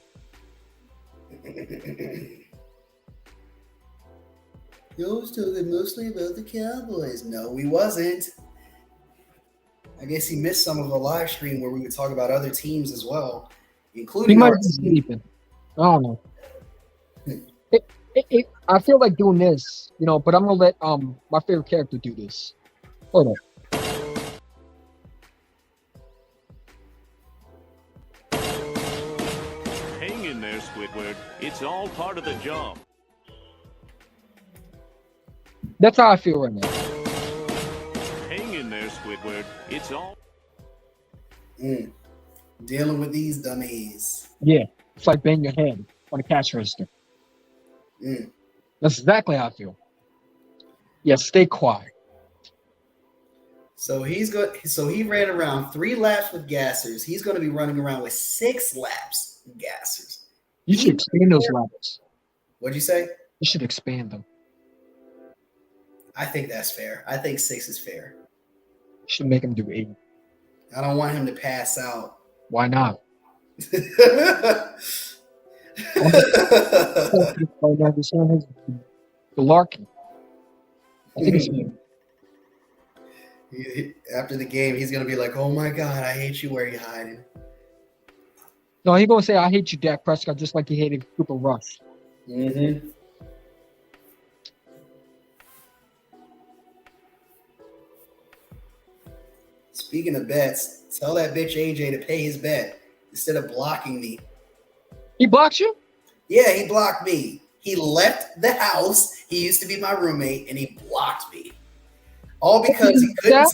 You was talking mostly about the Cowboys. No, we wasn't. I guess he missed some of the live stream where we would talk about other teams as well, including He might our be team. sleeping. I don't know. I feel like doing this, but I'm gonna let my favorite character do this. Hold on. Hang in there, Squidward. It's all part of the job. That's how I feel right now. Hang in there, Squidward. It's all. Dealing with these dummies. Yeah, it's like bang your head on a cash register. That's exactly how I feel. Yeah, stay quiet. So he ran around 3 laps with gassers. He's going to be running around with 6 laps with gassers. You should expand those laps. What'd you say? You should expand them. I think that's fair. I think 6 is fair. You should make him do 8. I don't want him to pass out. Why not? Larkin. I think it's After the game, he's going to be like, oh my God, I hate you. Where are you hiding? No, he's going to say, I hate you, Dak Prescott, just like he hated Cooper Rush. Mm-hmm. Speaking of bets, tell that bitch AJ to pay his bet instead of blocking me. He blocked you? Yeah, he blocked me. He left the house. He used to be my roommate, and he blocked me. All because he couldn't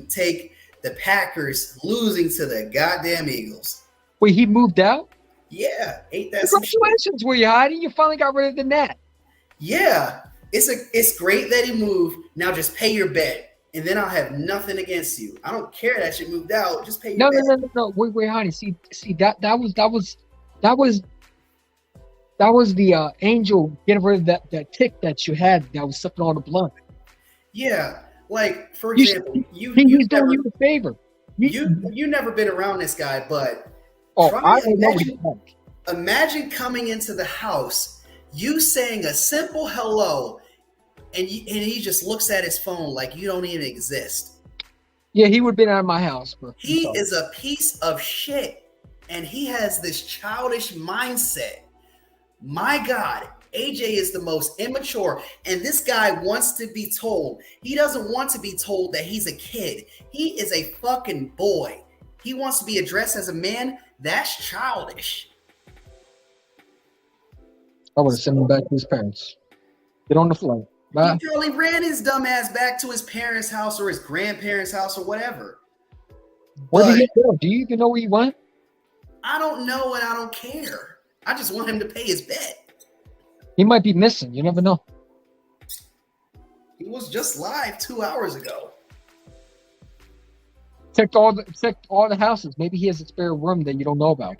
take the Packers losing to the goddamn Eagles. Wait, he moved out? Yeah, ain't that some shit? Congratulations, were you hiding? You finally got rid of the net. Yeah, it's great that he moved. Now just pay your bet, and then I'll have nothing against you. I don't care that you moved out. Just pay your bet. No. Wait, honey. See that was the angel getting rid of that tick that you had that was sucking all the blood. Yeah, like for example, he's doing you a favor. You never been around this guy, but imagine coming into the house, you saying a simple hello, and he just looks at his phone like you don't even exist. Yeah, he would have been out of my house, bro. He is a piece of shit, and he has this childish mindset. My God, AJ is the most immature, and this guy wants to be told. He doesn't want to be told that he's a kid. He is a fucking boy. He wants to be addressed as a man. That's childish. I would have sent him back to his parents. Get on the flight. Bye. He probably ran his dumb ass back to his parents' house or his grandparents' house or whatever. Where did he go? Do you even know where he went? I don't know, and I don't care. I just want him to pay his bet. He might be missing. You never know. He was just live 2 hours ago. Checked all the houses. Maybe he has a spare room that you don't know about.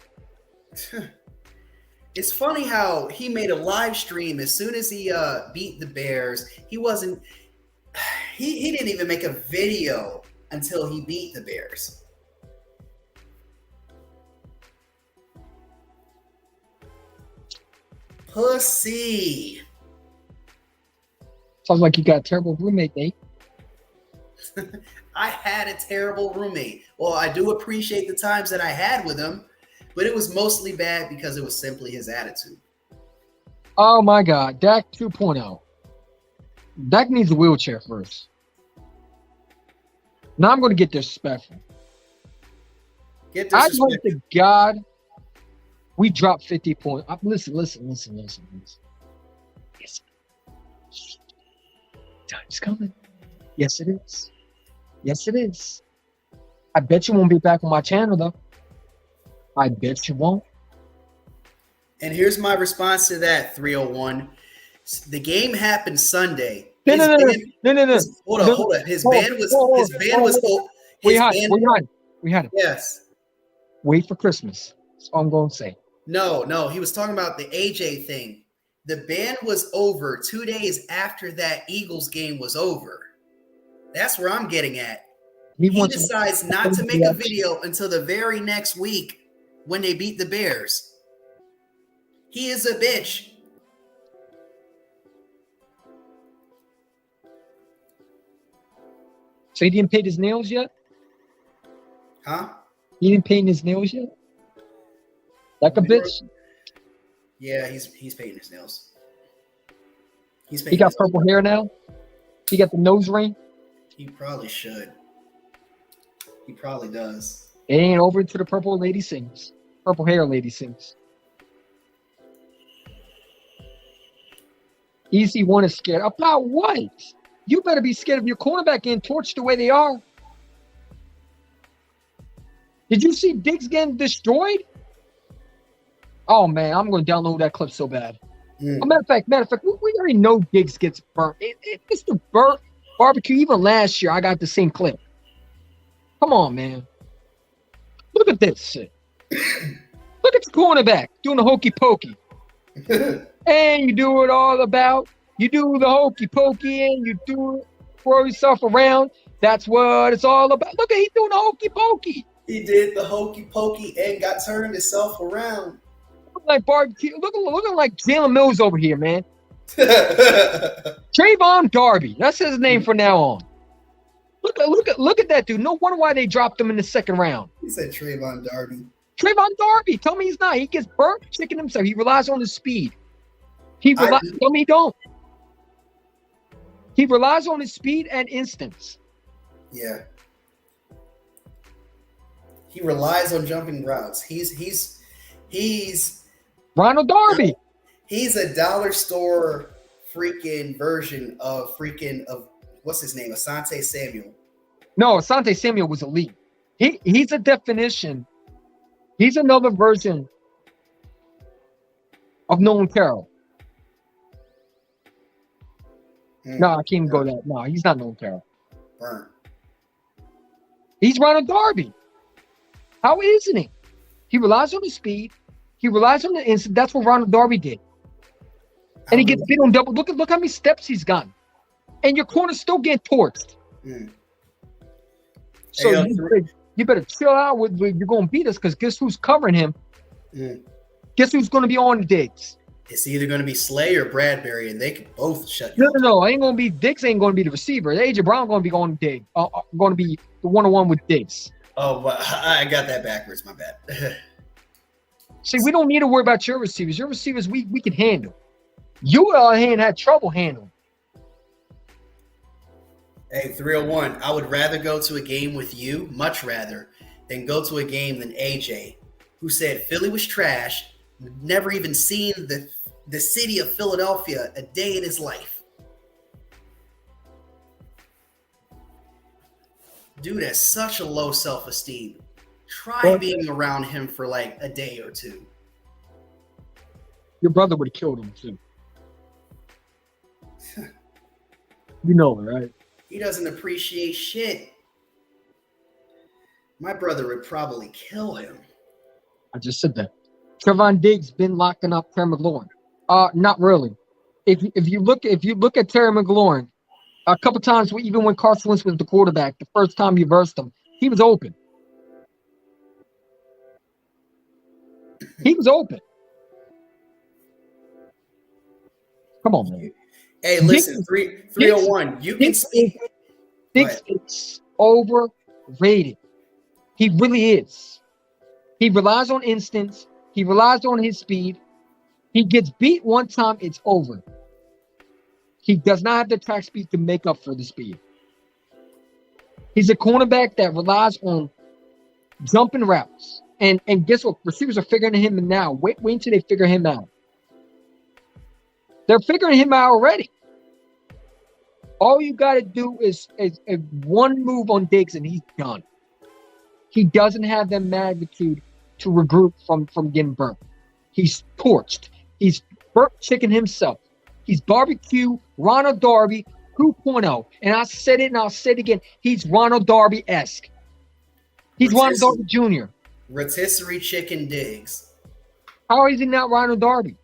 It's funny how he made a live stream as soon as he beat the Bears. He didn't even make a video until he beat the Bears. Pussy. Sounds like you got a terrible roommate, Nate. I had a terrible roommate. Well, I do appreciate the times that I had with him, but it was mostly bad because it was simply his attitude. Oh my God, Dak 2.0. Dak needs a wheelchair first. Now I'm going to get disrespectful. Get I hope disrespectful. to God we drop 50 points. Listen. Yes. Time's coming. Yes, it is. Yes, it is. I bet you won't be back on my channel, though. I bet you won't. And here's my response to that, 301. The game happened Sunday. No. Hold up. His band was. We had it. Yes. Wait for Christmas. That's all I'm going to say. No. He was talking about the AJ thing. The ban was over 2 days after that Eagles game was over. That's where I'm getting at. He decides not to make a video until the very next week when they beat the Bears. He is a bitch. So he didn't paint his nails yet? Huh? He didn't paint his nails yet? Like a bitch? Yeah, he's painting his nails. He got purple hair now? He got the nose ring? He probably should. He probably does. It ain't over until the purple lady sings. Purple hair lady sings. Easy one is scared. About what? You better be scared of your cornerback getting torched the way they are. Did you see Diggs getting destroyed? Oh, man, I'm going to download that clip so bad. Matter of fact, we already know Diggs gets burnt. It's the burnt barbecue. Even last year, I got the same clip. Come on, man. Look at this shit. Look at the cornerback doing the hokey pokey. And you do it all about, you do the hokey pokey and you do throw yourself around. That's what it's all about. Look at, he's doing the hokey pokey. He did the hokey pokey and got turned himself around. Like barbecue, looking like Jalen Mills over here, man. Trayvon Darby, that's his name from now on. Look at that dude. No wonder why they dropped him in the second round. He said Trayvon Darby. Trayvon Darby, tell me he's not. He gets burnt chicken himself. He relies on his speed. Tell me he don't. He relies on his speed and instincts. Yeah. He relies on jumping routes. He's Ronald Darby. He's a dollar store freaking version of what's his name? Asante Samuel. No, Asante Samuel was elite. He's a definition. He's another version of Nolan Carroll. No, I can't even go that. No, he's not Nolan Carroll. Burn. He's Ronald Darby. How isn't he? He relies on his speed. He relies on the instant. That's what Ronald Darby did. And he gets beat on double. Look how many steps he's gotten. And your corner's still getting torched. So you better chill out with you're going to beat us because guess who's covering him? Guess who's going to be on the Diggs? It's either going to be Slay or Bradbury, and they can both shut you. No. Ain't going to be Diggs. Ain't going to be the receiver. AJ Brown going to be going to Diggs. Going to be the one-on-one with Diggs. Oh, well, I got that backwards. My bad. See, we don't need to worry about your receivers. Your receivers, we can handle. You, on the other hand, had trouble handling. Hey, 301, I would rather go to a game with you, much rather, than go to a game than AJ, who said Philly was trash, never even seen the city of Philadelphia a day in his life. Dude has such a low self-esteem. Try being around him for like a day or two. Your brother would have killed him too. You know it, right? He doesn't appreciate shit. My brother would probably kill him. I just said that. Trevon Diggs been locking up Terry McLaurin. Not really. If you look at Terry McLaurin, a couple times, even when Carson Wentz was the quarterback, the first time you versed him, he was open. He was open. Come on, man. Hey, listen, 301. You can speak. Diggs is overrated. He really is. He relies on instincts. He relies on his speed. He gets beat one time, it's over. He does not have the track speed to make up for the speed. He's a cornerback that relies on jumping routes. And guess what? Receivers are figuring him now. Wait until they figure him out. They're figuring him out already. All you got to do is one move on Diggs and he's done. He doesn't have that magnitude to regroup from getting burnt. He's torched. He's burnt chicken himself. He's barbecue Ronald Darby 2.0. And I said it and I'll say it again. He's Ronald Darby-esque. He's Ronald Darby Jr. Rotisserie chicken Diggs. How is he not Ronald Darby?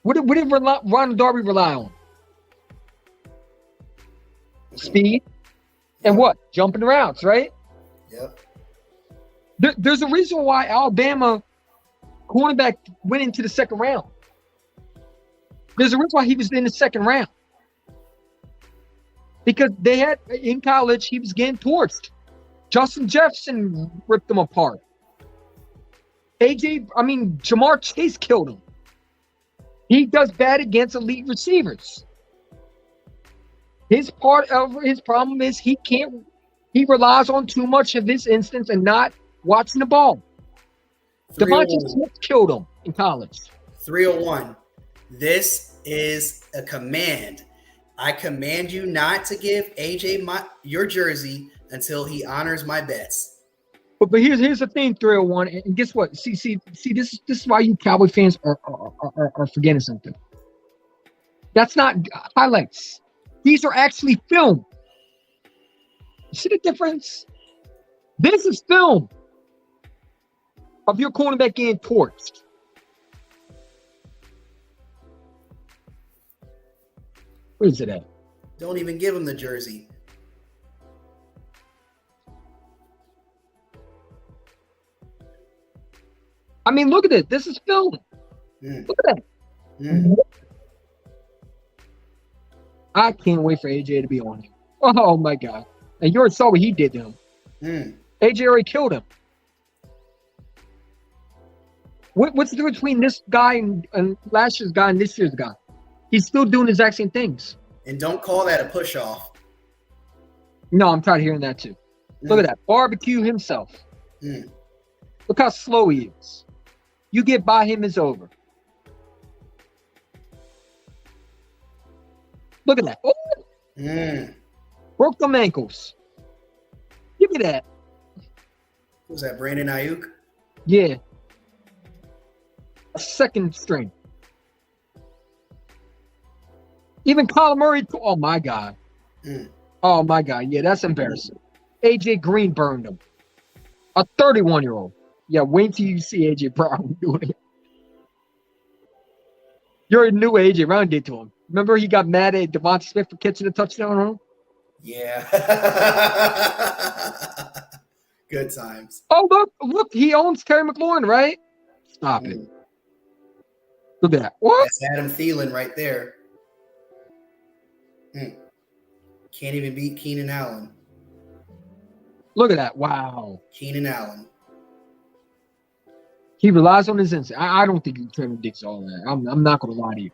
What did Ronald Darby rely on? Speed and what? Jumping routes, right? Yep. There's a reason why Alabama cornerback went into the second round. There's a reason why he was in the second round. Because they had, in college, he was getting torched. Justin Jefferson ripped them apart. Jamar Chase killed him. He does bad against elite receivers. His part of his problem is he relies on too much of his instincts and not watching the ball. Devontae Smith killed him in college. 301. This is a command. I command you not to give AJ your jersey until he honors my bets. But here's the thing, 301, and guess what? See, this is why you Cowboy fans are forgetting something. That's not highlights. These are actually film. See the difference? This is film of your cornerback getting torched. Where is it at? Don't even give him the jersey. I mean, look at it. This is film. Look at that. I can't wait for AJ to be on here. Oh, my God. And you already saw what he did to him. AJ already killed him. What's the difference between this guy and last year's guy and this year's guy? He's still doing the exact same things. And don't call that a push-off. No, I'm tired of hearing that too. Look at that. Barbecue himself. Look how slow he is. You get by him, it's over. Look at that. Oh! Broke them ankles. Give me that. Was that Brandon Ayuk? Yeah. A second string. Even Kyler Murray. Oh, my God. Oh, my God. Yeah, that's embarrassing. AJ Green burned him. A 31-year-old. Yeah, wait till you see AJ Brown doing it. You already knew what AJ Brown did to him. Remember he got mad at Devontae Smith for catching a touchdown on him? Yeah. Good times. Oh, look, he owns Terry McLaurin, right? Stop it. Look at that. What? That's Adam Thielen right there. Can't even beat Keenan Allen. Look at that. Wow. Keenan Allen. He relies on his instinct. I don't think Trevor Diggs all that. I'm not going to lie to you.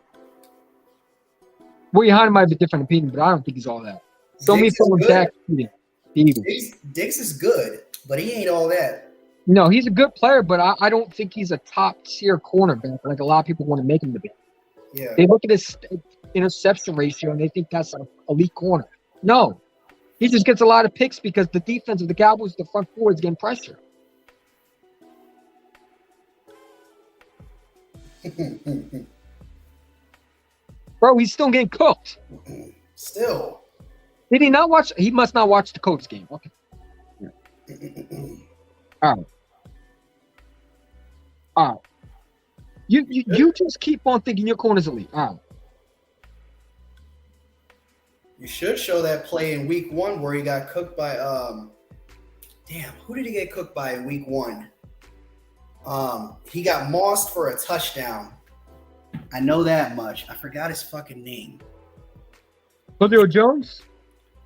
Well, behind might have a different opinion, but I don't think he's all that. Show me someone back the Eagles. Diggs is good, but he ain't all that. No, he's a good player, but I don't think he's a top-tier cornerback like a lot of people want to make him to be. Yeah. They look at his interception ratio, and they think that's an elite corner. No. He just gets a lot of picks because the defense of the Cowboys, the front four, is getting pressure. Bro, he's still getting cooked. Still. Did he not watch? He must not watch the Colts game. Okay. All right. You just keep on thinking your corner's elite. All right. You should show that play in week 1 where he got cooked by who did he get cooked by in week 1? He got mossed for a touchdown. I know that much. I forgot his fucking name. Julio Jones?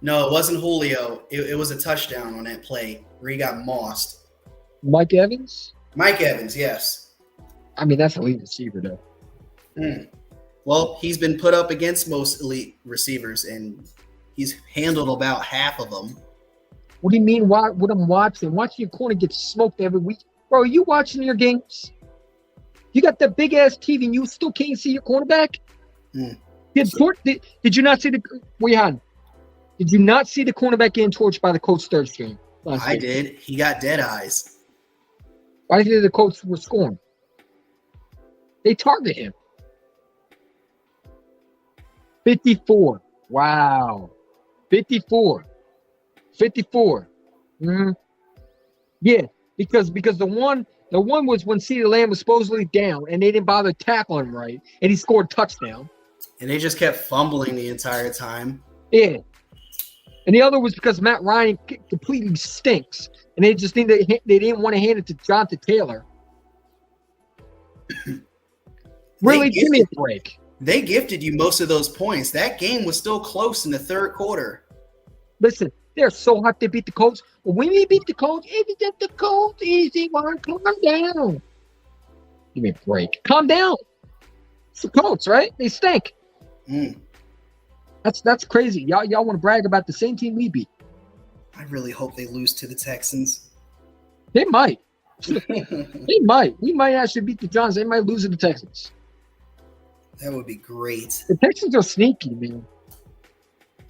No, it wasn't Julio. It was a touchdown on that play where he got mossed. Mike Evans? Mike Evans, yes. I mean, that's elite receiver, though. Well, he's been put up against most elite receivers, and he's handled about half of them. What do you mean? What I'm watching? Watching your corner get smoked every week, bro. Are you watching your games? You got that big ass TV, and you still can't see your cornerback. Did you not see the? Did you not see the cornerback getting torched by the Colts third string? I did. He got dead eyes. Why did the Colts were scoring? They target him. 54. Wow. 54. 54. Yeah, because the one was when CeeDee Lamb was supposedly down and they didn't bother tackling him right, and he scored a touchdown. And they just kept fumbling the entire time. Yeah. And the other was because Matt Ryan completely stinks, and they just think they didn't want to hand it to Jonathan Taylor. Really, give me a break. They gifted you most of those points. That game was still close in the third quarter. Listen, they're so hot they beat the Colts. But when we beat the Colts, if you get the Colts easy, calm down. Give me a break. Calm down. It's the Colts, right? They stink. That's crazy. Y'all want to brag about the same team we beat. I really hope they lose to the Texans. They might. They might. We might actually beat the Giants. They might lose to the Texans. That would be great. The Texans are sneaky, man.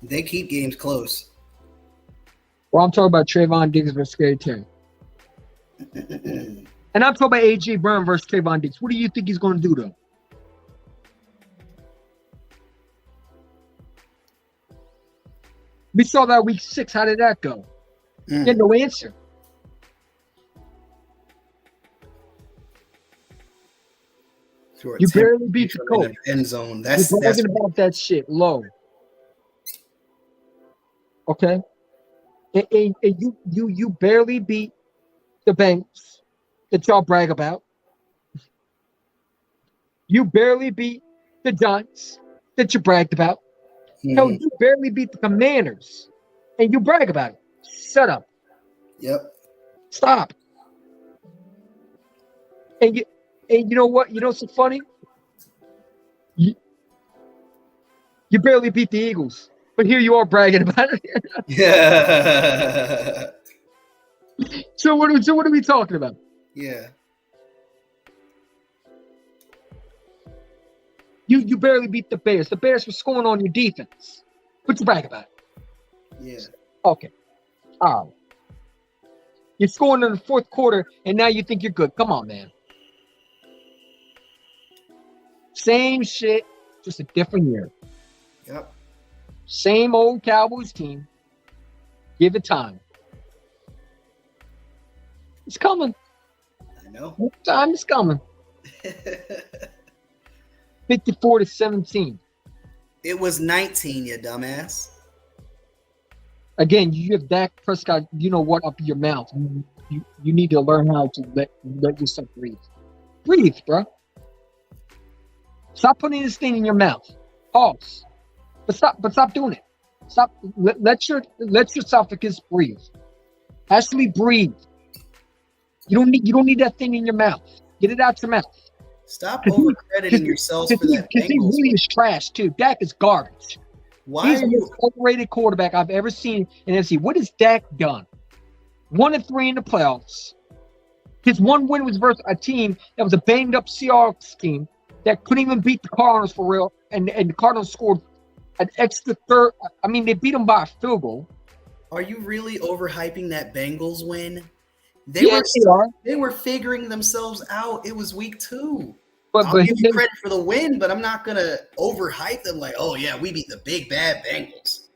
They keep games close. Well, I'm talking about Trayvon Diggs versus Scary Terry. And I'm talking about A.J. Brown versus Trayvon Diggs. What do you think he's going to do, though? We saw that week 6. How did that go? You had no answer. You barely beat the Colts. End zone. You're bragging about that shit low. Okay? And you barely beat the Bengals that y'all brag about. You barely beat the Giants that you bragged about. No, you barely beat the Commanders, and you brag about it. Shut up. Yep. Stop. And you know what? You know what's so funny? You barely beat the Eagles, but here you are bragging about it. Yeah. So what are we talking about? Yeah. You barely beat the Bears. The Bears were scoring on your defense. But you brag about it. Yeah. Okay. All right. You're scoring in the fourth quarter, and now you think you're good. Come on, man. Same shit, just a different year. Yep. Same old Cowboys team. Give it time. It's coming. I know. Time is coming. 54-17. It was 19, you dumbass. Again, you have Dak Prescott, you know what, up your mouth. You need to learn how to let yourself breathe. Breathe, bro. Stop putting this thing in your mouth. Pause. But stop doing it. Stop. Let your esophagus breathe. Actually breathe. You don't need that thing in your mouth. Get it out your mouth. Stop over-crediting yourselves for that Because he really is trash, too. Dak is garbage. Why He's the most overrated quarterback I've ever seen in NFC. What has Dak done? 1-3 in the playoffs. His one win was versus a team that was a banged-up Seahawks team that couldn't even beat the Cardinals for real, and the Cardinals scored an extra third. I mean, they beat them by a field goal. Are you really overhyping that Bengals win? They were figuring themselves out. It was week 2. I'll give you credit for the win, but I'm not going to overhype them like, oh, yeah, we beat the big, bad Bengals.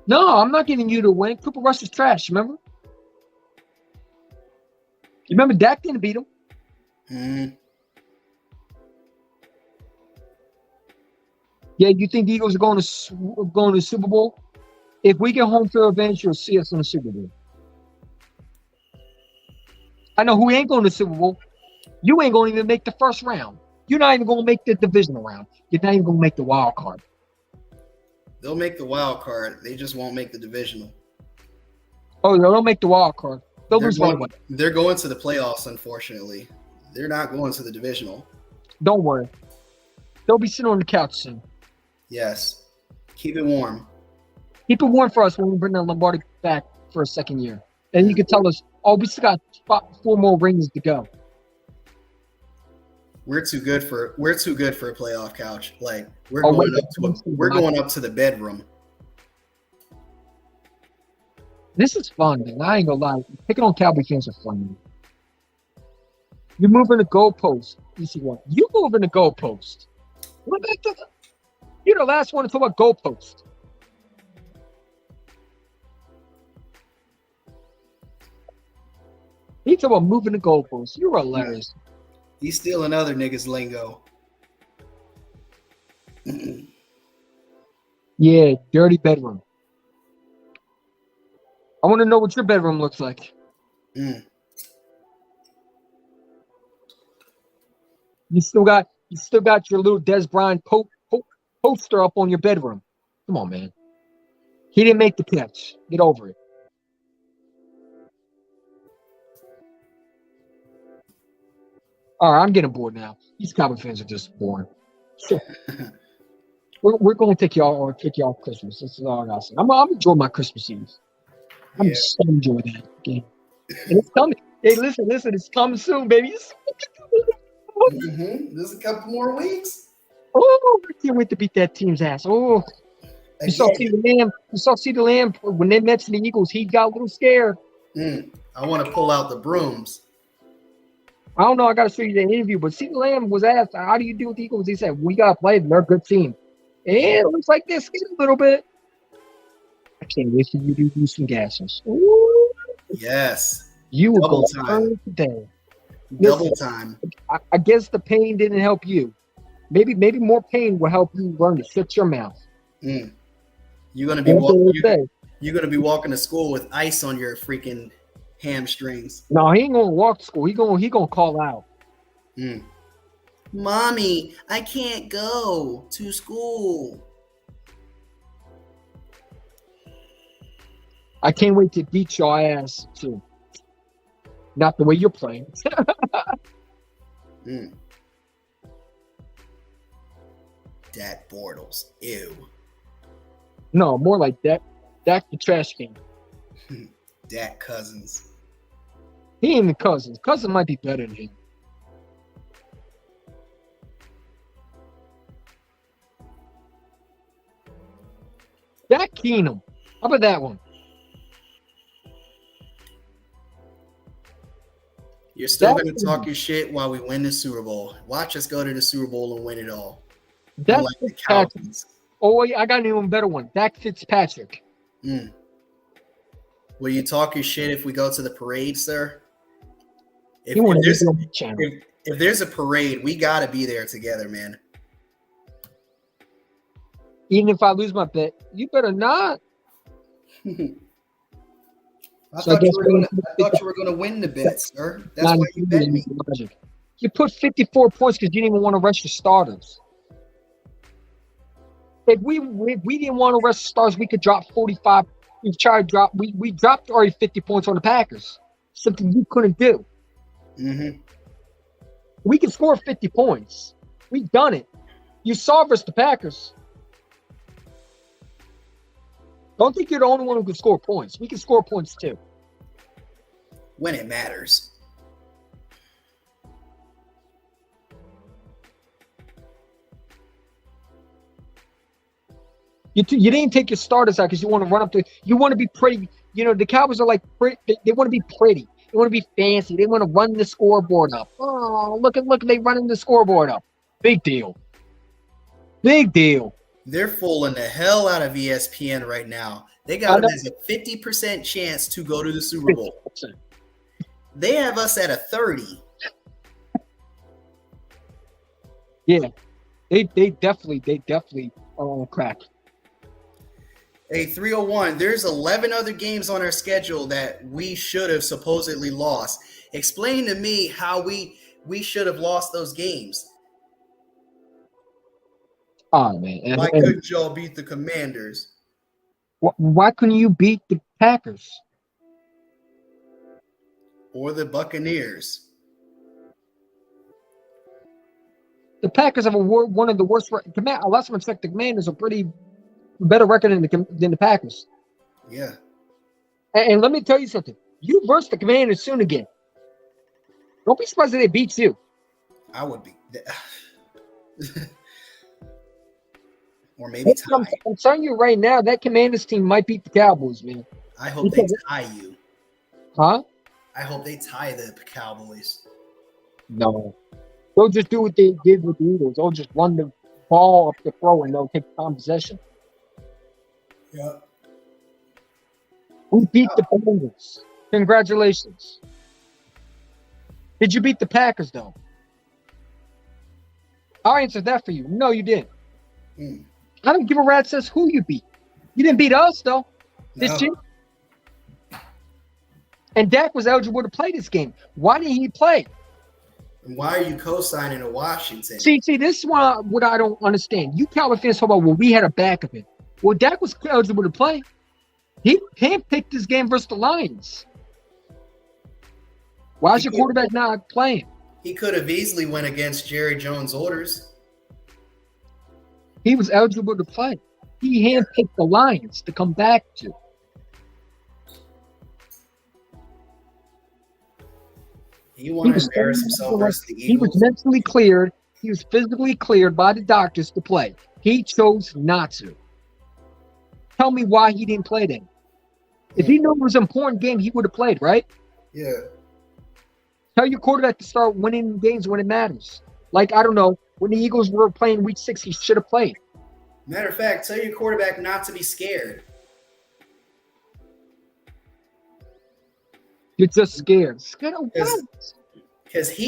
No, I'm not giving you the win. Cooper Rush is trash, remember? You remember Dak didn't beat him? Yeah, you think the Eagles are going to the Super Bowl? If we get home field advantage, you'll see us in the Super Bowl. I know who ain't going to the Super Bowl. You ain't going to even make the first round. You're not even going to make the divisional round. You're not even going to make the wild card. They'll make the wild card. They just won't make the divisional. Oh, no, they'll make the wild card. They'll lose one way. They're going to the playoffs, unfortunately. They're not going to the divisional. Don't worry. They'll be sitting on the couch soon. Yes. Keep it warm. Keep it warm for us when we bring the Lombardi back for a second year. And you can tell us, we still got 4 more rings to go. We're too good for a playoff couch. Like we're going up to the bedroom. This is fun, man. I ain't gonna lie. Picking on Cowboy fans are fun, man. You're moving the goalpost. You see what? You moving the goalpost. You're the last one to talk about goalpost. He talking about moving the goalpost. You're hilarious. He's stealing other niggas' lingo. Yeah, dirty bedroom. I want to know what your bedroom looks like. You still got your little Des Bryant poster up on your bedroom. Come on, man. He didn't make the catch. Get over it. All right, I'm getting bored now. These Cowboy fans are just boring. We're going to take y'all Christmas. This is all I got to say. I'm enjoying my Christmas Eve. I'm so enjoying that game. And it's coming. Hey, listen, it's coming soon, baby. There's a couple more weeks. Oh, I can't wait to beat that team's ass. Oh, you saw CeeDee Lamb when they met the Eagles. He got a little scared. I want to pull out the brooms. I don't know. I got to show you the interview, but CeeDee Lamb was asked, "How do you deal with the Eagles?" He said, "We got to play them. They're a good team." And it looks like they're scared a little bit. I can't wait for you to do some gases. Ooh. Yes. You will Double go time. today. Double time. I guess the pain didn't help you. Maybe more pain will help you learn to shut your mouth. You're gonna be walking to school with ice on your freaking hamstrings. No, he ain't gonna walk to school. He gonna call out. Mommy, I can't go to school. I can't wait to beat your ass too. Not the way you're playing. Dak Bortles. Ew. No, more like that. Dak the trash can. Dak Cousins. He ain't the Cousins. Cousins might be better than him. Dak Keenum. How about that one? You're still going to talk your shit while we win the Super Bowl. Watch us go to the Super Bowl and win it all. Dak like the Fitzpatrick. Cowboys. Oh, I got an even better one. Dak Fitzpatrick. Will you talk your shit if we go to the parade, sir? If there's a parade, we got to be there together, man. Even if I lose my bet, you better not. I thought you were going to win the bet, sir. That's why you bet me. You put 54 points because you didn't even want to rest your starters. If we didn't want to rest the starters, we could drop 45. We dropped already 50 points on the Packers. Something you couldn't do. We can score 50 points. We've done it. You saw versus the Packers. Don't think you're the only one who can score points. We can score points too. When it matters. You didn't take your starters out because you want to run up to. You want to be pretty. You know, the Cowboys are like pretty. They want to be pretty. They want to be fancy. They want to run the scoreboard up. Oh, look! They running the scoreboard up. Big deal. Big deal. They're fooling the hell out of ESPN right now. They got them as a 50% chance to go to the Super Bowl. 50%. They have us at a 30. Yeah, they definitely are on crack. Hey, 301, there's 11 other games on our schedule that we should have supposedly lost. Explain to me how we should have lost those games. Oh man. Why couldn't y'all beat the Commanders? Why couldn't you beat the Packers? Or the Buccaneers? The Packers have one of the worst. Last time I checked, the Commanders are pretty better record than the Packers. Yeah. And let me tell you something. You verse the Commanders soon again. Don't be surprised if they beat you. I would be. Or maybe tie. I'm telling you right now, that Commanders team might beat the Cowboys, man. I hope they tie you. Huh? I hope they tie the Cowboys. No. They'll just do what they did with the Eagles. They'll just run the ball up the throw and they'll take time possession. Yeah. We beat the Bengals. Congratulations. Did you beat the Packers, though? I'll answer that for you. No, you didn't. I don't give a rat's ass who you beat. You didn't beat us, though. Did you? And Dak was eligible to play this game. Why didn't he play? And why are you co-signing to Washington? See, this is what I don't understand. You Cowboy fans talk about, well, we had a back of it. Well, Dak was eligible to play. He handpicked this game versus the Lions. Why is your quarterback not playing? He could have easily went against Jerry Jones' orders. He was eligible to play. He handpicked the Lions to come back to. He wanted to embarrass himself versus the Eagles. He was mentally cleared. He was physically cleared by the doctors to play. He chose not to. Tell me why he didn't play then. If he knew it was an important game, he would have played, right? Yeah. Tell your quarterback to start winning games when it matters. Like, I don't know, when the Eagles were playing week 6, he should have played. Matter of fact, tell your quarterback not to be scared. You're just scared. Scared of what? Because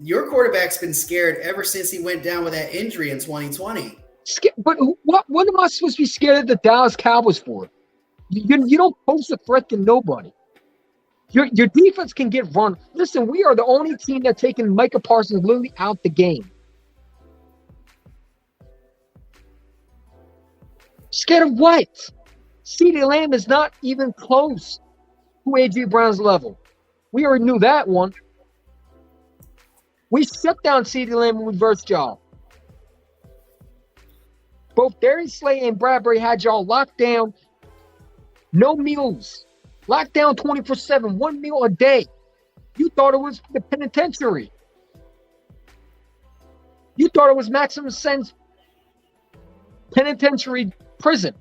your quarterback's been scared ever since he went down with that injury in 2020. But what am I supposed to be scared of the Dallas Cowboys for? You don't pose a threat to nobody. Your defense can get run. Listen, we are the only team that's taken Micah Parsons literally out the game. Scared of what? CeeDee Lamb is not even close to A.J. Brown's level. We already knew that one. We shut down CeeDee Lamb when we versed y'all. Both Darius Slay and Bradbury had y'all locked down. No meals. Locked down 24/7, 1 meal a day. You thought it was the penitentiary. You thought it was maximum sentence penitentiary prison.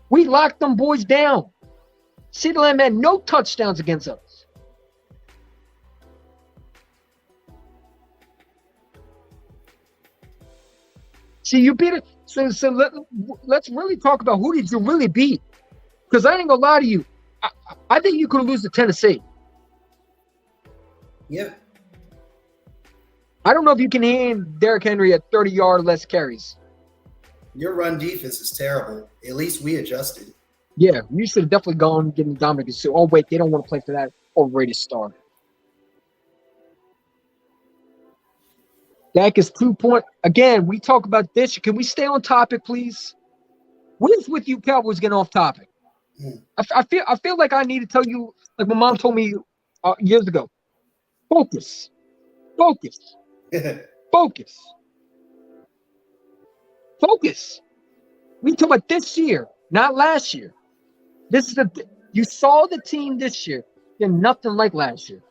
We locked them boys down. CeeDee Lamb had no touchdowns against us. See, you beat it. So let's really talk about who did you really beat. Because I ain't gonna lie to you. I think you could lose to Tennessee. Yeah. I don't know if you can hand Derrick Henry at 30-yard less carries. Your run defense is terrible. At least we adjusted. Yeah, you should have definitely gone and given Dominic Sue. Oh, wait, they don't want to play for that overrated star. Dak is 2 point. Again, we talk about this. Can we stay on topic, please? What is with you Cowboys getting off topic? I feel like I need to tell you, like my mom told me years ago. Focus. Focus. Focus. Focus. We talk about this year, not last year. You saw the team this year. They're nothing like last year.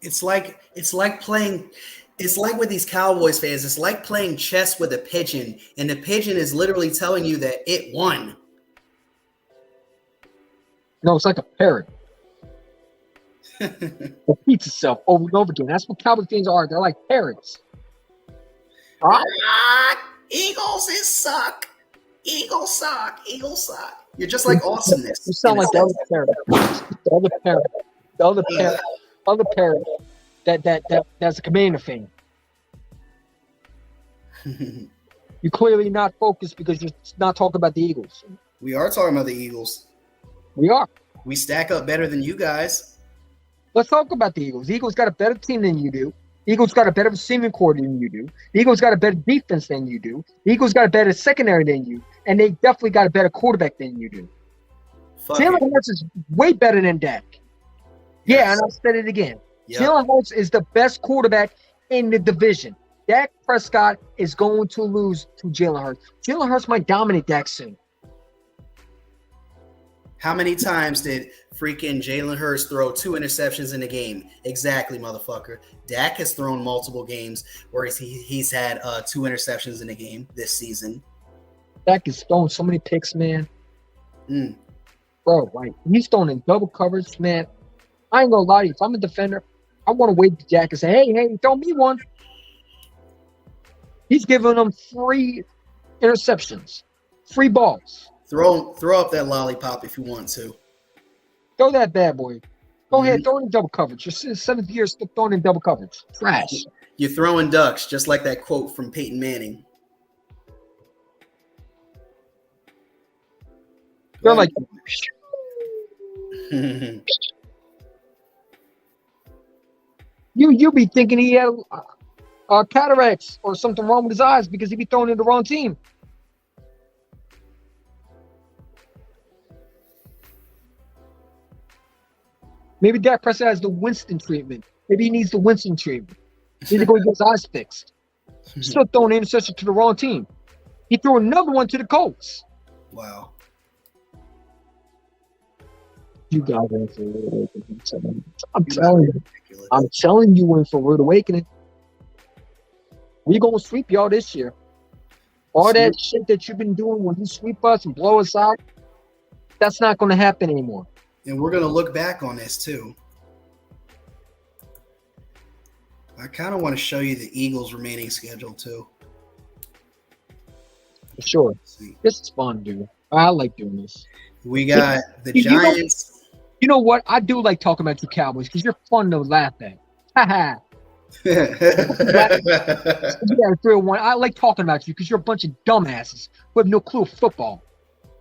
It's like playing. It's like with these Cowboys fans. It's like playing chess with a pigeon, and the pigeon is literally telling you that it won. No, it's like a parrot. Repeats itself over and over again. That's what Cowboys fans are. They're like parrots. Eagles suck. Eagles suck. Eagles suck. You're just like awesomeness. You sound like the other parrot. The other parrot. The other parrot. Other parrot. That's a Commander fan. You're clearly not focused because you're not talking about the Eagles. We are talking about the Eagles. We are. We stack up better than you guys. Let's talk about the Eagles. The Eagles got a better team than you do. Eagles got a better receiving core than you do. The Eagles got a better defense than you do. The Eagles got a better secondary than you. And they definitely got a better quarterback than you do. Jalen Hurts is way better than Dak. Yeah, and I said it again. Yep. Jalen Hurts is the best quarterback in the division. Dak Prescott is going to lose to Jalen Hurts. Jalen Hurts might dominate Dak soon. How many times did freaking Jalen Hurts throw 2 interceptions in a game? Exactly, motherfucker. Dak has thrown multiple games where he's had 2 interceptions in a game this season. Dak is throwing so many picks, man. Bro, like, he's throwing in double coverage, man. I ain't gonna lie to you. If I'm a defender, I want to wave to Dak and say, hey, throw me one. He's giving them 3 interceptions, 3 balls. Throw up that lollipop if you want to. Throw that bad boy. Go ahead, throw it in double coverage. Your 7th year still throwing in double coverage. Trash. You're throwing ducks, just like that quote from Peyton Manning. They're like, you be thinking he had cataracts or something wrong with his eyes because he be throwing in the wrong team. Maybe Dak Prescott has the Winston treatment. Maybe he needs the Winston treatment. He needs to go get his eyes fixed. Still throwing an interception to the wrong team. He threw another one to the Colts. Wow. You guys are in for a rude awakening. I'm telling you, in for a rude awakening. We're going to sweep y'all this year. All that shit that you've been doing when you sweep us and blow us out, that's not going to happen anymore. And we're going to look back on this too. I kind of want to show you the Eagles' remaining schedule too. For sure. This is fun, dude. I like doing this. We got the Giants. You know what? I do like talking about you Cowboys because you're fun to laugh at. Ha yeah, 3-1. I like talking about you because you're a bunch of dumbasses who have no clue of football.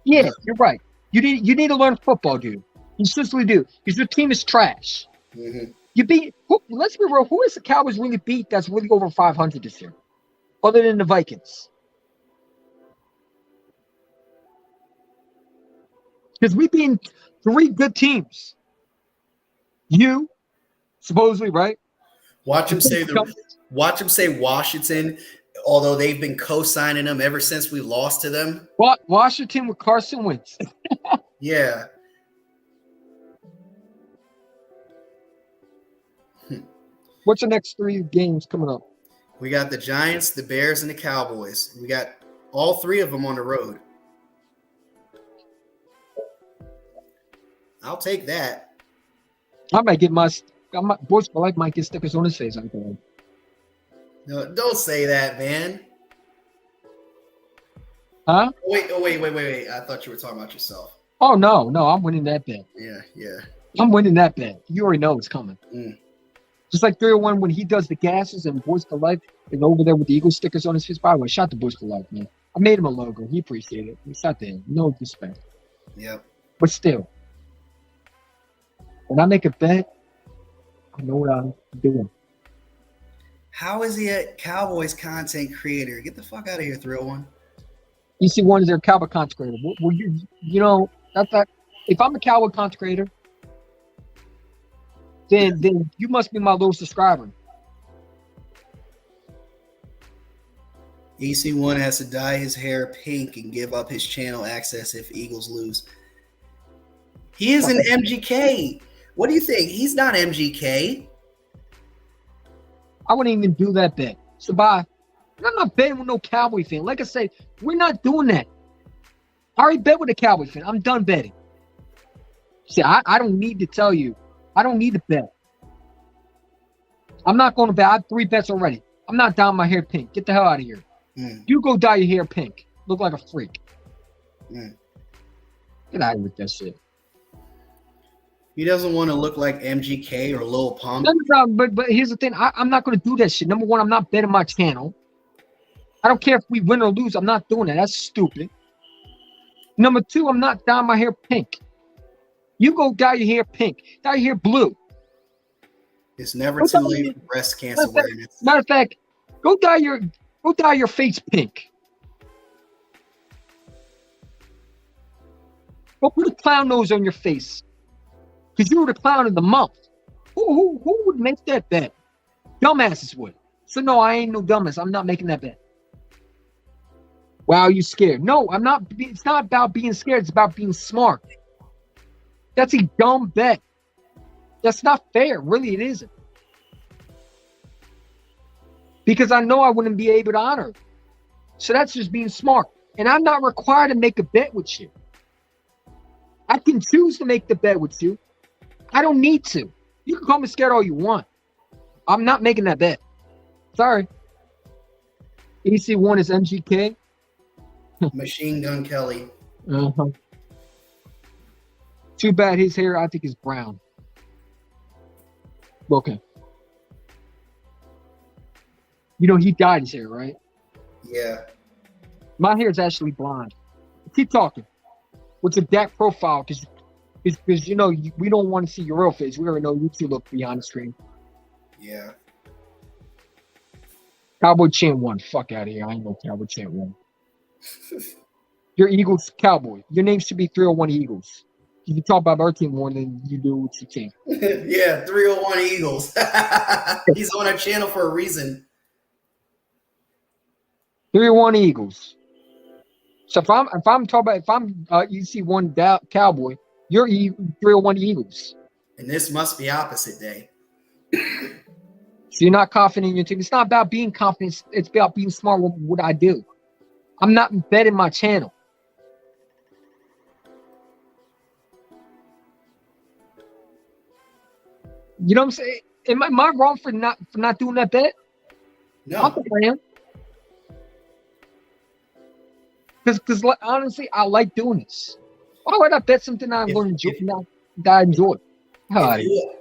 Yeah, you're right. You need to learn football, dude. You seriously do, because your team is trash. You beat. Let's be real. Who is the Cowboys really beat that's really over 500 this year, other than the Vikings? Because we beat 3 good teams. You supposedly right. Watch him say Washington, although they've been co-signing them ever since we lost to them. Washington with Carson Wentz. Yeah. What's the next 3 games coming up? We got the Giants, the Bears, and the Cowboys. We got all 3 of them on the road. I'll take that. I might get Boys for Life might get stickers on his face. I'm going. No, don't say that, man. Huh? Wait. I thought you were talking about yourself. Oh, no. I'm winning that bet. Yeah. I'm winning that bet. You already know it's coming. Just like 301 when he does the gases and Boys for Life is over there with the Eagle stickers on his face. By the way, shout to Boys for Life, man. I made him a logo. He appreciated it. It's out there. No disrespect. Yep. But still, when I make a bet, I know what I'm doing. How is he a Cowboys content creator? Get the fuck out of here, 301. EC1 is their Cowboy content creator. Well, you know, that's that. If I'm a Cowboy content creator, then you must be my low subscriber. EC1 has to dye his hair pink and give up his channel access if Eagles lose. He is an MGK. What do you think? He's not MGK. I wouldn't even do that bet. So I'm not betting with no Cowboy fan. Like I said, we're not doing that. I already bet with a Cowboy fan. I'm done betting. See, I don't need to tell you. I don't need to bet. I'm not going to bet. I have 3 bets already. I'm not dyeing my hair pink. Get the hell out of here. You go dye your hair pink. Look like a freak. Get out of here with that shit. He doesn't want to look like MGK or Lil Pump. No, but here's the thing. I'm not going to do that shit. Number one, I'm not betting my channel. I don't care if we win or lose. I'm not doing that. That's stupid. Number 2, I'm not dyeing my hair pink. You go dye your hair pink. Dye your hair blue. It's never too late for breast cancer awareness. Matter of fact, go dye your face pink. Go put a clown nose on your face. Because you were the clown of the month. Who would make that bet? Dumbasses would. So no, I ain't no dumbass. I'm not making that bet. Wow, you scared. No, I'm not. It's not about being scared. It's about being smart. That's a dumb bet. That's not fair. Really, it isn't. Because I know I wouldn't be able to honor it. So that's just being smart. And I'm not required to make a bet with you. I can choose to make the bet with you. I don't need to. You can call me scared all you want. I'm not making that bet. Sorry. EC1 is MGK. Machine Gun Kelly. Uh-huh. Too bad his hair, I think, is brown. Okay. You know, he dyed his hair, right? Yeah. My hair is actually blonde. Keep talking. What's a DAC profile? Because you know, we don't want to see your real face. We already know you two look beyond the screen. Yeah. Cowboy Chant won. Fuck out of here. I ain't no Cowboy Chant won. You're Eagles Cowboy. Your name should be 301 Eagles. You talk about our team more than you do with your team. Yeah, 301 Eagles. He's on our channel for a reason. 301 Eagles. So if I'm talking about EC1 Cowboy, you're 301 Eagles. And this must be opposite day. So you're not confident in your team. It's not about being confident. It's about being smart with what I do. I'm not betting my channel. You know what I'm saying? Am I wrong for not doing that bet? No. I think I am. Because honestly, I like doing this. Why would I bet something I'm going to enjoy? That I enjoy.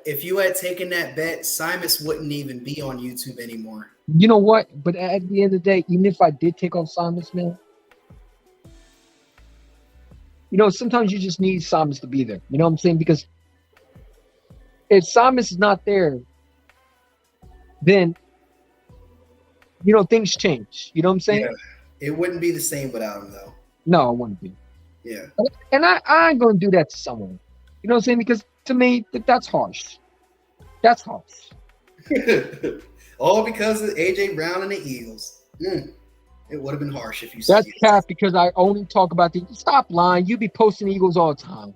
If you had taken that bet, Simus wouldn't even be on YouTube anymore. You know what? But at the end of the day, even if I did take off Simus, man, you know, sometimes you just need Simus to be there. You know what I'm saying? Because if Simus is not there, then, you know, things change. You know what I'm saying? Yeah. It wouldn't be the same without him, though. No, it wouldn't be. Yeah. And I ain't going to do that to someone. You know what I'm saying? Because to me, that's harsh. That's harsh. All because of A.J. Brown and the Eagles. It would have been harsh if you said that's cap because I only talk about the. Stop lying. You be posting Eagles all the time.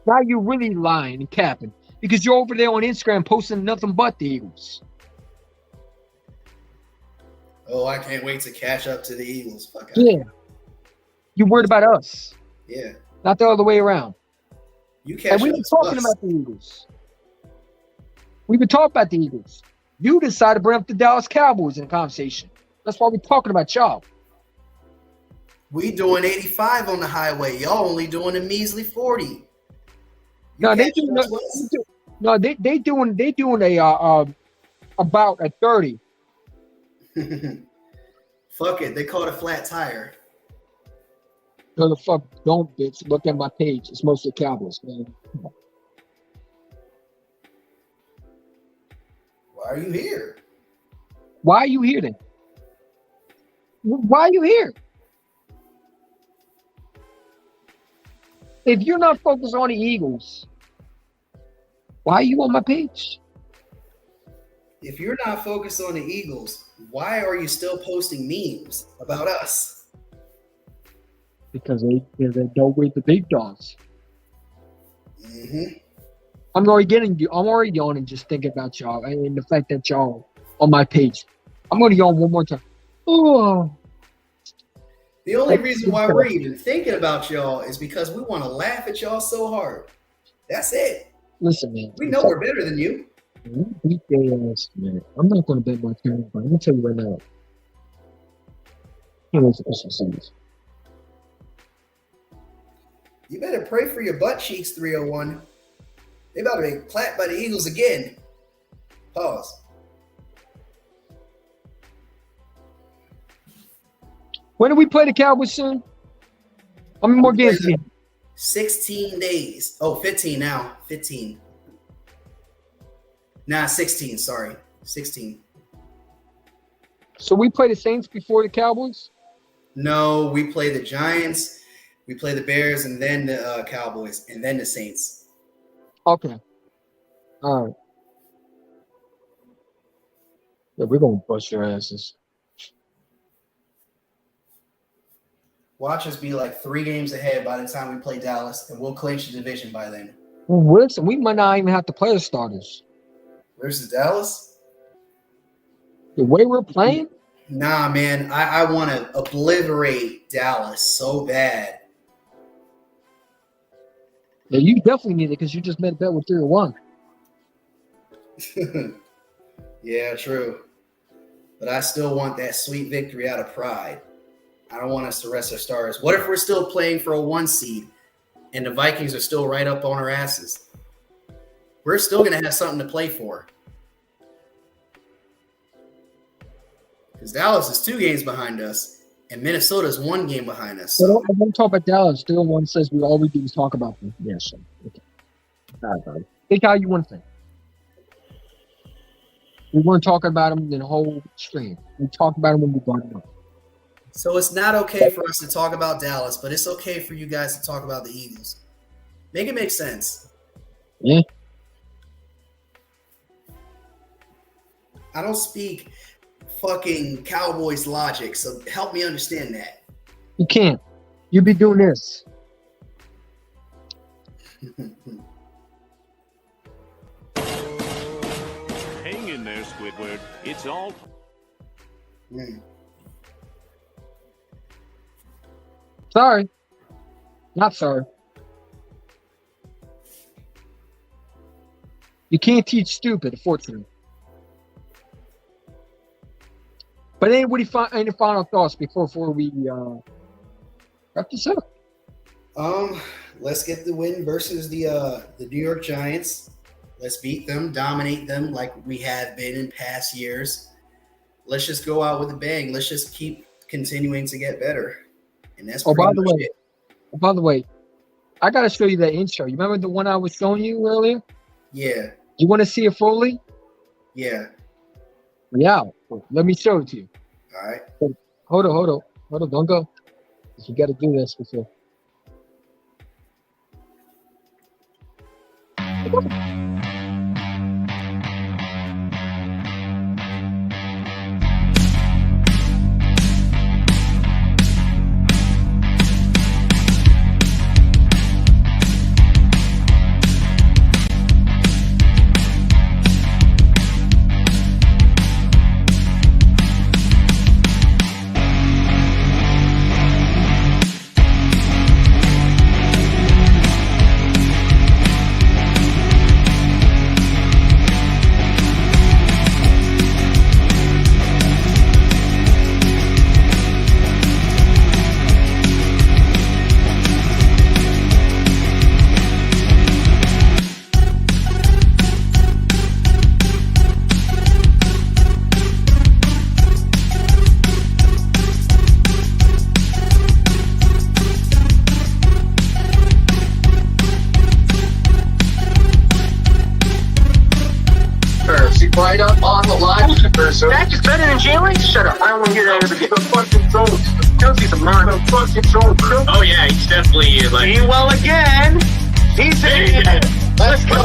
Now you're really lying and capping because you're over there on Instagram posting nothing but the Eagles. Oh, I can't wait to catch up to the Eagles. Fuck yeah. You worried about us. Yeah. Not the other way around. You catch up. We've been talking about the Eagles. We've been talking about the Eagles. You decided to bring up the Dallas Cowboys in the conversation. That's why we're talking about y'all. We doing 85 on the highway. Y'all only doing a measly 40. No, they doing a about a 30. Fuck it. They call it a flat tire. No, the fuck don't, bitch. Look at my page. It's mostly Cowboys, man. Why are you here? Why are you here then? Why are you here? If you're not focused on the Eagles, why are you on my page? If you're not focused on the Eagles, why are you still posting memes about us? Because they don't wait the big dogs. Mm-hmm. I'm already yawning just thinking about y'all and the fact that y'all on my page. I'm going to yawn one more time. Oh. The only reason why we're even thinking about y'all is because we want to laugh at y'all so hard. That's it. Listen, man. We know we're better than you. You beat their ass, man. I'm not going to bet my channel, but I'm going to tell you right now. You better pray for your butt cheeks, 301. They about to be clapped by the Eagles again. Pause. When do we play the Cowboys soon? How many more games? 16 days. Oh, 15 now. 15. Nah, 16. Sorry, 16. So we play the Saints before the Cowboys? No, we play the Giants, we play the Bears, and then the Cowboys, and then the Saints. Okay. All right. Yeah, we're going to bust your asses. Watch us be like 3 games ahead by the time we play Dallas, and we'll clinch the division by then. Well, listen, we might not even have to play the starters. Versus Dallas? The way we're playing? Nah, man. I want to obliterate Dallas so bad. Yeah, you definitely need it because you just made a bet with 3-1. Yeah, true. But I still want that sweet victory out of pride. I don't want us to rest our stars. What if we're still playing for a 1 seed and the Vikings are still right up on our asses? We're still going to have something to play for. Because Dallas is 2 games behind us, and Minnesota is 1 game behind us. So. I want to talk about Dallas. Still one says all we do is talk about them. Yes. Okay. All right, buddy. Think how you want to think. We weren't talking about them in the whole stream. We talked about them when we brought them up. So it's not okay for us to talk about Dallas, but it's okay for you guys to talk about the Eagles. Make it make sense. Yeah. I don't speak fucking Cowboys logic, so help me understand that. You can't. You be doing this. Hang in there, Squidward. It's all... Sorry. Not sorry. You can't teach stupid, unfortunately. But anybody, any final thoughts before we wrap this up? Let's get the win versus the New York Giants. Let's beat them, dominate them like we have been in past years. Let's just go out with a bang. Let's just keep continuing to get better. And that's by the way, I gotta show you that intro. You remember the one I was showing you earlier? Yeah. You want to see it fully? Yeah. Yeah. Let me show it to you. All right. Hold on. Don't go. You got to do this before. Right up on the line. Dak is better than Jalen? Shut up. I don't want to hear that ever again. The fucking Jones. Kelsey's a man. The fucking Jones. Oh yeah, he's definitely like. Doing well again. He's in. Let's go.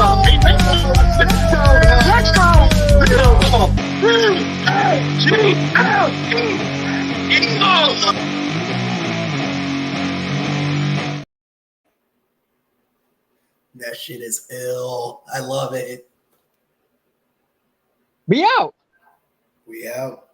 Let's go. That shit is ill. I love it. Be out. We out.